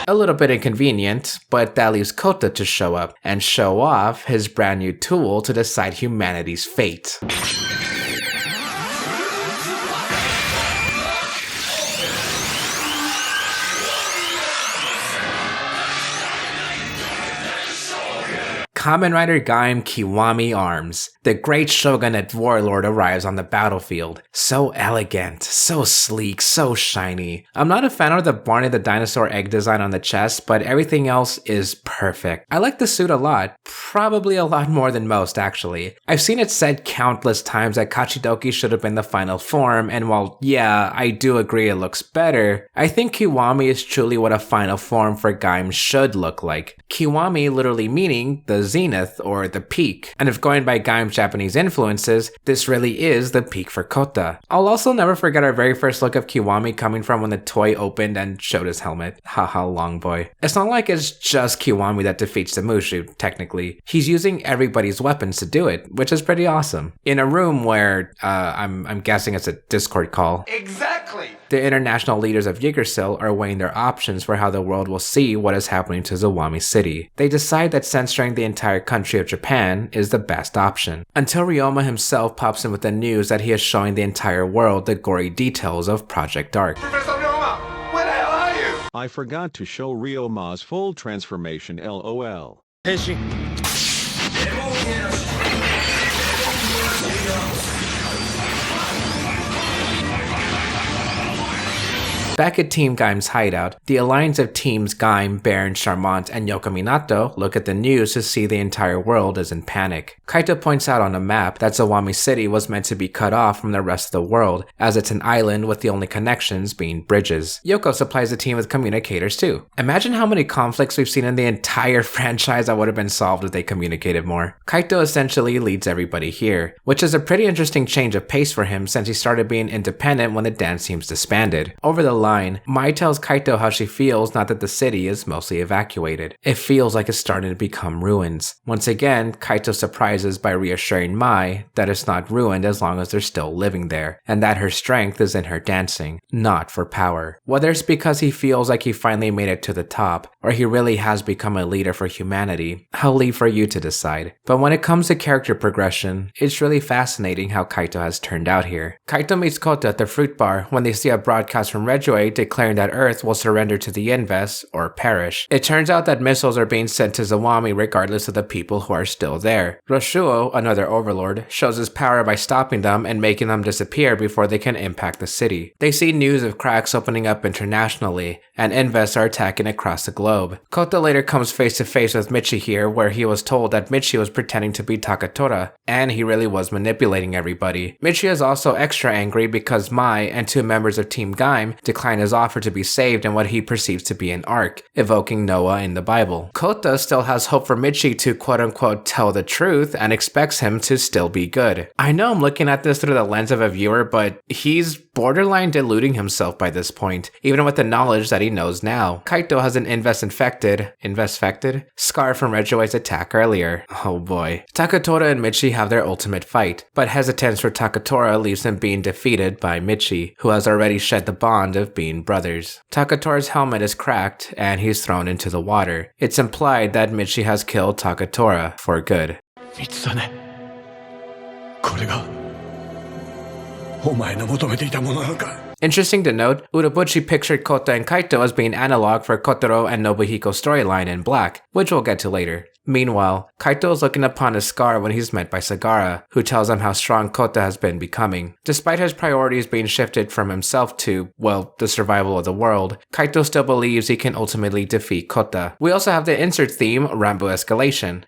Speaker 2: a little bit inconvenient, but that leaves Kouta to show up and show off his brand new tool to decide humanity's fate. Kamen Rider Gaim Kiwami arms. The great shogunate warlord arrives on the battlefield. So elegant, so sleek, so shiny. I'm not a fan of the Barney the Dinosaur egg design on the chest, but everything else is perfect. I like the suit a lot. Probably a lot more than most, actually. I've seen it said countless times that Kachidoki should have been the final form, and while, yeah, I do agree it looks better, I think Kiwami is truly what a final form for Gaim should look like. Kiwami literally meaning the zenith or the peak, and if going by Gaim's Japanese influences, this really is the peak for Kouta. I'll also never forget our very first look of Kiwami coming from when the toy opened and showed his helmet. Haha, long boy. It's not like it's just Kiwami that defeats Demushu, technically. He's using everybody's weapons to do it, which is pretty awesome. In a room where, I'm guessing it's a Discord call.
Speaker 10: Exactly!
Speaker 2: The international leaders of Yggdrasil are weighing their options for how the world will see what is happening to Zawame City. They decide that censoring the entire country of Japan is the best option. Until Ryoma himself pops in with the news that he is showing the entire world the gory details of Project Dark.
Speaker 10: Professor Ryoma, where the hell are you?
Speaker 14: I forgot to show Ryoma's full transformation, LOL.
Speaker 2: Back at Team Gaim's hideout, the alliance of teams Gaim, Baron, Charmant, and Yoko Minato look at the news to see the entire world is in panic. Kaito points out on a map that Zawame City was meant to be cut off from the rest of the world, as it's an island with the only connections being bridges. Yoko supplies the team with communicators too. Imagine how many conflicts we've seen in the entire franchise that would have been solved if they communicated more. Kaito essentially leads everybody here, which is a pretty interesting change of pace for him since he started being independent when the dance teams disbanded. Over the line, Mai tells Kaito how she feels now that the city is mostly evacuated. It feels like it's starting to become ruins. Once again, Kaito surprises by reassuring Mai that it's not ruined as long as they're still living there, and that her strength is in her dancing, not for power. Whether it's because he feels like he finally made it to the top, or he really has become a leader for humanity, I'll leave for you to decide. But when it comes to character progression, it's really fascinating how Kaito has turned out here. Kaito meets Kouta at the fruit bar when they see a broadcast from Redjoy declaring that Earth will surrender to the Invest or perish. It turns out that missiles are being sent to Zawame regardless of the people who are still there. Roshuo, another overlord, shows his power by stopping them and making them disappear before they can impact the city. They see news of cracks opening up internationally, and Invests are attacking across the globe. Kouta later comes face to face with Micchy here, where he was told that Micchy was pretending to be Takatora, and he really was manipulating everybody. Micchy is also extra angry because Mai and two members of Team Gaim decline his offer to be saved in what he perceives to be an ark, evoking Noah in the Bible. Kouta still has hope for Micchy to quote-unquote tell the truth and expects him to still be good. I know I'm looking at this through the lens of a viewer, but he's borderline deluding himself by this point, even with the knowledge that he knows now. Kaito has an Invest-infected scar from Redjoy's attack earlier. Oh boy. Takatora and Micchy have their ultimate fight, but hesitance for Takatora leaves him being defeated by Micchy, who has already shed the bond of being brothers. Takatora's helmet is cracked, and he's thrown into the water. It's implied that Micchy has killed Takatora for good. Interesting to note, Urobuchi pictured Kouta and Kaito as being analog for Kotaro and Nobuhiko's storyline in Black, which we'll get to later. Meanwhile, Kaito is looking upon his scar when he's met by Sagara, who tells him how strong Kouta has been becoming. Despite his priorities being shifted from himself to, well, the survival of the world, Kaito still believes he can ultimately defeat Kouta. We also have the insert theme, Rambo Escalation.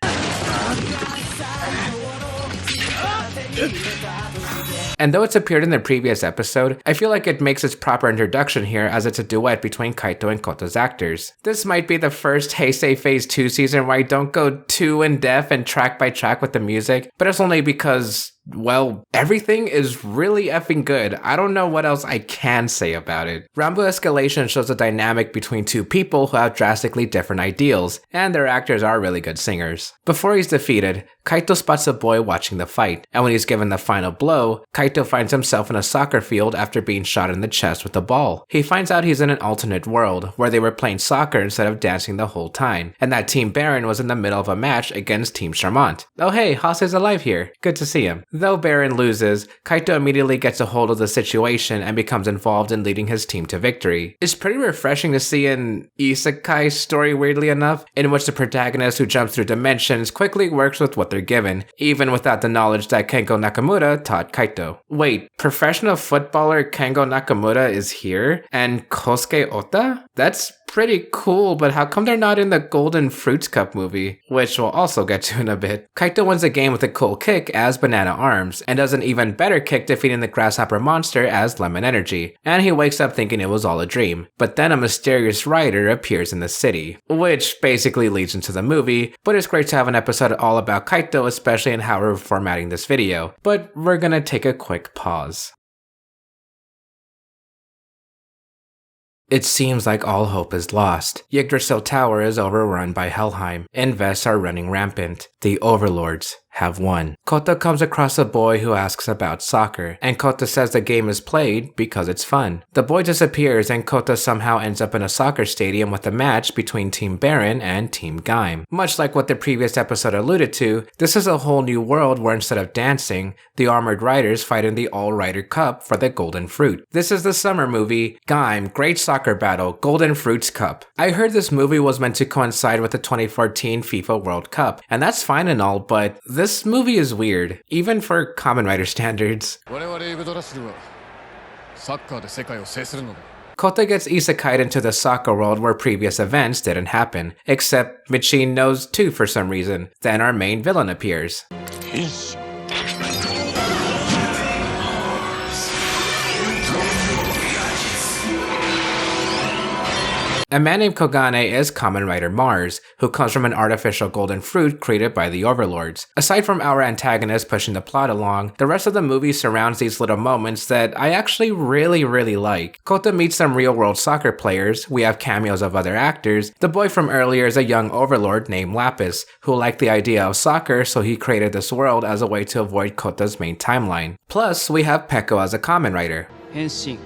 Speaker 2: And though it's appeared in the previous episode, I feel like it makes its proper introduction here as it's a duet between Kaito and Kota's actors. This might be the first Heisei Phase 2 season where I don't go too in-depth and track by track with the music, but it's only because, well, everything is really effing good. I don't know what else I can say about it. Rambo Escalation shows a dynamic between two people who have drastically different ideals, and their actors are really good singers. Before he's defeated, Kaito spots a boy watching the fight, and when he's given the final blow, Kaito finds himself in a soccer field after being shot in the chest with a ball. He finds out he's in an alternate world, where they were playing soccer instead of dancing the whole time, and that Team Baron was in the middle of a match against Team Charmant. Oh hey, Haas is alive here. Good to see him. Though Baron loses, Kaito immediately gets a hold of the situation and becomes involved in leading his team to victory. It's pretty refreshing to see an isekai story, weirdly enough, in which the protagonist who jumps through dimensions quickly works with what they're given, even without the knowledge that Kengo Nakamura taught Kaito. Wait, professional footballer Kengo Nakamura is here? And Kosuke Ota? That's pretty cool, but how come they're not in the Golden Fruits Cup movie? Which we'll also get to in a bit. Kaito wins the game with a cool kick as Banana Arms, and does an even better kick defeating the Grasshopper Monster as Lemon Energy, and he wakes up thinking it was all a dream. But then a mysterious rider appears in the city, which basically leads into the movie, but it's great to have an episode all about Kaito, especially in how we're formatting this video. But we're gonna take a quick pause. It seems like all hope is lost. Yggdrasil Tower is overrun by Helheim. Invests are running rampant. The overlords have won. Kouta comes across a boy who asks about soccer, and Kouta says the game is played because it's fun. The boy disappears and Kouta somehow ends up in a soccer stadium with a match between Team Baron and Team Gaim. Much like what the previous episode alluded to, this is a whole new world where instead of dancing, the armored riders fight in the All-Rider Cup for the Golden Fruit. This is the summer movie, Gaim Great Soccer Battle Golden Fruits Cup. I heard this movie was meant to coincide with the 2014 FIFA World Cup, and that's fine and all, but this movie is weird, even for Kamen Rider standards. Kouta gets isekai'd into the soccer world where previous events didn't happen, except Micchy knows too for some reason. Then our main villain appears. A man named Kogane is Kamen Rider Mars, who comes from an artificial golden fruit created by the Overlords. Aside from our antagonist pushing the plot along, the rest of the movie surrounds these little moments that I actually really like. Kouta meets some real-world soccer players, we have cameos of other actors, the boy from earlier is a young overlord named Lapis, who liked the idea of soccer so he created this world as a way to avoid Kota's main timeline. Plus, we have Peko as a Kamen Rider.
Speaker 9: Henshin.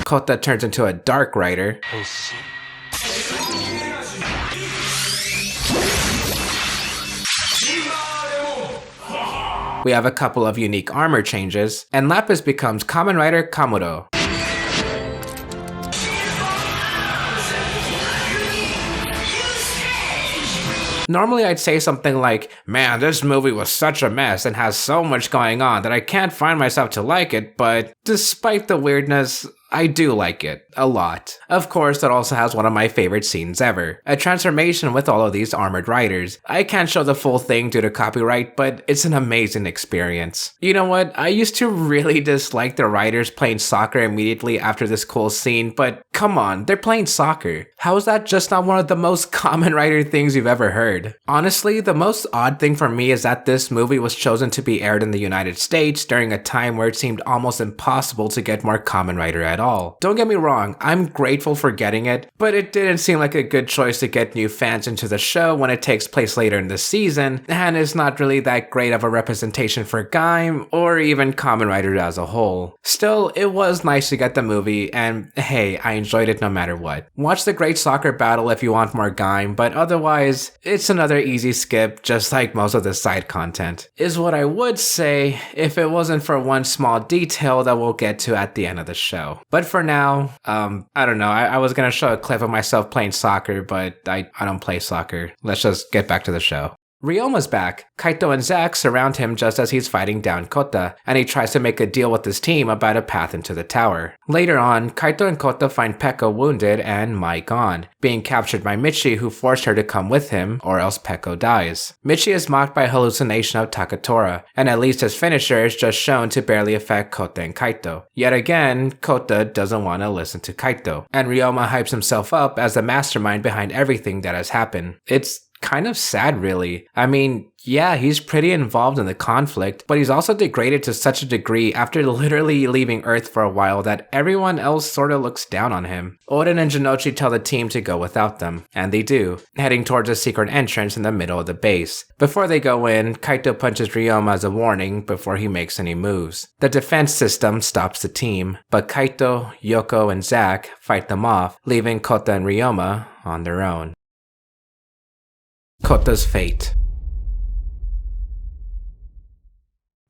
Speaker 2: Kouta turns into a Dark Rider. We have a couple of unique armor changes, and Lapis becomes Kamen Rider Kamuro. Normally I'd say something like, man, this movie was such a mess and has so much going on that I can't find myself to like it, but despite the weirdness, I do like it. A lot. Of course, it also has one of my favorite scenes ever. A transformation with all of these armored riders. I can't show the full thing due to copyright, but it's an amazing experience. You know what? I used to really dislike the riders playing soccer immediately after this cool scene, but come on, they're playing soccer. How is that just not one of the most Kamen Rider things you've ever heard? Honestly, the most odd thing for me is that this movie was chosen to be aired in the United States during a time where it seemed almost impossible to get more Kamen Rider at all. Don't get me wrong, I'm grateful for getting it, but it didn't seem like a good choice to get new fans into the show when it takes place later in the season, and is not really that great of a representation for Gaim, or even Kamen Rider as a whole. Still, it was nice to get the movie, and hey, I enjoyed it no matter what. Watch the great soccer battle if you want more Gaim, but otherwise, it's another easy skip, just like most of the side content. Is what I would say if it wasn't for one small detail that we'll get to at the end of the show. But for now, I don't know, I was gonna show a clip of myself playing soccer, but I don't play soccer. Let's just get back to the show. Ryoma's back. Kaito and Zack surround him just as he's fighting down Kouta, and he tries to make a deal with his team about a path into the tower. Later on, Kaito and Kouta find Peko wounded and Mai gone, being captured by Micchy, who forced her to come with him, or else Peko dies. Micchy is mocked by hallucination of Takatora, and at least his finisher is just shown to barely affect Kouta and Kaito. Yet again, Kouta doesn't want to listen to Kaito, and Ryoma hypes himself up as the mastermind behind everything that has happened. It's kind of sad, really. I mean, yeah, he's pretty involved in the conflict, but he's also degraded to such a degree after literally leaving Earth for a while that everyone else sorta looks down on him. Oden and Jinochi tell the team to go without them, and they do, heading towards a secret entrance in the middle of the base. Before they go in, Kaito punches Ryoma as a warning before he makes any moves. The defense system stops the team, but Kaito, Yoko, and Zack fight them off, leaving Kouta and Ryoma on their own. Kota's fate.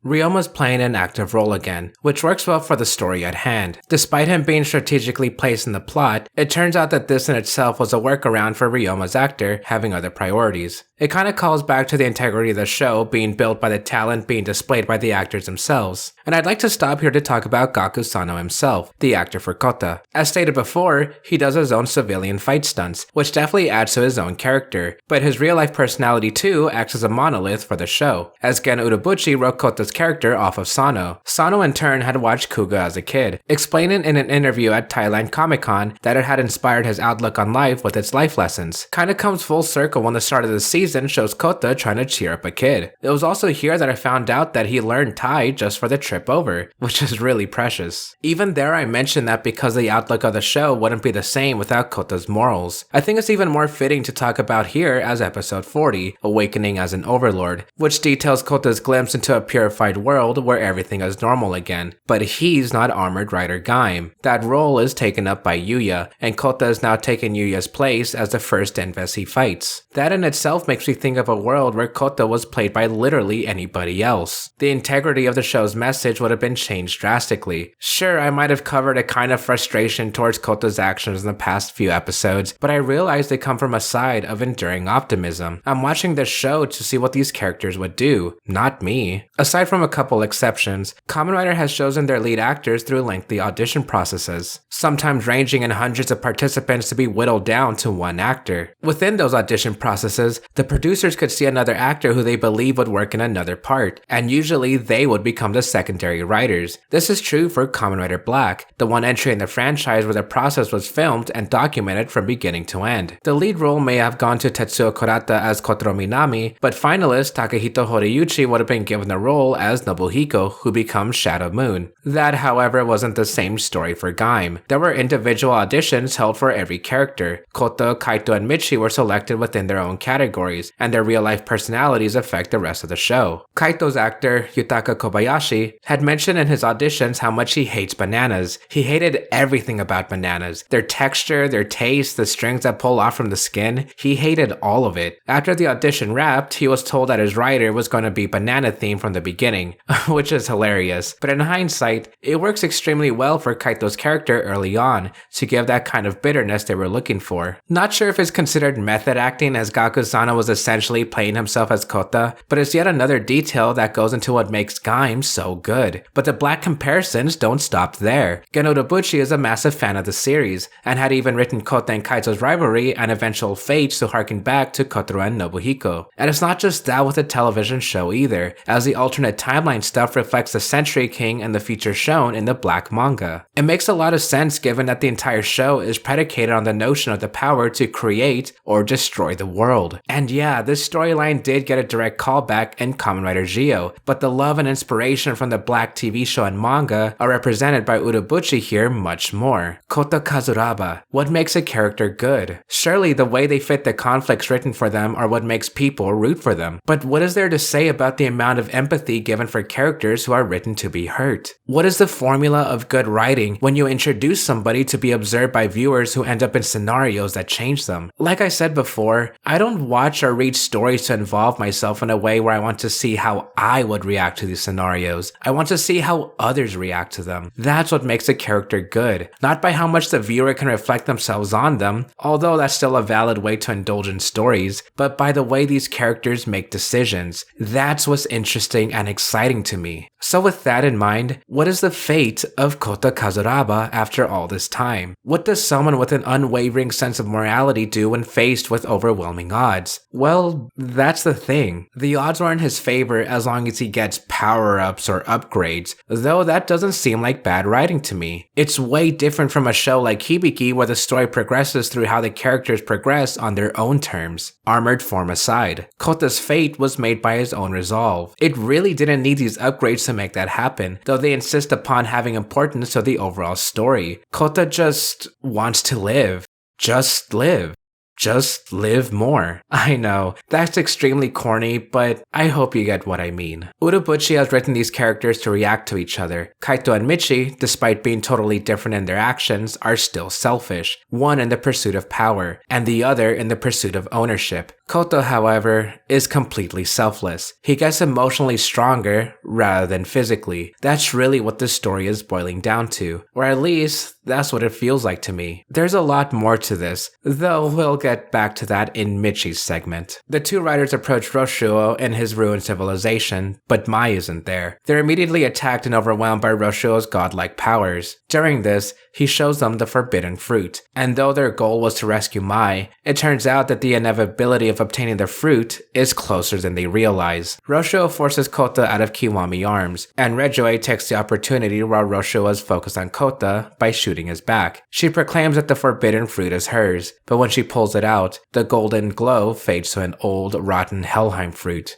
Speaker 2: Ryoma's playing an active role again, which works well for the story at hand. Despite him being strategically placed in the plot, it turns out that this in itself was a workaround for Ryoma's actor having other priorities. It kinda calls back to the integrity of the show being built by the talent being displayed by the actors themselves. And I'd like to stop here to talk about Gaku Sano himself, the actor for Kouta. As stated before, he does his own civilian fight stunts, which definitely adds to his own character, but his real-life personality too acts as a monolith for the show, as Gen Urobuchi wrote Kota's character off of Sano. Sano in turn had watched Kuga as a kid, explaining in an interview at Thailand Comic-Con that it had inspired his outlook on life with its life lessons. Kinda comes full circle when the start of the season shows Kouta trying to cheer up a kid. It was also here that I found out that he learned Thai just for the trip over, which is really precious. Even there I mentioned that because the outlook of the show wouldn't be the same without Kota's morals. I think it's even more fitting to talk about here as episode 40, Awakening as an Overlord, which details Kota's glimpse into a purified world where everything is normal again. But he's not Armored Rider Gaim. That role is taken up by Yuya, and Kouta is now taking Yuya's place as the first Denvess he fights. That in itself makes me think of a world where Kouta was played by literally anybody else. The integrity of the show's message would have been changed drastically. Sure, I might have covered a kind of frustration towards Kota's actions in the past few episodes, but I realized they come from a side of enduring optimism. I'm watching this show to see what these characters would do, not me. Aside Aside from a couple exceptions, Kamen Rider has chosen their lead actors through lengthy audition processes, sometimes ranging in hundreds of participants to be whittled down to one actor. Within those audition processes, the producers could see another actor who they believe would work in another part, and usually they would become the secondary writers. This is true for Kamen Rider Black, the one entry in the franchise where the process was filmed and documented from beginning to end. The lead role may have gone to Tetsuo Kurata as Kotaro Minami, but finalist Takehito Horiyuchi would have been given the role as Nobuhiko, who becomes Shadow Moon. That, however, wasn't the same story for Gaim. There were individual auditions held for every character. Kouta, Kaito, and Micchy were selected within their own categories, and their real-life personalities affect the rest of the show. Kaito's actor, Yutaka Kobayashi, had mentioned in his auditions how much he hates bananas. He hated everything about bananas. Their texture, their taste, the strings that pull off from the skin. He hated all of it. After the audition wrapped, he was told that his writer was going to be banana themed from the beginning, which is hilarious. But in hindsight, it works extremely well for Kaito's character early on to give that kind of bitterness they were looking for. Not sure if it's considered method acting, as Gakusana was essentially playing himself as Kouta, but it's yet another detail that goes into what makes Gaim so good. But the black comparisons don't stop there. Urobuchi is a massive fan of the series, and had even written Kouta and Kaito's rivalry and eventual fates to harken back to Kotaro and Nobuhiko. And it's not just that with the television show either, as the alternate timeline stuff reflects the Century King and the future shown in the black manga. It makes a lot of sense given that the entire show is predicated on the notion of the power to create or destroy the world. And yeah, this storyline did get a direct callback in Kamen Rider Geo, but the love and inspiration from the black TV show and manga are represented by Urobuchi here much more. Kouta Kazuraba. What makes a character good? Surely the way they fit the conflicts written for them are what makes people root for them. But what is there to say about the amount of empathy given for characters who are written to be hurt? What is the formula of good writing when you introduce somebody to be observed by viewers who end up in scenarios that change them? Like I said before, I don't watch or read stories to involve myself in a way where I want to see how I would react to these scenarios. I want to see how others react to them. That's what makes a character good, not by how much the viewer can reflect themselves on them, although that's still a valid way to indulge in stories, but by the way these characters make decisions. That's what's interesting and exciting to me. So with that in mind, what is the fate of Kouta Kazuraba after all this time? What does someone with an unwavering sense of morality do when faced with overwhelming odds? Well, that's the thing. The odds are in his favor as long as he gets power-ups or upgrades, though that doesn't seem like bad writing to me. It's way different from a show like Hibiki where the story progresses through how the characters progress on their own terms. Armored form aside, Kouta's fate was made by his own resolve. It really didn't need these upgrades to make that happen, though they insist upon having importance to the overall story. Kouta just wants to live. Just live. Just live more. I know, that's extremely corny, but I hope you get what I mean. Urobuchi has written these characters to react to each other. Kaito and Micchy, despite being totally different in their actions, are still selfish, one in the pursuit of power, and the other in the pursuit of ownership. Kouta, however, is completely selfless. He gets emotionally stronger rather than physically. That's really what this story is boiling down to, or at least that's what it feels like to me. There's a lot more to this, though we'll get back to that in Micchy's segment. The two writers approach Roshuo in his ruined civilization, but Mai isn't there. They're immediately attacked and overwhelmed by Roshuo's godlike powers. During this, he shows them the forbidden fruit, and though their goal was to rescue Mai, it turns out that the inevitability of obtaining the fruit is closer than they realize. Roshuo forces Kouta out of Kiwami arms, and Rejoe takes the opportunity while Roshuo is focused on Kouta by shooting his back. She proclaims that the forbidden fruit is hers, but when she pulls it out, the golden glow fades to an old, rotten Helheim fruit.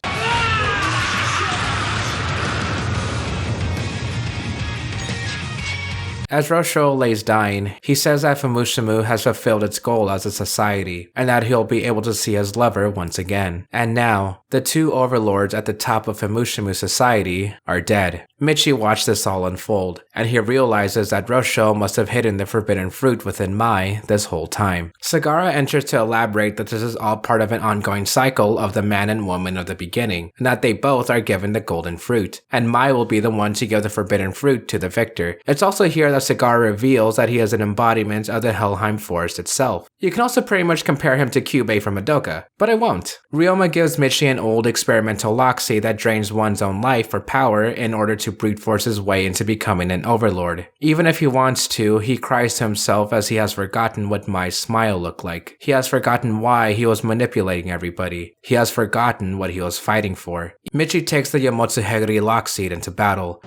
Speaker 2: As Roshuo lays dying, he says that Fumushimu has fulfilled its goal as a society, and that he'll be able to see his lover once again. And now, the two overlords at the top of Fumushimu society are dead. Micchy watched this all unfold, and he realizes that Rosho must have hidden the forbidden fruit within Mai this whole time. Sagara enters to elaborate that this is all part of an ongoing cycle of the man and woman of the beginning, and that they both are given the golden fruit, and Mai will be the one to give the forbidden fruit to the victor. It's also here that Sagara reveals that he is an embodiment of the Helheim forest itself. You can also pretty much compare him to Kyubey from Madoka, but I won't. Ryoma gives Micchy an old experimental loxy that drains one's own life for power in order to brute force his way into becoming an overlord. Even if he wants to, he cries to himself as he has forgotten what Mai's smile looked like. He has forgotten why he was manipulating everybody. He has forgotten what he was fighting for. Micchy takes the Yomotsu Hegiri lockseed into battle.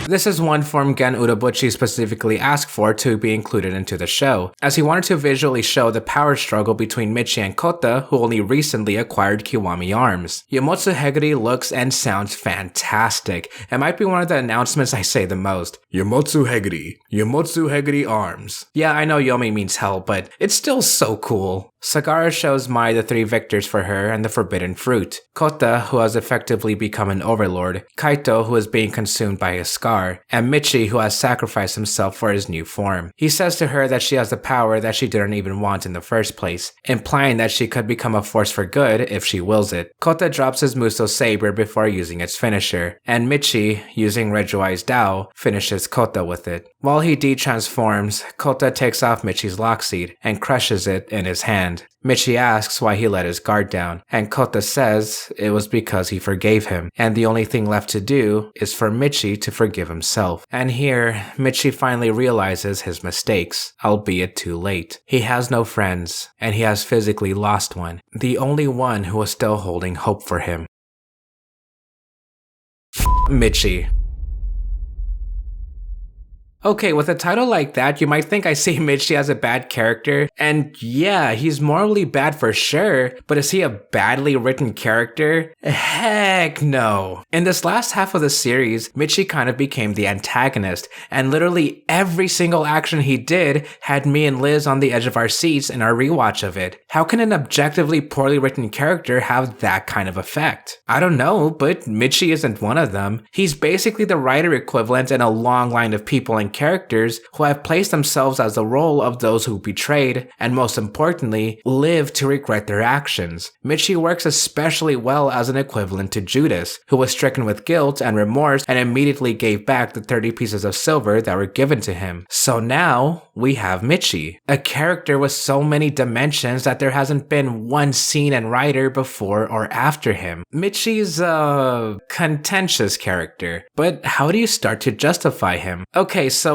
Speaker 2: This is one form Gen Urobuchi specifically asked for to be included into the show, as he wanted to visually show the power struggle between Micchy and Kouta, who only recently acquired Kiwami arms. Yomotsu Hegiri looks and sounds fantastic. It might be one of the announcements I say the most. Yomotsu Hegiri arms. Yeah, I know Yomi means hell, but it's still so cool. Sagara shows Mai the 3 victors for her and the forbidden fruit. Kouta, who has effectively become an overlord, Kaito, who is being consumed by his scar, and Micchy, who has sacrificed himself for his new form. He says to her that she has the power that she didn't even want in the first place, implying that she could become a force for good if she wills it. Kouta drops his Muso saber before using its finisher, and Micchy, using Rejuai's Dao, finishes Kouta with it. While he de-transforms, Kouta takes off Micchy's lockseed and crushes it in his hand. Micchy asks why he let his guard down, and Kouta says it was because he forgave him, and the only thing left to do is for Micchy to forgive himself. And here, Micchy finally realizes his mistakes, albeit too late. He has no friends, and he has physically lost one, the only one who was still holding hope for him. Micchy. Okay, with a title like that, you might think I see Micchy as a bad character, and yeah, he's morally bad for sure, but is he a badly written character? Heck no. In this last half of the series, Micchy kind of became the antagonist, and literally every single action he did had me and Liz on the edge of our seats in our rewatch of it. How can an objectively poorly written character have that kind of effect? I don't know, but Micchy isn't one of them. He's basically the writer equivalent in a long line of people and characters who have placed themselves as the role of those who betrayed, and most importantly, live to regret their actions. Micchy works especially well as an equivalent to Judas, who was stricken with guilt and remorse and immediately gave back the 30 pieces of silver that were given to him. So now, we have Micchy, a character with so many dimensions that there hasn't been one scene and writer before or after him. Micchy's a contentious character, but how do you start to justify him? Okay, so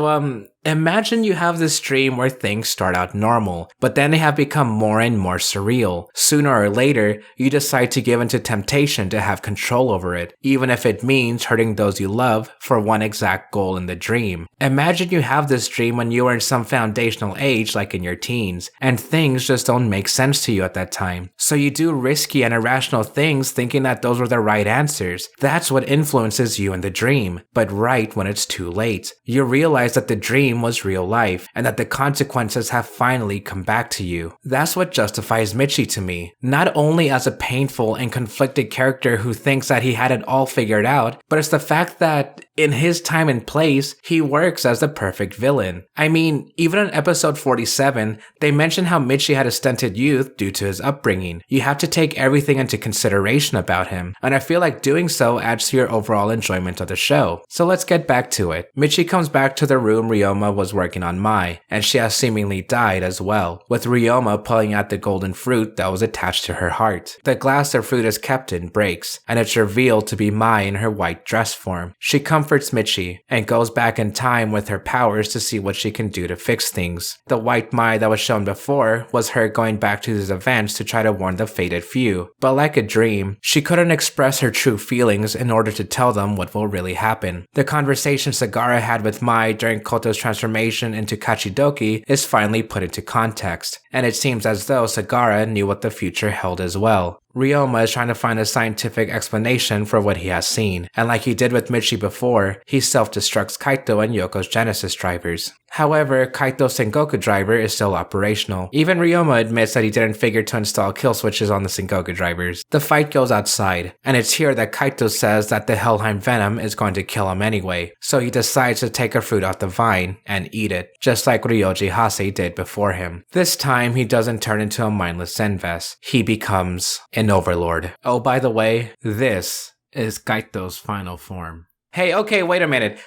Speaker 2: imagine you have this dream where things start out normal, but then they have become more and more surreal. Sooner or later, you decide to give into temptation to have control over it, even if it means hurting those you love for one exact goal in the dream. Imagine you have this dream when you are in some foundational age like in your teens, and things just don't make sense to you at that time. So you do risky and irrational things thinking that those were the right answers. That's what influences you in the dream, but right when it's too late. You realize that the dream was real life, and that the consequences have finally come back to you. That's what justifies Micchy to me. Not only as a painful and conflicted character who thinks that he had it all figured out, but it's the fact that in his time and place, he works as the perfect villain. I mean, even in episode 47, they mention how Micchy had a stunted youth due to his upbringing. You have to take everything into consideration about him, and I feel like doing so adds to your overall enjoyment of the show. So let's get back to it. Micchy comes back to the room Ryoma was working on Mai, and she has seemingly died as well, with Ryoma pulling out the golden fruit that was attached to her heart. The glass the fruit is kept in breaks, and it's revealed to be Mai in her white dress form. She comforts Micchy, and goes back in time with her powers to see what she can do to fix things. The white Mai that was shown before was her going back to these events to try to warn the fated few, but like a dream, she couldn't express her true feelings in order to tell them what will really happen. The conversation Sagara had with Mai during Kouto's transformation into Kachidoki is finally put into context, and it seems as though Sagara knew what the future held as well. Ryoma is trying to find a scientific explanation for what he has seen, and like he did with Micchy before, he self-destructs Kaito and Yoko's Genesis drivers. However, Kaito's Sengoku driver is still operational. Even Ryoma admits that he didn't figure to install kill switches on the Sengoku drivers. The fight goes outside, and it's here that Kaito says that the Helheim venom is going to kill him anyway, so he decides to take a fruit off the vine and eat it, just like Ryoji Hase did before him. This time, he doesn't turn into a mindless Zenvest. He becomes an overlord. Oh, by the way, this is Kaito's final form. Hey, okay, wait a minute.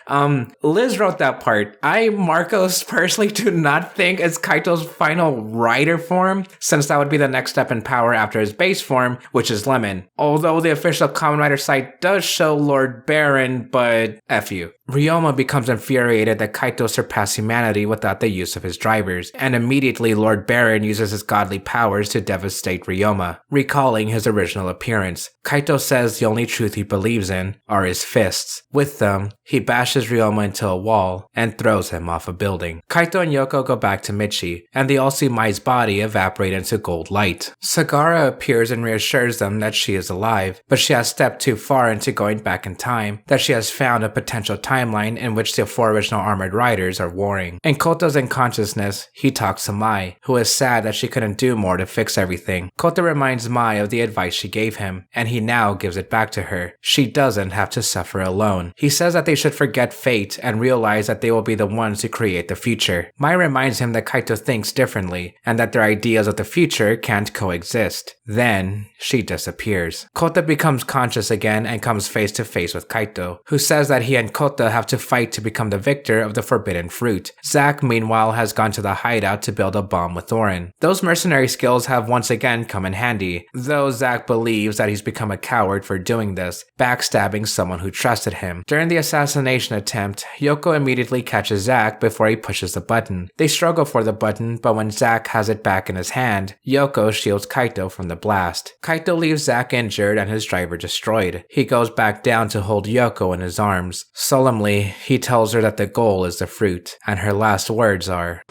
Speaker 2: Liz wrote that part. I, Marcos, personally do not think it's Kaito's final rider form, since that would be the next step in power after his base form, which is Lemon. Although the official Kamen Rider site does show Lord Baron, but F you. Ryoma becomes infuriated that Kaito surpassed humanity without the use of his drivers, and immediately Lord Baron uses his godly powers to devastate Ryoma, recalling his original appearance. Kaito says the only truth he believes in are his fists. With them, he bashes Ryoma into a wall and throws him off a building. Kaito and Yoko go back to Micchy, and they all see Mai's body evaporate into gold light. Sagara appears and reassures them that she is alive, but she has stepped too far into going back in time, that she has found a potential timeline in which the 4 original armored riders are warring. In Kota's unconsciousness, he talks to Mai, who is sad that she couldn't do more to fix everything. Kota reminds Mai of the advice she gave him, and he now gives it back to her. She doesn't have to suffer alone. He says that they should forget fate and realize that they will be the ones who create the future. Mai reminds him that Kaito thinks differently, and that their ideas of the future can't coexist. Then, she disappears. Kota becomes conscious again and comes face to face with Kaito, who says that he and Kota have to fight to become the victor of the forbidden fruit. Zack, meanwhile, has gone to the hideout to build a bomb with Thorin. Those mercenary skills have once again come in handy, though Zack believes that he's become a coward for doing this, backstabbing someone who trusted him. During the assassination attempt, Yoko immediately catches Zack before he pushes the button. They struggle for the button, but when Zack has it back in his hand, Yoko shields Kaito from the blast. Kaito leaves Zack injured and his driver destroyed. He goes back down to hold Yoko in his arms. Solemnly, he tells her that the goal is the fruit, and her last words are,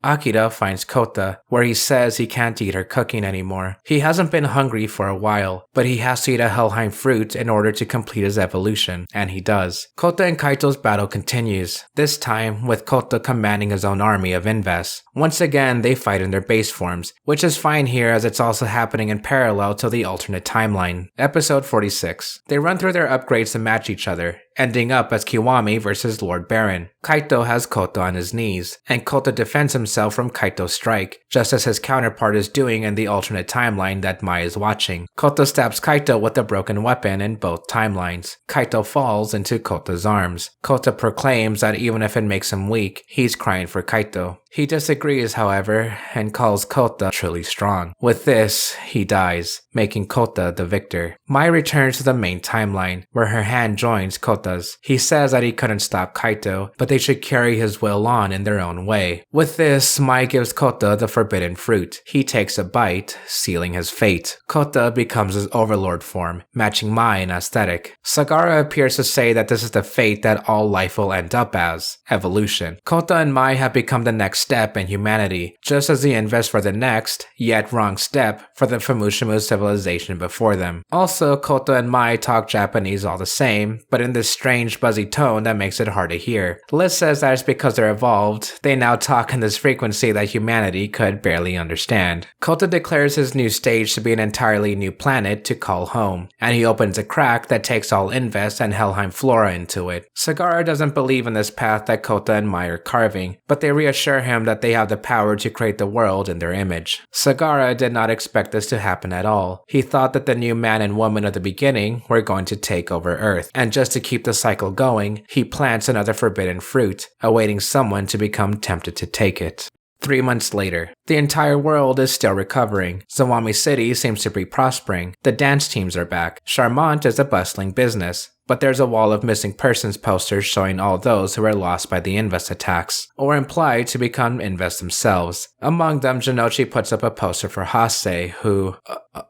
Speaker 2: Akira finds Kouta, where he says he can't eat her cooking anymore. He hasn't been hungry for a while, but he has to eat a Helheim fruit in order to complete his evolution, and he does. Kouta and Kaito's battle continues, this time with Kouta commanding his own army of Invests. Once again, they fight in their base forms, which is fine here as it's also happening in parallel to the alternate timeline. Episode 46. They run through their upgrades to match each other, ending up as Kiwami versus Lord Baron. Kaito has Kouta on his knees, and Kouta defends himself from Kaito's strike, just as his counterpart is doing in the alternate timeline that Mai is watching. Kouta stabs Kaito with a broken weapon in both timelines. Kaito falls into Kota's arms. Kouta proclaims that even if it makes him weak, he's crying for Kaito. He disagrees, however, and calls Kouta truly strong. With this, he dies, making Kouta the victor. Mai returns to the main timeline, where her hand joins Kota's. He says that he couldn't stop Kaito, but they should carry his will on in their own way. With this, Mai gives Kouta the forbidden fruit. He takes a bite, sealing his fate. Kouta becomes his overlord form, matching Mai in aesthetic. Sagara appears to say that this is the fate that all life will end up as, evolution. Kouta and Mai have become the next step in humanity, just as the Invests were the next, yet wrong step, for the Fumushimu civilization before them. Also, Kouta and Mai talk Japanese all the same, but in this strange buzzy tone that makes it hard to hear. Liz says that it's because they're evolved, they now talk in this frequency that humanity could barely understand. Kouta declares his new stage to be an entirely new planet to call home, and he opens a crack that takes all Invests and Helheim flora into it. Sagara doesn't believe in this path that Kouta and Mai are carving, but they reassure him that they have the power to create the world in their image. Sagara did not expect this to happen at all. He thought that the new man and woman of the beginning were going to take over Earth, and just to keep the cycle going, he plants another forbidden fruit, awaiting someone to become tempted to take it. 3 months later, the entire world is still recovering. Zawame City seems to be prospering. The dance teams are back. Charmant is a bustling business. but there's a wall of missing persons posters showing all those who were lost by the Invest attacks, or implied to become Invest themselves. Among them, Janochi puts up a poster for Hase, who...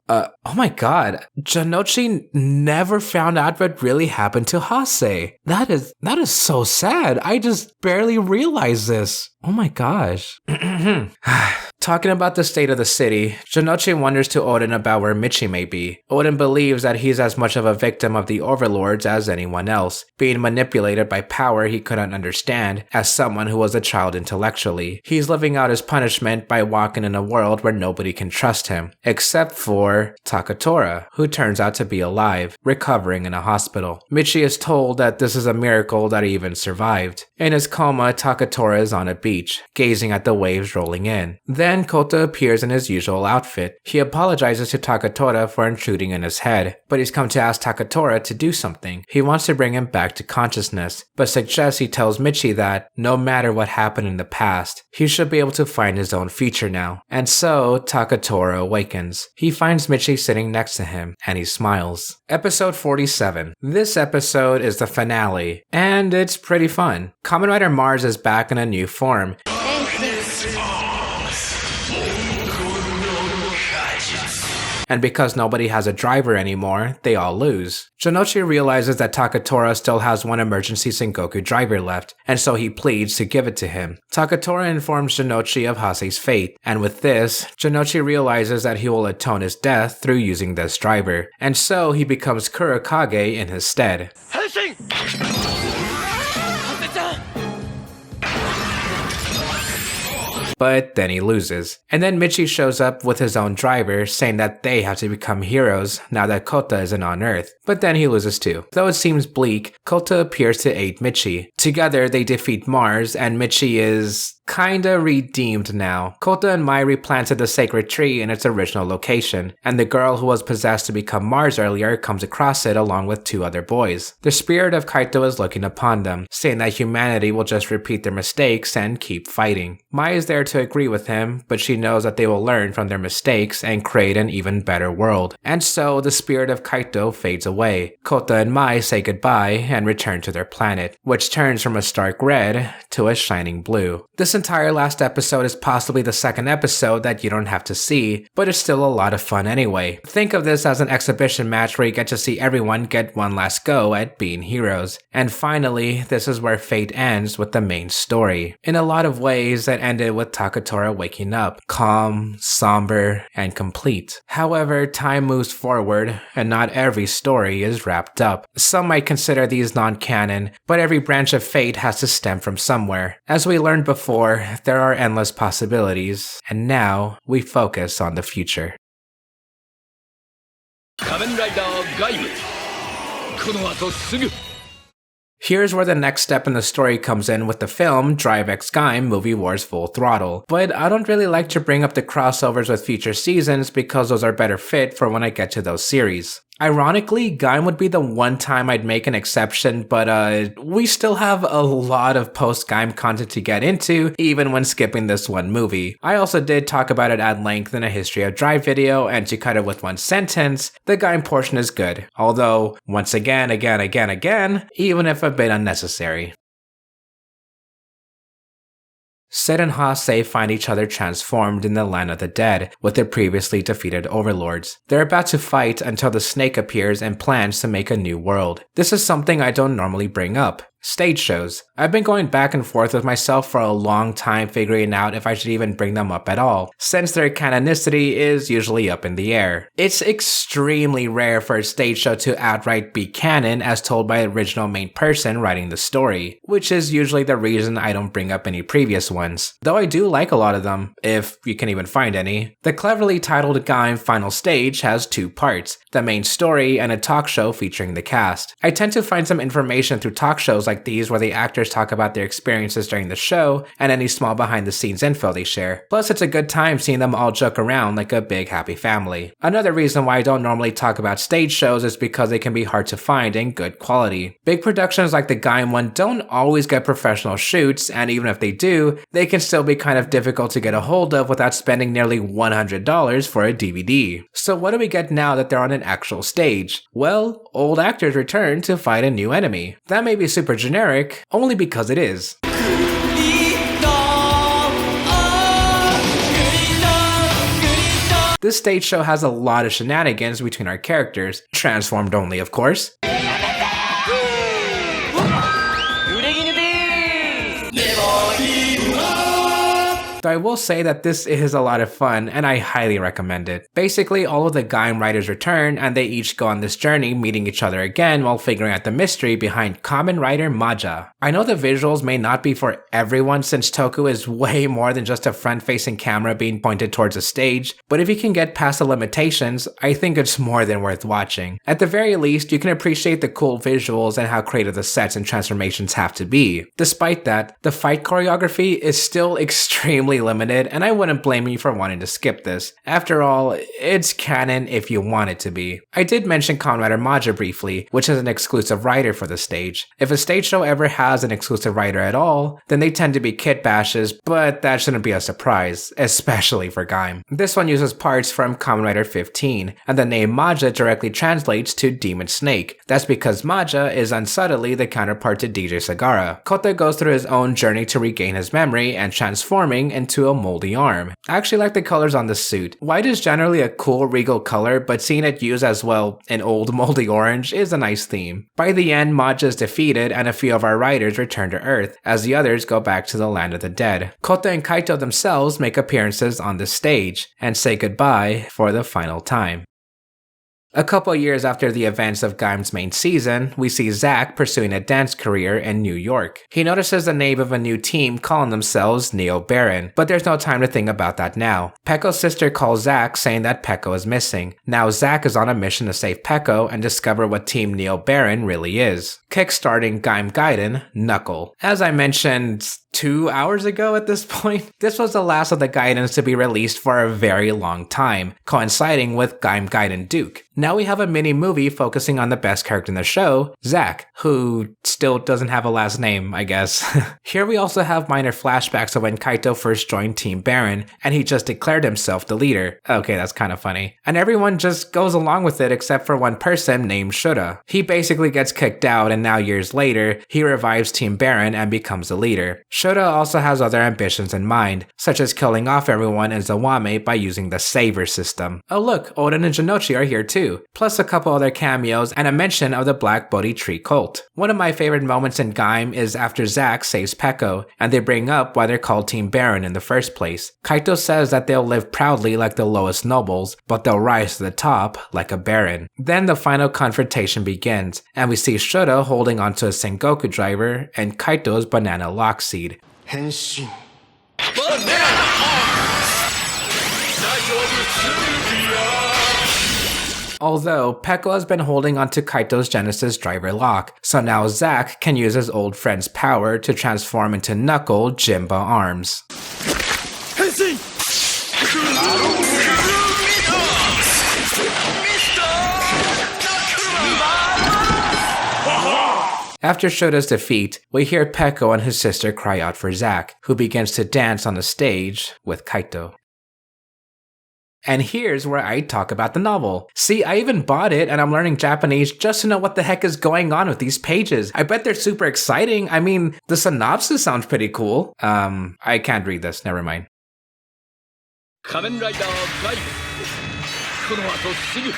Speaker 2: oh my god, Janochi never found out what really happened to Hase. That is so sad. I just barely realized this. Oh my gosh. Talking about the state of the city, Janochi wonders to Odin about where Micchy may be. Odin believes that he's as much of a victim of the overlords as anyone else, being manipulated by power he couldn't understand as someone who was a child intellectually. He's living out his punishment by walking in a world where nobody can trust him, except for Takatora, who turns out to be alive, recovering in a hospital. Micchy is told that this is a miracle that he even survived. In his coma, Takatora is on a beach, gazing at the waves rolling in. Then Kouta appears in his usual outfit. He apologizes to Takatora for intruding in his head, but he's come to ask Takatora to do something. He wants to bring him back to consciousness, but suggests he tells Micchy that, no matter what happened in the past, he should be able to find his own future now. And so, Takatora awakens. He finds Micchy sitting next to him, and he smiles. Episode 47. This episode is the finale, and it's pretty fun. Kamen Rider Mars is back in a new form. And because nobody has a driver anymore, they all lose. Janochi realizes that Takatora still has one emergency Sengoku driver left, and so he pleads to give it to him. Takatora informs Janochi of Hase's fate, and with this, Janochi realizes that he will atone his death through using this driver, and so he becomes Kurokage in his stead. But then he loses. And then Micchy shows up with his own driver, saying that they have to become heroes now that Kouta isn't on Earth. But then he loses too. Though it seems bleak, Kouta appears to aid Micchy. Together they defeat Mars, and Micchy is kinda redeemed now. Kouta and Mai replanted the sacred tree in its original location, and the girl who was possessed to become Mars earlier comes across it along with two other boys. The spirit of Kaito is looking upon them, saying that humanity will just repeat their mistakes and keep fighting. Mai is there to agree with him, but she knows that they will learn from their mistakes and create an even better world. And so the spirit of Kaito fades away. Kouta and Mai say goodbye and return to their planet, which turns from a stark red to a shining blue. This entire last episode is possibly the second episode that you don't have to see, but it's still a lot of fun anyway. Think of this as an exhibition match where you get to see everyone get one last go at being heroes. And finally, this is where fate ends with the main story. In a lot of ways, it ended with Takatora waking up, calm, somber, and complete. However, time moves forward, and not every story is wrapped up. Some might consider these non-canon, but every branch of fate has to stem from somewhere. As we learned before, there are endless possibilities, and now we focus on the future.
Speaker 3: Kamen Rider Gaim. この後すぐ
Speaker 2: Here's where the next step in the story comes in with the film Drive X Gaim Movie Wars Full Throttle. But I don't really like to bring up the crossovers with future seasons because those are better fit for when I get to those series. Ironically, Gaim would be the one time I'd make an exception, but we still have a lot of post-Gaim content to get into, even when skipping this one movie. I also did talk about it at length in a History of Drive video, and to cut it with one sentence, the Gaim portion is good. Although, once again, even if a bit unnecessary. Sid and Hase find each other transformed in the land of the dead with their previously defeated overlords. They're about to fight until the snake appears and plans to make a new world. This is something I don't normally bring up. Stage shows. I've been going back and forth with myself for a long time figuring out if I should even bring them up at all, since their canonicity is usually up in the air. It's extremely rare for a stage show to outright be canon as told by the original main person writing the story, which is usually the reason I don't bring up any previous ones. Though I do like a lot of them, if you can even find any. The cleverly titled Gaim Final Stage has two parts, the main story and a talk show featuring the cast. I tend to find some information through talk shows like like these where the actors talk about their experiences during the show and any small behind the scenes info they share. Plus, it's a good time seeing them all joke around like a big happy family. Another reason why I don't normally talk about stage shows is because they can be hard to find in good quality. Big productions like the Gaim one don't always get professional shoots, and even if they do, they can still be kind of difficult to get a hold of without spending nearly $100 for a DVD. So what do we get now that they're on an actual stage? Well, old actors return to fight a new enemy. That may be super generic, only because it is. This stage show has a lot of shenanigans between our characters, transformed only of course. Though I will say that this is a lot of fun, and I highly recommend it. Basically, all of the Gaim writers return, and they each go on this journey, meeting each other again while figuring out the mystery behind Kamen Rider Maja. I know the visuals may not be for everyone since Toku is way more than just a front-facing camera being pointed towards a stage, but if you can get past the limitations, I think it's more than worth watching. At the very least, you can appreciate the cool visuals and how creative the sets and transformations have to be. Despite that, the fight choreography is still extremely limited, and I wouldn't blame you for wanting to skip this. After all, it's canon if you want it to be. I did mention Kamen Rider Maja briefly, which is an exclusive writer for the stage. If a stage show ever has an exclusive writer at all, then they tend to be kit bashes, but that shouldn't be a surprise, especially for Gaim. This one uses parts from Kamen Rider 15, and the name Maja directly translates to Demon Snake. That's because Maja is unsubtly the counterpart to DJ Sagara. Kouta goes through his own journey to regain his memory and transforming into a moldy arm. I actually like the colors on the suit. White is generally a cool regal color, but seeing it used as, well, an old moldy orange is a nice theme. By the end, Maja is defeated and a few of our riders return to Earth, as the others go back to the land of the dead. Kouta and Kaito themselves make appearances on the stage and say goodbye for the final time. A couple years after the events of Gaim's main season, we see Zack pursuing a dance career in New York. He notices the name of a new team calling themselves Neo Baron, but there's no time to think about that now. Pekko's sister calls Zack saying that Pekko is missing. Now Zack is on a mission to save Pekko and discover what Team Neo Baron really is. Kickstarting Gaim Gaiden, Knuckle. As I mentioned 2 hours ago at this point, this was the last of the Gaidens to be released for a very long time, coinciding with Gaim Gaiden Duke. Now we have a mini movie focusing on the best character in the show, Zack, who still doesn't have a last name, I guess. Here we also have minor flashbacks of when Kaito first joined Team Baron, and he just declared himself the leader. Okay, that's kind of funny. And everyone just goes along with it except for one person named Shura. He basically gets kicked out, and now years later, he revives Team Baron and becomes the leader. Shura also has other ambitions in mind, such as killing off everyone in Zawame by using the Saver system. Oh look, Oden and Jinochi are here too, plus a couple other cameos and a mention of the Black Bodhi Tree cult. One of my favorite moments in Gaim is after Zack saves Pekko, and they bring up why they're called Team Baron in the first place. Kaito says that they'll live proudly like the lowest nobles, but they'll rise to the top like a baron. Then the final confrontation begins, and we see Shura holding onto a Sengoku driver and Kaito's banana lock seed.
Speaker 10: Henshin.
Speaker 2: Although, Pekko has been holding onto Kaito's Genesis driver lock, so now Zack can use his old friend's power to transform into Knuckle Jinba arms.
Speaker 10: Henshin!
Speaker 2: After Shota's defeat, we hear Pekko and his sister cry out for Zack, who begins to dance on the stage with Kaito. And here's where I talk about the novel. See, I even bought it and I'm learning Japanese just to know what the heck is going on with these pages. I bet they're super exciting. I mean, the synopsis sounds pretty cool. I can't read this, never mind.
Speaker 3: Kamen Rider Gaiden. この後すぐ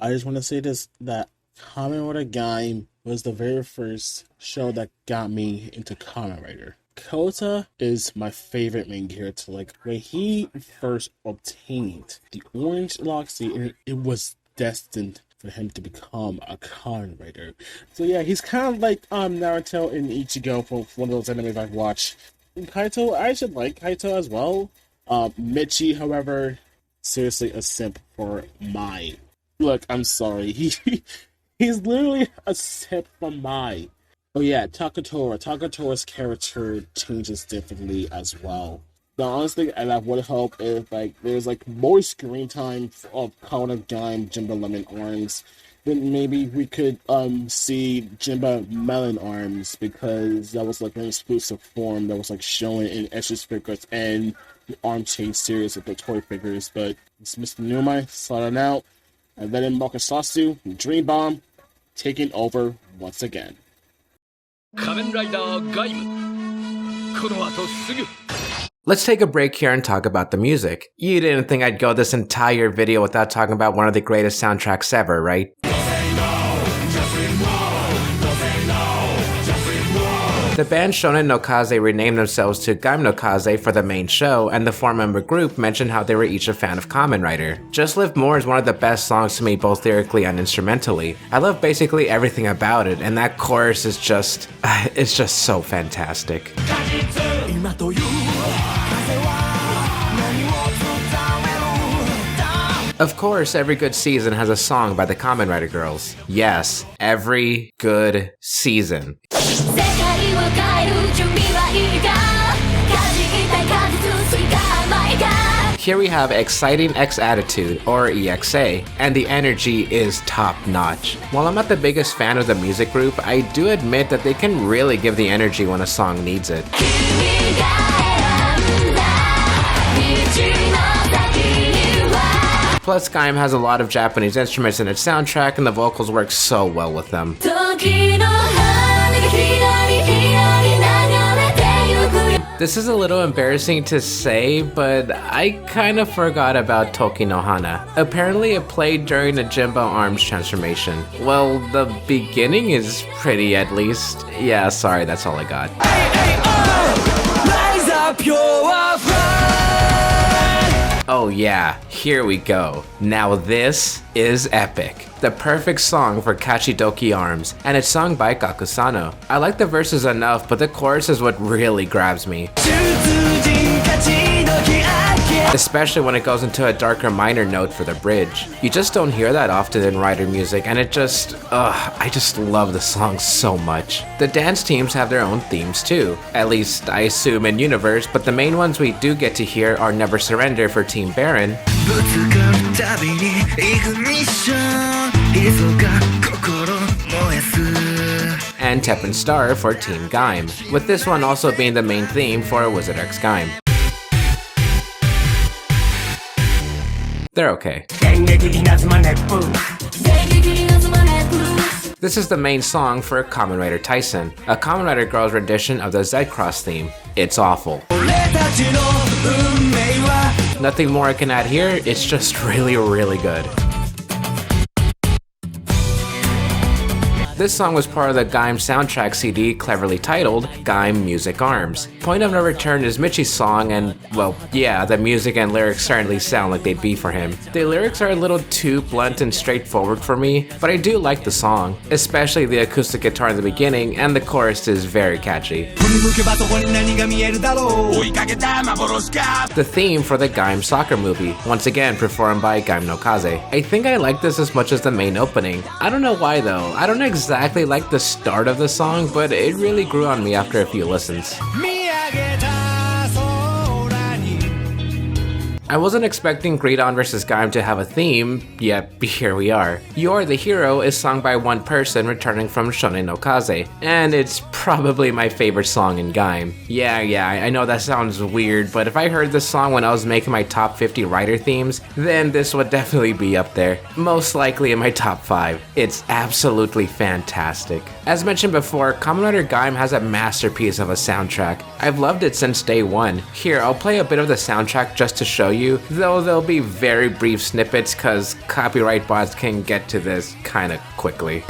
Speaker 15: I just want to say this, that Kamen Rider Gaim was the very first show that got me into Kamen Rider. Kouta is my favorite main character. Like, when he first obtained the orange lock seed, it was destined for him to become a Kamen Rider. So yeah, he's kind of like Naruto and Ichigo from one of those animes I've watched. And Kaito, I should like Kaito as well. Micchy, however, seriously a simp for Mai. Look, I'm sorry. He's literally a simp for Mai. Oh yeah, Takatora. Takatora's character changes differently as well. The honest thing, and that would help if like there's like more screen time of Kouta, Gaim, Jinba Lemon Arms. Then maybe we could see Jinba Melon Arms, because that was like an exclusive form that was like shown in Estes figures and the Arm Chase series of the toy figures. But it's Mr. Mrnewmind sliding out, and then in Marcosatsu, Dream Bomb taking over once again.
Speaker 3: 仮面ライダーガイムこの後すぐ
Speaker 2: Let's take a break here and talk about the music. You didn't think I'd go this entire video without talking about one of the greatest soundtracks ever, right? The band Shonen no Kaze renamed themselves to Gaim no Kaze for the main show, and the four-member group mentioned how they were each a fan of Kamen Rider. Just Live More is one of the best songs to me both lyrically and instrumentally. I love basically everything about it, and that chorus is just, it's just so fantastic. Of course, every good season has a song by the Kamen Rider girls. Yes, every good season. Here we have Exciting X Attitude, or EXA, and the energy is top-notch. While I'm not the biggest fan of the music group, I do admit that they can really give the energy when a song needs it. Plus, Gaim has a lot of Japanese instruments in its soundtrack, and the vocals work so well with them. This is a little embarrassing to say, but I kind of forgot about Toki no Hana. Apparently it played during the Jinba Arms transformation. Well, the beginning is pretty at least. Yeah, sorry, that's all I got. Oh yeah, here we go. Now this is epic. The perfect song for Kachidoki Arms, and it's sung by Gakusano. I like the verses enough, but the chorus is what really grabs me. Especially when it goes into a darker minor note for the bridge. You just don't hear that often in Rider music, and it just, I just love the song so much. The dance teams have their own themes too, at least I assume in universe, but the main ones we do get to hear are Never Surrender for Team Baron, and Teppen Star for Team Gaim, with this one also being the main theme for Wizard X Gaim. They're okay. This is the main song for Kamen Rider Taisen, a Kamen Rider girl's rendition of the Z-Cross theme. It's awful. Nothing more I can add here, it's just really, really good. This song was part of the Gaim soundtrack CD cleverly titled Gaim Music Arms. Point of No Return is Micchy's song, and, well, yeah, the music and lyrics certainly sound like they'd be for him. The lyrics are a little too blunt and straightforward for me, but I do like the song, especially the acoustic guitar in the beginning, and the chorus is very catchy. The theme for the Gaim soccer movie, once again performed by Gaim no Kaze. I think I like this as much as the main opening. I don't know why though. I don't exactly like the start of the song, but it really grew on me after a few listens. I wasn't expecting Gridon vs. Gaim to have a theme, yet here we are. You Are the Hero is sung by one person returning from Shonen no Kaze, and it's probably my favorite song in Gaim. Yeah, I know that sounds weird, but if I heard this song when I was making my top 50 Rider themes, then this would definitely be up there. Most likely in my top 5. It's absolutely fantastic. As mentioned before, Kamen Rider Gaim has a masterpiece of a soundtrack. I've loved it since day one. Here, I'll play a bit of the soundtrack just to show you, though they'll be very brief snippets cause copyright bots can get to this kinda quickly.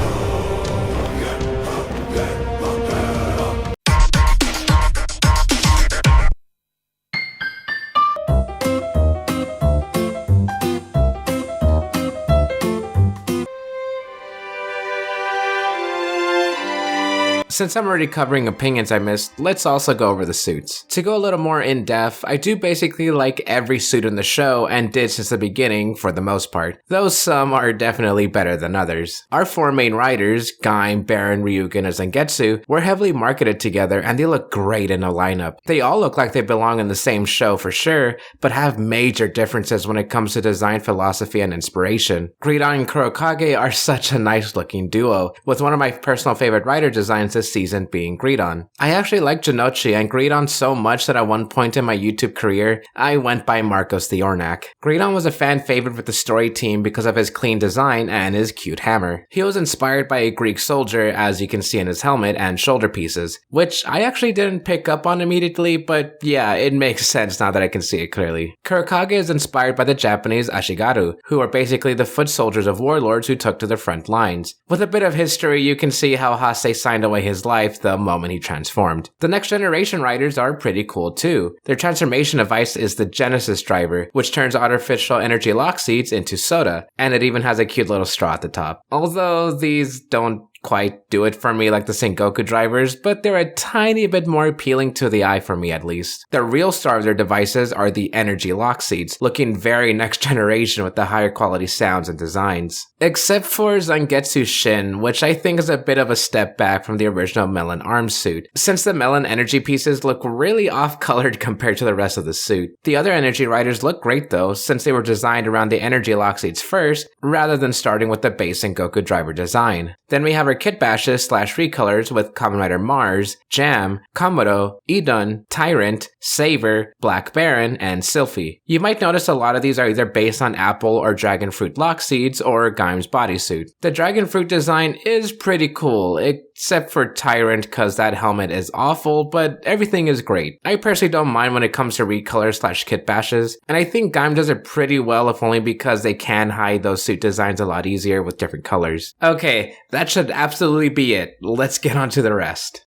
Speaker 2: Since I'm already covering opinions I missed, let's also go over the suits. To go a little more in depth, I do basically like every suit in the show and did since the beginning for the most part, though some are definitely better than others. Our four main riders, Gaim, Baron, Ryugen, and Zangetsu, were heavily marketed together and they look great in a lineup. They all look like they belong in the same show for sure, but have major differences when it comes to design philosophy and inspiration. Gridon and Kurokage are such a nice looking duo, with one of my personal favorite rider designs this season being Gridon. I actually like Jinochi and Gridon so much that at one point in my YouTube career, I went by Marcos the Ornak. Gridon was a fan favorite with the story team because of his clean design and his cute hammer. He was inspired by a Greek soldier, as you can see in his helmet and shoulder pieces, which I actually didn't pick up on immediately, but yeah, it makes sense now that I can see it clearly. Kurokage is inspired by the Japanese Ashigaru, who are basically the foot soldiers of warlords who took to the front lines. With a bit of history, you can see how Hase signed away his life the moment he transformed. The next generation riders are pretty cool too. Their transformation device is the Genesis driver, which turns artificial energy lock seeds into soda, and it even has a cute little straw at the top. Although these don't quite do it for me like the Sengoku drivers, but they're a tiny bit more appealing to the eye for me at least. The real star of their devices are the energy lock seeds, looking very next generation with the higher quality sounds and designs. Except for Zangetsu Shin, which I think is a bit of a step back from the original Melon arm suit, since the Melon energy pieces look really off-colored compared to the rest of the suit. The other energy riders look great though, since they were designed around the energy lock seeds first, rather than starting with the base Sengoku driver design. Then we have our kit bashes / recolors with Kamen Rider Mars, Jam, Komodo, Idun, Tyrant, Saver, Black Baron, and Sylphie. You might notice a lot of these are either based on Apple or Dragon Fruit lock seeds or Gaim's bodysuit. The Dragon Fruit design is pretty cool, except for Tyrant cause that helmet is awful, but everything is great. I personally don't mind when it comes to recolors / kit bashes, and I think Gaim does it pretty well if only because they can hide those suit designs a lot easier with different colors. Okay, that should absolutely be it. Let's get on to the rest.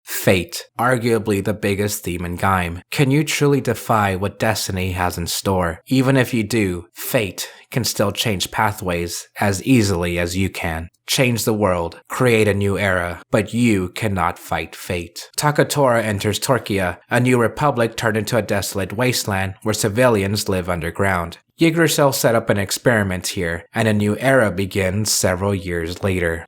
Speaker 2: Fate, arguably the biggest theme in Gaim. Can you truly defy what destiny has in store? Even if you do, fate can still change pathways as easily as you can. Change the world, create a new era, but you cannot fight fate. Takatora enters Torquia, a new republic turned into a desolate wasteland where civilians live underground. Yggdrasil set up an experiment here, and a new era begins several years later.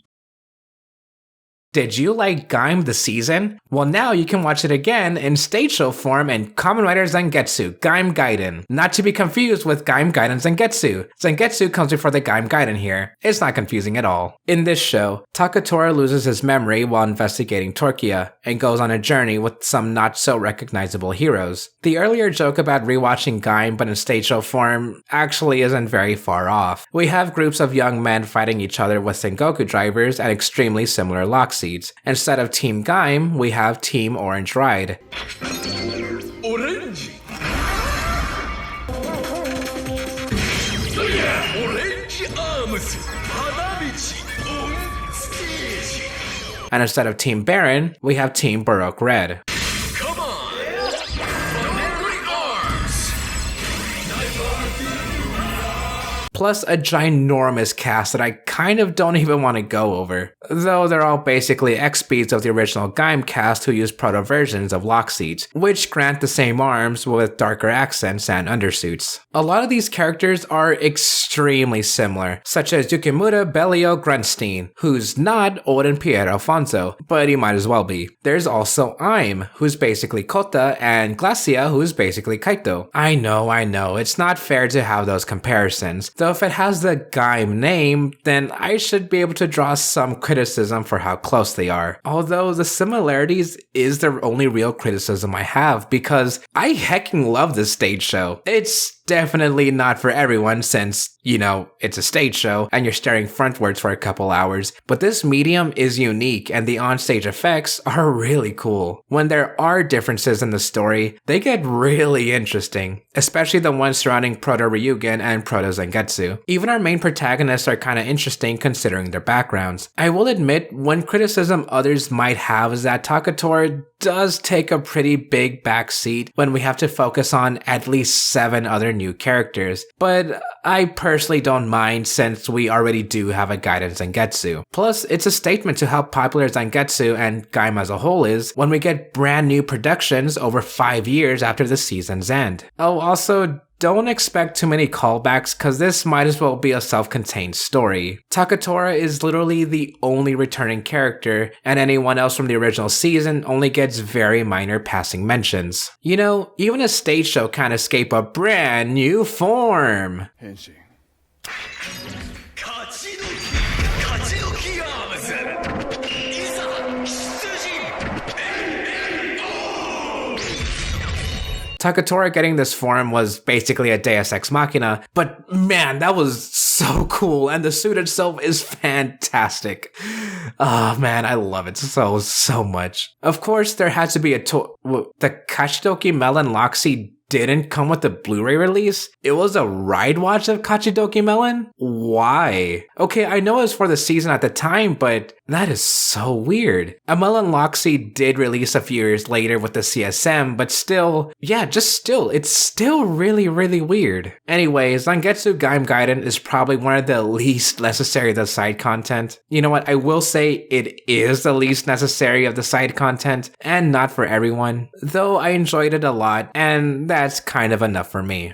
Speaker 2: Did you like Gaim the season? Well, now you can watch it again in stage show form in Kamen Rider Zangetsu, Gaim Gaiden. Not to be confused with Gaim Gaiden Zangetsu. Zangetsu comes before the Gaim Gaiden here. It's not confusing at all. In this show, Takatora loses his memory while investigating Torquia and goes on a journey with some not so recognizable heroes. The earlier joke about rewatching Gaim but in stage show form actually isn't very far off. We have groups of young men fighting each other with Sengoku drivers and extremely similar lock seeds. Instead of Team Gaim, we have Team Orange Ride.
Speaker 3: Orange. Orange arms.
Speaker 2: And instead of Team Baron, we have Team Baroque Red.
Speaker 3: Come on. Baroque arms.
Speaker 2: Plus a ginormous cast that I kind of don't even want to go over. Though they're all basically XPs of the original Gaim cast who use proto versions of lock seeds, which grant the same arms with darker accents and undersuits. A lot of these characters are extremely similar, such as Yukimura Bellio Grunstein, who's not Oden Pierre Alfonso, but he might as well be. There's also Aim, who's basically Kouta, and Glacia, who's basically Kaito. I know, it's not fair to have those comparisons, though if it has the Gaim name, then I should be able to draw some criticism for how close they are. Although the similarities is the only real criticism I have, because I heckin' love this stage show. It's definitely not for everyone since, it's a stage show and you're staring frontwards for a couple hours, but this medium is unique and the onstage effects are really cool. When there are differences in the story, they get really interesting, especially the ones surrounding Proto Ryugen and Proto Zangetsu. Even our main protagonists are kinda interesting considering their backgrounds. I will admit, one criticism others might have is that Takatora does take a pretty big backseat when we have to focus on at least 7 other other new characters, but I personally don't mind since we already do have a Gaiden Zangetsu. Plus, it's a statement to how popular Zangetsu and Gaim as a whole is when we get brand new productions over 5 years after the season's end. Oh, also, don't expect too many callbacks cause this might as well be a self-contained story. Takatora is literally the only returning character, and anyone else from the original season only gets very minor passing mentions. You know, even a stage show can't escape a brand new form! Takatora getting this form was basically a Deus Ex Machina, but man, that was so cool, and the suit itself is fantastic. Oh man, I love it so much. Of course, there had to be the Kachidoki Melon Loxy didn't come with the Blu-ray release. It was a ride watch of Kachidoki Melon? Why? Okay, I know it was for the season at the time, but that is so weird. A Melon Loxy did release a few years later with the CSM, but still, it's still really weird. Anyways, Zangetsu Gaim Gaiden is probably one of the least necessary of the side content. You know what, I will say it is the least necessary of the side content, and not for everyone. Though I enjoyed it a lot, and that's kind of enough for me.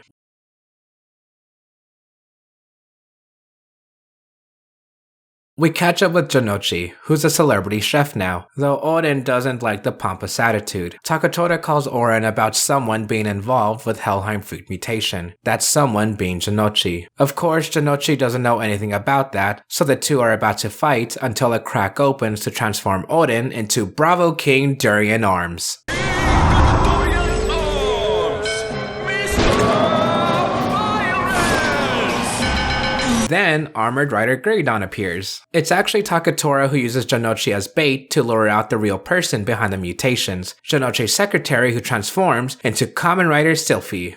Speaker 2: We catch up with Janochi, who's a celebrity chef now, though Oden doesn't like the pompous attitude. Takatora calls Oren about someone being involved with Helheim fruit mutation, that someone being Janochi. Of course, Janochi doesn't know anything about that, so the two are about to fight until a crack opens to transform Oden into Bravo King Durian Arms. Then, Armored Rider Gridon appears. It's actually Takatora who uses Janochi as bait to lure out the real person behind the mutations, Janochi's secretary who transforms into Kamen Rider Sylphie.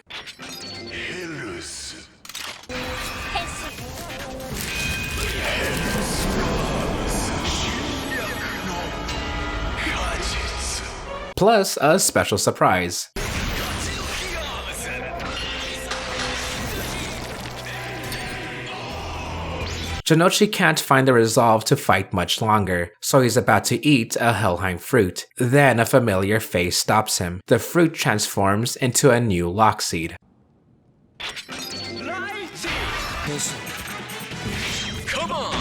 Speaker 2: Plus, a special surprise. Janochi can't find the resolve to fight much longer, so he's about to eat a Helheim fruit. Then a familiar face stops him. The fruit transforms into a new Lockseed.
Speaker 3: Come on!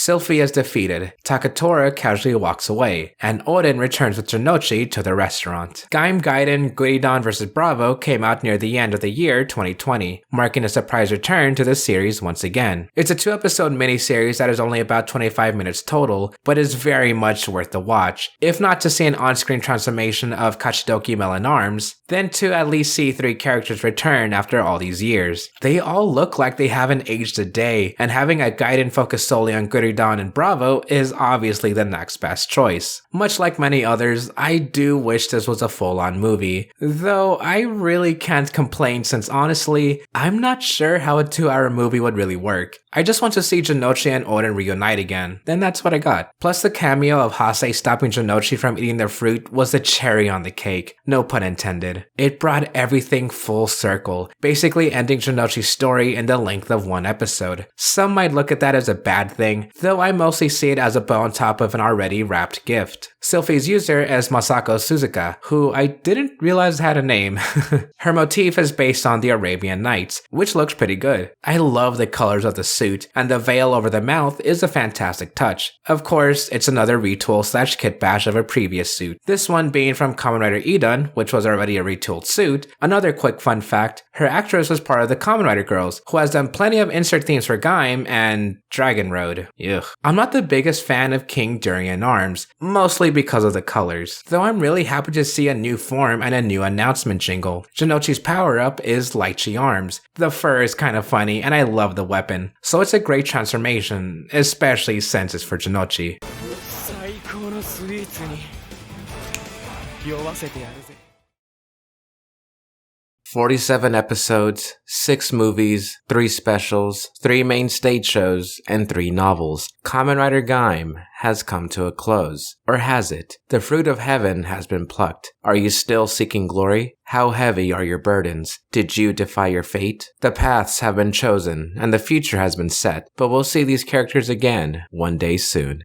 Speaker 2: Sylphie is defeated, Takatora casually walks away, and Oden returns with Janochi to the restaurant. Gaim Gaiden Gridon vs. Bravo came out near the end of the year 2020, marking a surprise return to the series once again. It's a 2-episode miniseries that is only about 25 minutes total, but is very much worth the watch, if not to see an on-screen transformation of Kachidoki Melon Arms, then to at least see 3 characters return after all these years. They all look like they haven't aged a day, and having a Gaiden focused solely on Gridon and Bravo is obviously the next best choice. Much like many others, I do wish this was a full-on movie, though I really can't complain since honestly, I'm not sure how a 2-hour movie would really work. I just want to see Janochi and Oden reunite again, then that's what I got. Plus the cameo of Hase stopping Janochi from eating their fruit was the cherry on the cake, no pun intended. It brought everything full circle, basically ending Janochi's story in the length of 1 episode. Some might look at that as a bad thing, though I mostly see it as a bow on top of an already wrapped gift. Sylphie's user is Masako Suzuka, who I didn't realize had a name. Her motif is based on the Arabian Nights, which looks pretty good. I love the colors of the suit, and the veil over the mouth is a fantastic touch. Of course, it's another retool / kit bash of a previous suit, this one being from Kamen Rider Idun, which was already a retooled suit. Another quick fun fact, her actress was part of the Kamen Rider Girls, who has done plenty of insert themes for Gaim and Dragon Road. Ugh. I'm not the biggest fan of King Durian Arms, mostly because of the colors, though I'm really happy to see a new form and a new announcement jingle. Janochi's power-up is Lychee Arms. The fur is kind of funny and I love the weapon, so it's a great transformation, especially since it's for Janochi. 47 episodes, 6 movies, 3 specials, 3 main stage shows, and 3 novels. Kamen Rider Gaim has come to a close. Or has it? The fruit of heaven has been plucked. Are you still seeking glory? How heavy are your burdens? Did you defy your fate? The paths have been chosen, and the future has been set, but we'll see these characters again one day soon.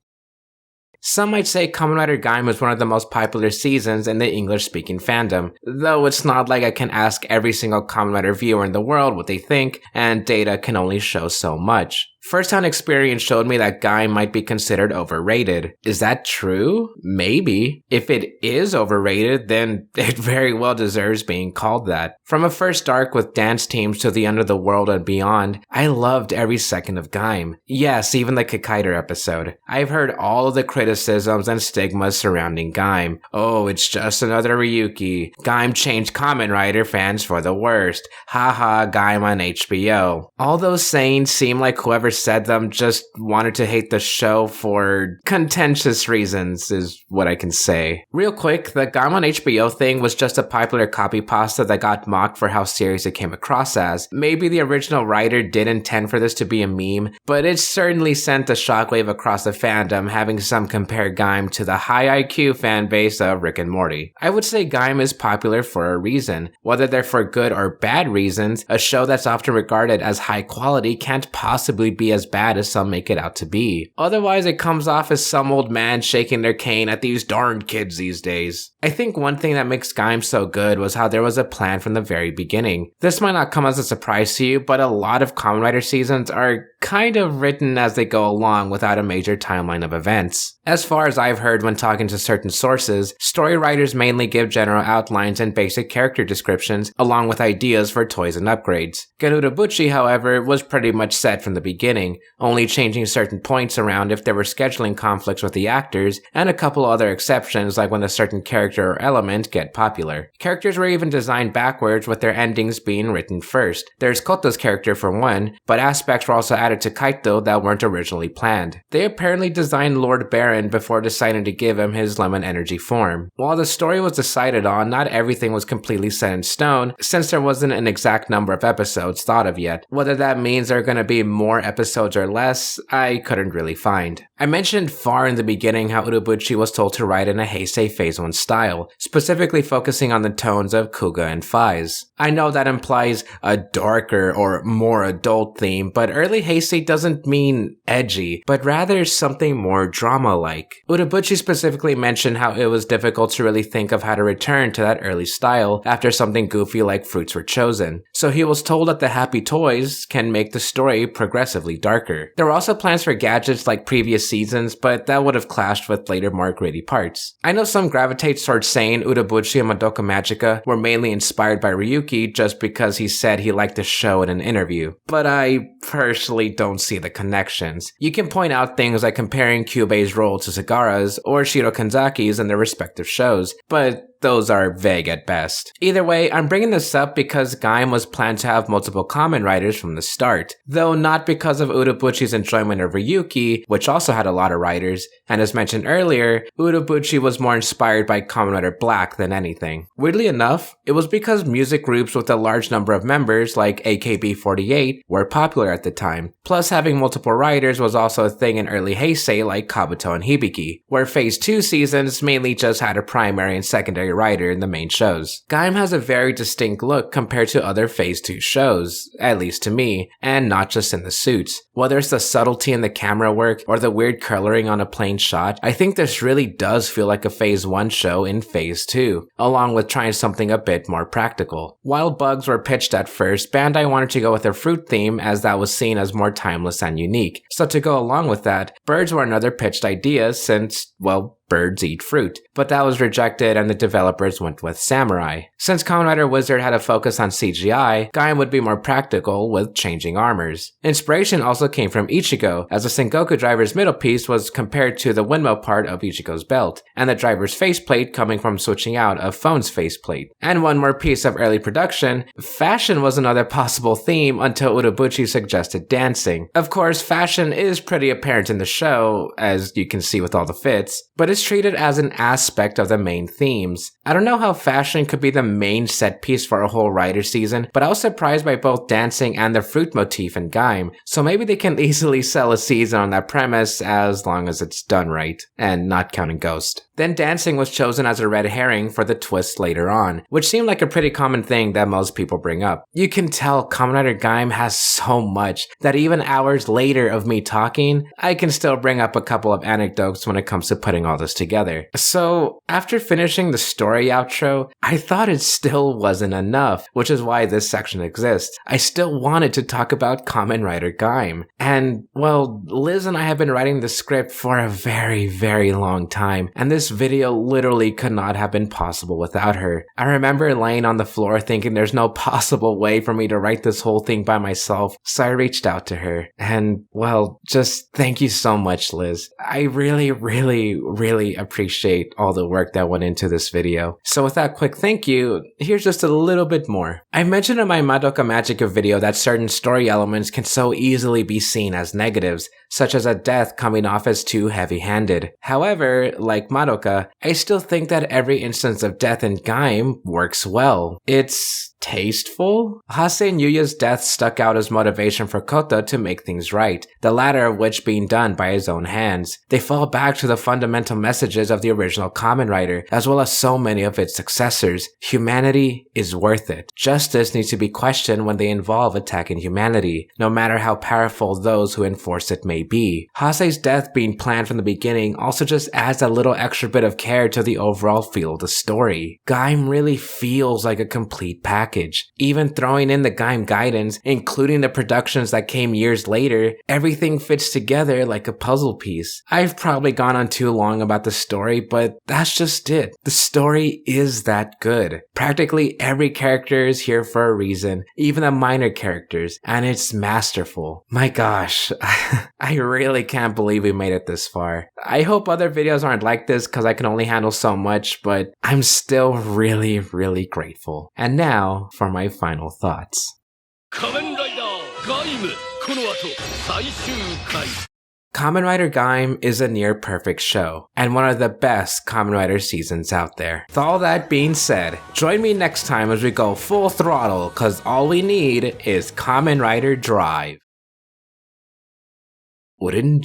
Speaker 2: Some might say Kamen Rider Gaim was one of the most popular seasons in the English-speaking fandom, though it's not like I can ask every single Kamen Rider viewer in the world what they think, and data can only show so much. First-hand experience showed me that Gaim might be considered overrated. Is that true? Maybe. If it is overrated, then it very well deserves being called that. From a first arc with dance teams to the end of the world and beyond, I loved every second of Gaim. Yes, even the Kaito episode. I've heard all of the criticisms and stigmas surrounding Gaim. Oh, it's just another Ryuki. Gaim changed Kamen Rider fans for the worst. Haha, Gaim on HBO. All those sayings seem like whoever said them just wanted to hate the show for contentious reasons, is what I can say. Real quick, the Gaim on HBO thing was just a popular copy pasta that got mocked for how serious it came across as. Maybe the original writer did intend for this to be a meme, but it certainly sent a shockwave across the fandom, having some compare Gaim to the high IQ fan base of Rick and Morty. I would say Gaim is popular for a reason. Whether they're for good or bad reasons, a show that's often regarded as high quality can't possibly be as bad as some make it out to be. Otherwise, it comes off as some old man shaking their cane at these darn kids these days. I think one thing that makes Gaim so good was how there was a plan from the very beginning. This might not come as a surprise to you, but a lot of Kamen Rider seasons are kind of written as they go along without a major timeline of events. As far as I've heard when talking to certain sources, story writers mainly give general outlines and basic character descriptions, along with ideas for toys and upgrades. Urobuchi, however, was pretty much set from the beginning, only changing certain points around if there were scheduling conflicts with the actors, and a couple other exceptions like when a certain character or element get popular. Characters were even designed backwards with their endings being written first. There's Kouta's character for one, but aspects were also added to Kaito that weren't originally planned. They apparently designed Lord Baron before deciding to give him his lemon energy form. While the story was decided on, not everything was completely set in stone, since there wasn't an exact number of episodes thought of yet. Whether that means there are going to be more episodes or less, I couldn't really find. I mentioned far in the beginning how Urobuchi was told to write in a Heisei Phase 1 style, specifically focusing on the tones of Kuga and Faiz. I know that implies a darker or more adult theme, but early Heisei doesn't mean edgy, but rather something more drama-like. Urobuchi specifically mentioned how it was difficult to really think of how to return to that early style after something goofy like fruits were chosen, so he was told that the happy toys can make the story progressively darker. There were also plans for gadgets like previous seasons, but that would have clashed with later more gritty parts. I know some gravitate towards saying Urobuchi and Madoka Magica were mainly inspired by Ryuki just because he said he liked the show in an interview, but I personally don't see the connections. You can point out things like comparing Kyubei's role to Sagara's or Shiro Kanzaki's in their respective shows, but those are vague at best. Either way, I'm bringing this up because Gaim was planned to have multiple Kamen Riders from the start, though not because of Urobuchi's enjoyment of Ryuki, which also had a lot of writers, and as mentioned earlier, Urobuchi was more inspired by Kamen Rider Black than anything. Weirdly enough, it was because music groups with a large number of members like AKB48 were popular at the time, plus having multiple writers was also a thing in early Heisei like Kabuto and Hibiki, where Phase 2 seasons mainly just had a primary and secondary writer in the main shows. Gaim has a very distinct look compared to other Phase 2 shows, at least to me, and not just in the suits. Whether it's the subtlety in the camera work or the weird coloring on a plain shot, I think this really does feel like a Phase 1 show in Phase 2, along with trying something a bit more practical. While bugs were pitched at first, Bandai wanted to go with a fruit theme as that was seen as more timeless and unique. So to go along with that, birds were another pitched idea since, well, birds eat fruit, but that was rejected and the developers went with samurai. Since Kamen Rider Wizard had a focus on CGI, Gaim would be more practical with changing armors. Inspiration also came from Ichigo, as the Sengoku driver's middle piece was compared to the windmill part of Ichigo's belt, and the driver's faceplate coming from switching out of Phone's faceplate. And one more piece of early production, fashion was another possible theme until Urobuchi suggested dancing. Of course, fashion is pretty apparent in the show, as you can see with all the fits, but it's is treated as an aspect of the main themes. I don't know how fashion could be the main set piece for a whole writer season, but I was surprised by both dancing and the fruit motif in Gaim, so maybe they can easily sell a season on that premise as long as it's done right, and not counting Ghost. Then dancing was chosen as a red herring for the twist later on, which seemed like a pretty common thing that most people bring up. You can tell Kamen Rider Gaim has so much that even hours later of me talking, I can still bring up a couple of anecdotes when it comes to putting all this together. So, after finishing the story outro, I thought it still wasn't enough, which is why this section exists. I still wanted to talk about Kamen Rider Gaim. And, well, Liz and I have been writing the script for a very, very long time, and this video literally could not have been possible without her. I remember laying on the floor thinking there's no possible way for me to write this whole thing by myself, so I reached out to her. And, well, just thank you so much, Liz. I really, really, really appreciate all the work that went into this video. So with that quick thank you, here's just a little bit more. I mentioned in my Madoka Magica video that certain story elements can so easily be seen as negatives, such as a death coming off as too heavy-handed. However, like Madoka, I still think that every instance of death in Gaim works well. It's tasteful? Hase and Yuya's death stuck out as motivation for Kouta to make things right, the latter of which being done by his own hands. They fall back to the fundamental messages of the original Kamen Rider, as well as so many of its successors. Humanity is worth it. Justice needs to be questioned when they involve attacking humanity, no matter how powerful those who enforce it may be. Hase's death being planned from the beginning also just adds a little extra bit of care to the overall feel of the story. Gaim really feels like a complete package. Even throwing in the Gaim Gaidens, including the productions that came years later, everything fits together like a puzzle piece. I've probably gone on too long about the story, but that's just it. The story is that good. Practically every character is here for a reason, even the minor characters, and it's masterful. My gosh, I really can't believe we made it this far. I hope other videos aren't like this because I can only handle so much, but I'm still really, really grateful. And now, for my final thoughts. Kamen Rider Gaim is a near perfect show, and one of the best Kamen Rider seasons out there. With all that being said, join me next time as we go full throttle, cause all we need is Kamen Rider Drive. Wouldn't